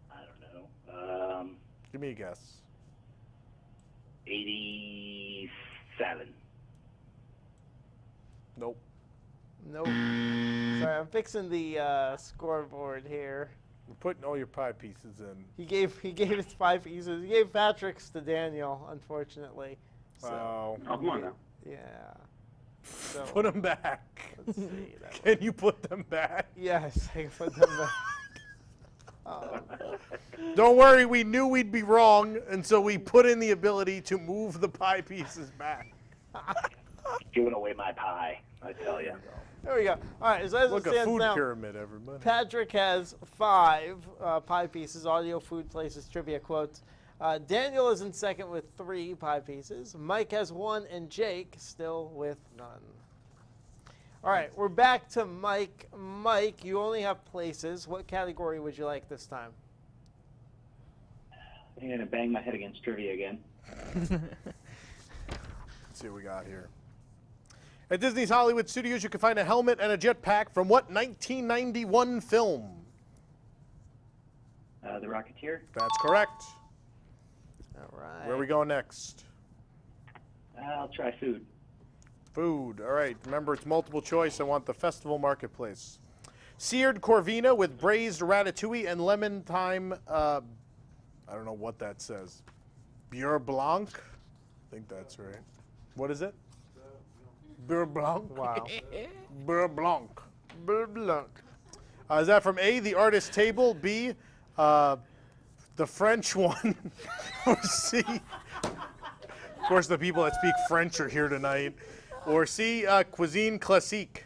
I don't know. Give me a guess. 87. Nope. Nope. Sorry, I'm fixing the scoreboard here. We're putting all your pie pieces in. He gave his 5 pieces. He gave Patrick's to Daniel, unfortunately. So, Oh. Oh, come on now. yeah. So, Put them back. let's see. Can you put them back? Yes, I can put them back. Oh. Don't worry, we knew we'd be wrong, and so we put in the ability to move the pie pieces back. Giving away my pie, I tell you. There we go. All right, so as Look, it a stands food now, pyramid, everybody. Patrick has 5 pie pieces, audio, food, places, trivia, quotes. Daniel is in second with 3 pie pieces. Mike has 1, and Jake still with none. All right, we're back to Mike. Mike, you only have places. What category would you like this time? I'm going to bang my head against trivia again. Let's see what we got here. At Disney's Hollywood Studios, you can find a helmet and a jetpack from what 1991 film? The Rocketeer. That's correct. All right. Where are we going next? I'll try food. Food. All right. Remember, it's multiple choice. I want the festival marketplace. Seared Corvina with braised ratatouille and lemon thyme. I don't know what that says. Beurre Blanc. I think that's right. What is it? Beurre Blanc. Wow. Beurre Blanc. Beurre Blanc. Is that from A, the artist table, B, the French one, or C, of course the people that speak French are here tonight, or C, cuisine classique?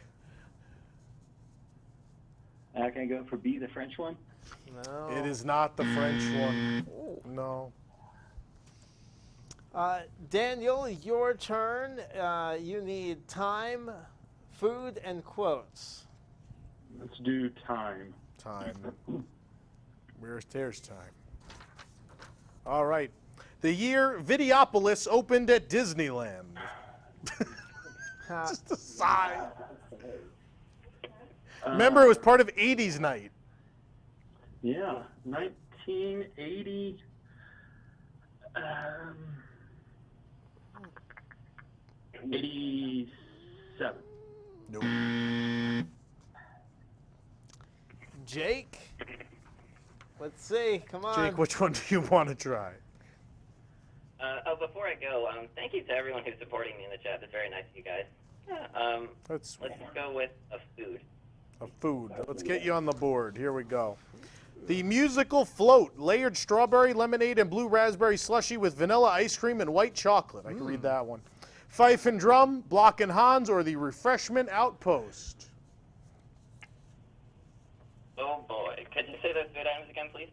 Can I go for B, the French one? No. It is not the French one. No. Daniel, your turn. You need time, food, and quotes. Let's do time. Time. There's time. All right. The year Videopolis opened at Disneyland. Just a sigh. Remember, it was part of 80s night. Yeah, 1980. 87. Nope. Jake, let's see. Come on. Jake, which one do you want to try? Before I go, thank you to everyone who's supporting me in the chat. That's very nice of you guys. That's sweet. Let's go with a food. A food. Let's get you on the board. Here we go. The musical float, layered strawberry lemonade and blue raspberry slushy with vanilla ice cream and white chocolate. I can read that one. Fife and drum, Block and Hans, or the refreshment outpost. Oh boy. Could you say those food items again, please?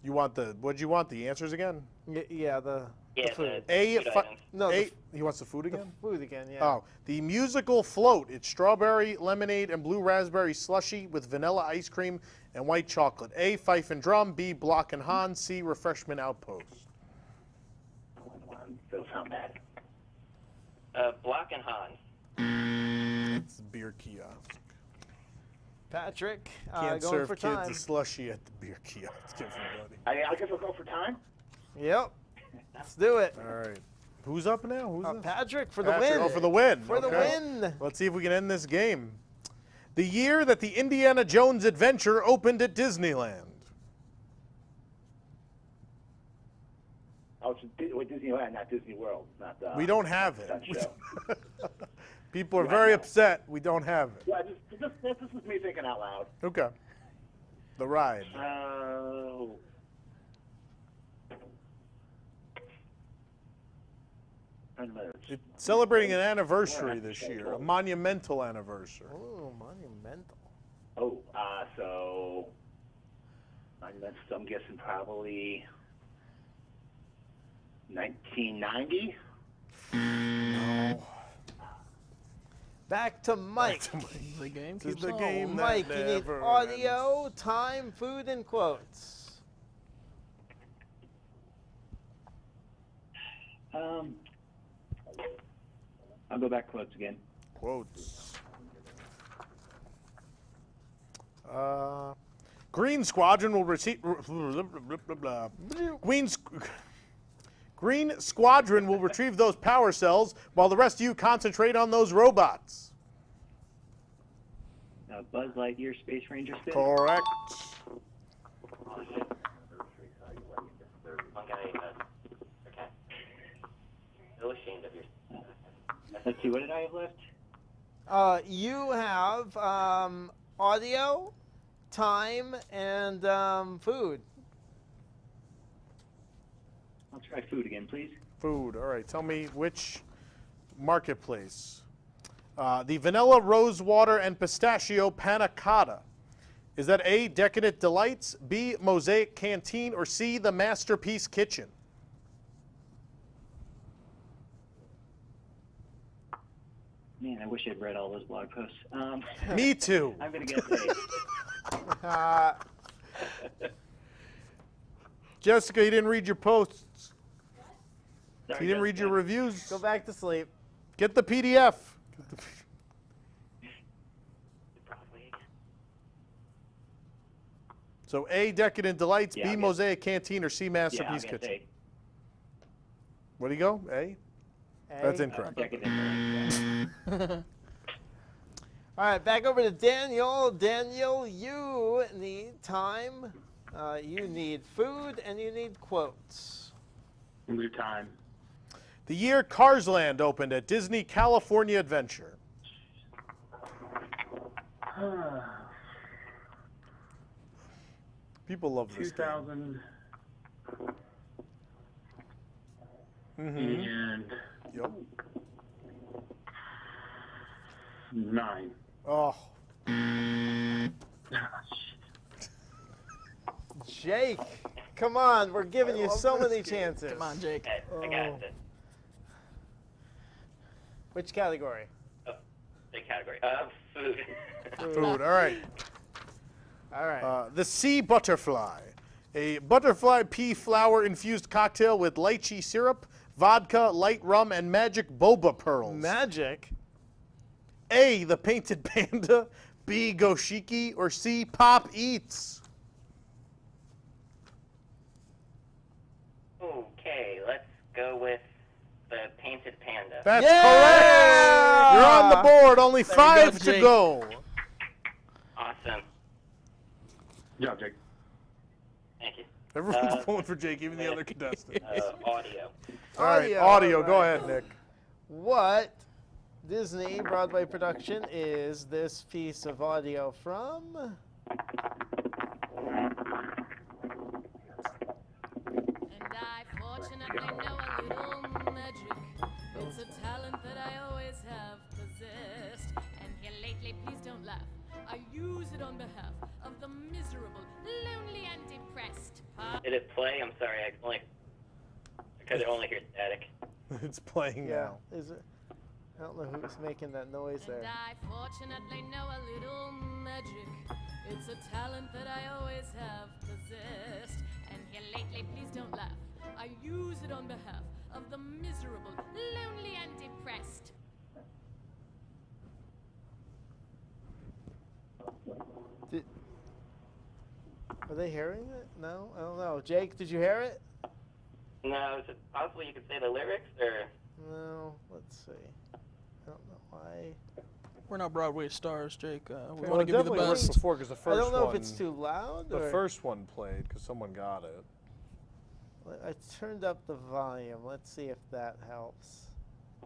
You want what'd you want? The answers again? Yeah, the food. food items. No, he wants the food again? The food again, yeah. Oh, the musical float. It's strawberry, lemonade, and blue raspberry slushy with vanilla ice cream and white chocolate. A, fife and drum. B, block and Hans. C, refreshment outpost. Those sound bad. Block and Hans. It's the beer kiosk. Patrick, Can't going serve for kids time. a slushy at the beer kiosk, everybody. I guess I'll go for time. Yep. Let's do it. All right. Who's up now? Who's up? Patrick for the Patrick. win. Oh, for the win. For the win. Let's see if we can end this game. The year that the Indiana Jones Adventure opened at Disneyland. Oh, it's with Disneyland, not Disney World. Not, We don't have it. that show. People are very upset we don't have it. Yeah, this is me thinking out loud. Okay. The ride. It's celebrating an anniversary this year, a monumental anniversary. Oh, monumental. Oh, so I'm guessing probably 1990. No. Back to Mike. The game This is keeps the on. game that Mike, you need never audio, time, food, and quotes. I'll go back quotes again. Quotes. Green Squadron will receive. Green Squadron will retrieve those power cells while the rest of you concentrate on those robots. Buzz Lightyear, Space Ranger spin. Correct. Okay. So ashamed of yourself. Let's see, what did I have left? You have audio, time, and food. I'll try food again, please. Food. All right. Tell me which marketplace. The vanilla, rose water, and pistachio panna cotta. Is that A, Decadent Delights, B, Mosaic Canteen, or C, the Masterpiece Kitchen? Man, I wish I'd read all those blog posts. Me too. I'm going to guess A. Jessica, you didn't read your posts. Sorry, You didn't read Jessica. your reviews. Go back to sleep. Get the PDF. So A, Decadent Delights, Yeah, B, I'll guess- Mosaic Canteen, or C, Masterpiece Yeah, I'll guess Kitchen. A. What do you go? A? That's incorrect. All right, back over to Daniel. Daniel, you need time, you need food, and you need quotes. Your time. The year Cars Land opened at Disney California Adventure. People love this 2000 game. and Yep. 9. Oh. Jake, come on, we're giving you so many chances. Come on, Jake. I got it. Which category? Big category. Food. Food. All right. All right. The Sea Butterfly. A butterfly pea flower infused cocktail with lychee syrup, vodka, light rum, and magic boba pearls. Magic? A, the Painted Panda, B, Goshiki, or C, Pop Eats. Okay, let's go with the Painted Panda. That's correct. You're on the board. Only There you 5 go, to Jake. go. Awesome. Yeah, Jake. Thank you. Everyone's pulling for Jake, even the other contestants. Audio. All right, audio. Go ahead, Nick. What Disney Broadway production is this piece of audio from? And I fortunately know a little magic. It's a talent that I always have possessed. And here lately, please don't laugh. I use it on behalf of the Did it play? I'm sorry, I could only hear static. It's playing now. Is it? I don't know who's making that noise there. And I fortunately know a little magic. It's a talent that I always have possessed. And here lately, please don't laugh. I use it on behalf of the miserable, lonely, and depressed. Are they hearing it? No? I don't know. Jake, did you hear it? No, is it possible you could say the lyrics, or? No. Let's see. I don't know why. We're not Broadway stars, Jake. We Well, want to it give you the definitely worked best. before because the first I don't know one, if it's too loud. The or first one played because someone got it. I turned up the volume. Let's see if that helps.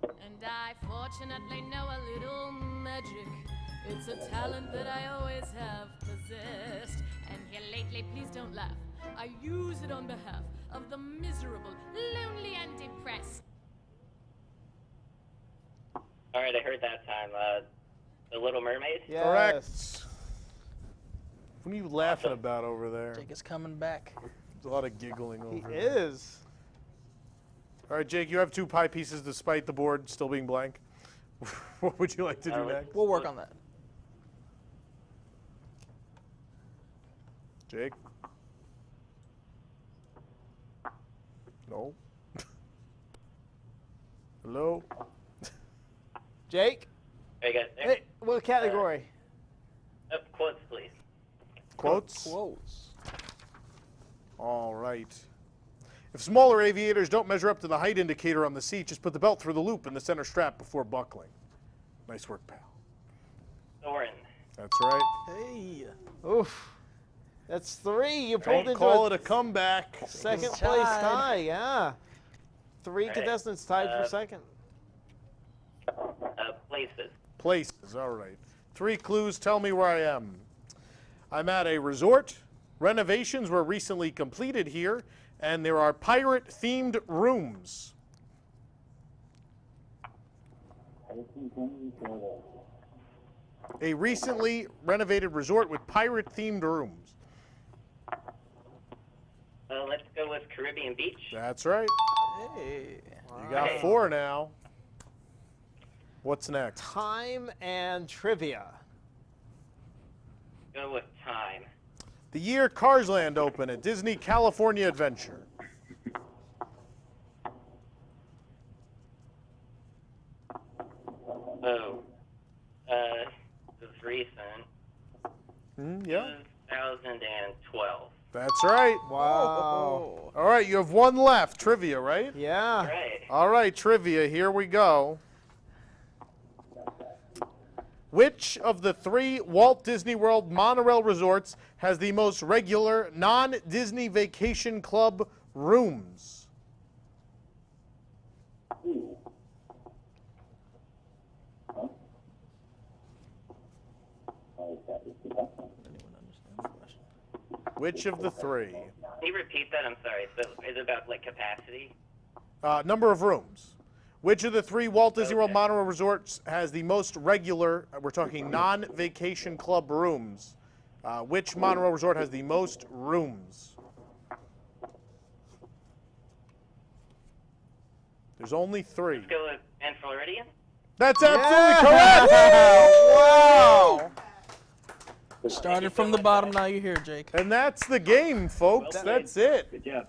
And I fortunately know a little magic. It's a talent that I always have possessed. And here lately, please don't laugh. I use it on behalf of the miserable, lonely, and depressed. All right, I heard that time. The Little Mermaid? Yes. Correct. What are you laughing about over there? Jake is coming back. There's a lot of giggling over there. He is. All right, Jake, you have 2 pie pieces despite the board still being blank. What would you like to do next? We'll work on that. Jake? No. Hello? Jake? Are you guys there? Hey, what category? Quotes, please. Quotes? Quotes. All right. If smaller aviators don't measure up to the height indicator on the seat, just put the belt through the loop in the center strap before buckling. Nice work, pal. Soren. That's right. Hey. Oof. That's 3. You pulled Don't into call it a comeback. second It's place tied. tie. Yeah. 3 right. contestants tied for second. Places. Places, all right. 3 clues, tell me where I am. I'm at a resort. Renovations were recently completed here, and there are pirate-themed rooms. A recently renovated resort with pirate-themed rooms. Let's go with Caribbean Beach. That's right. Hey. You got 4 now. What's next? Time and trivia. Go with time. The year Cars Land opened at Disney California Adventure. Oh. This is recent. Yeah. 2012. That's right. Wow. All right, you have 1 left. Trivia, right? Yeah. Right. All right, trivia. Here we go. Which of the 3 Walt Disney World monorail resorts has the most regular non-Disney Vacation Club rooms? Which of the 3? Can you repeat that? I'm sorry. So is it about like capacity? Number of rooms. Which of the 3 Walt Disney World monorail resorts has the most regular, we're talking non-vacation club rooms? Which monorail resort has the most rooms? There's only 3. Let's go with Van Floridian. That's absolutely correct! Wow! Started from the bottom, now you're here, Jake. And that's the game, folks. That's it. Good job.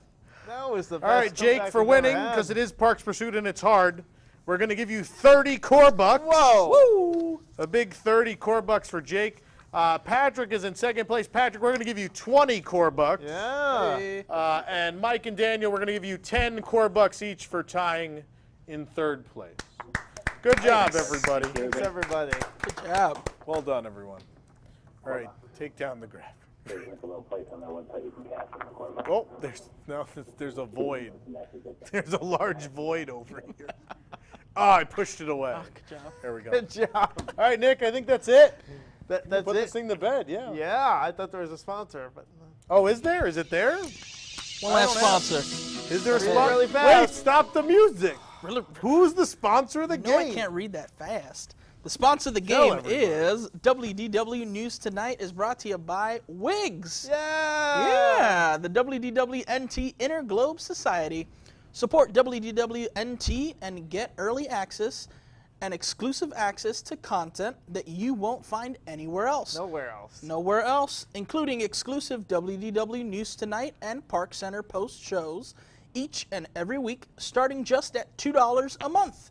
That was the best. All right, Jake, comeback for we've ever winning, had. because it is Parks Pursuit and it's hard, we're going to give you 30 core bucks. Whoa! Woo! A big 30 core bucks for Jake. Patrick is in second place. Patrick, we're going to give you 20 core bucks. Yeah. And Mike and Daniel, we're going to give you 10 core bucks each for tying in third place. Good job, everybody. Thanks, everybody. Good job. Well done, everyone. All right, take down the graph. There's like a little place on that website you can cast in the corner. Oh, there's a void. There's a large void over here. Oh, I pushed it away. Good job. There we go. Good job. All right, Nick, I think that's it. That's Put it. this thing to bed, yeah. Yeah, I thought there was a sponsor, but Oh, is there? Is it there? One last sponsor. Is there a Really, sponsor? really Wait, fast. stop the music. Really? Who's the sponsor of the No, I game? can't read that fast. The sponsor of the game is WDW News Tonight is brought to you by Wigs. Yeah, the WDWNT Interglobe Society. Support WDWNT and get early access and exclusive access to content that you won't find anywhere else. Nowhere else. Nowhere else, including exclusive WDW News Tonight and Park Center post shows each and every week, starting just at $2 a month.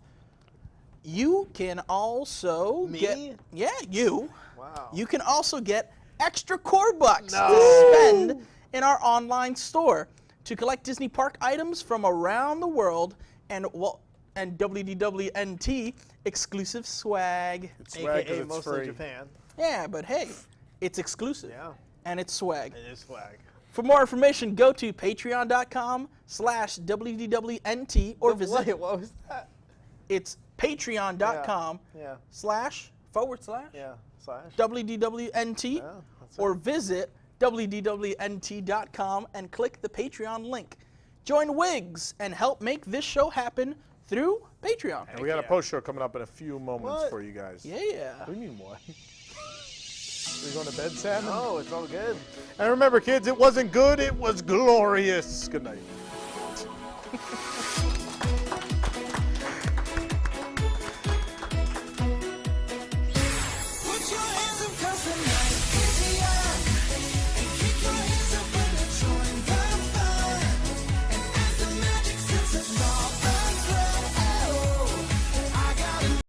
You can also get... Yeah, you. Wow. You can also get extra core bucks to spend in our online store to collect Disney park items from around the world and WDWNT exclusive swag. It's swag 'cause AKA it's mostly free. Japan. Yeah, but hey, it's exclusive. Yeah. And it's swag. It is swag. For more information, go to patreon.com/WDWNT or visit... Wait, what was that? It's patreon.com Yeah. //WDWNT or visit WDWNT.com and click the Patreon link. Join Wigs and help make this show happen through Patreon. And we got a post show coming up in a few moments for you guys. Yeah. What do you mean what? Are you going to bed, Sam? Oh, it's all good. And remember, kids, it wasn't good, it was glorious. Good night.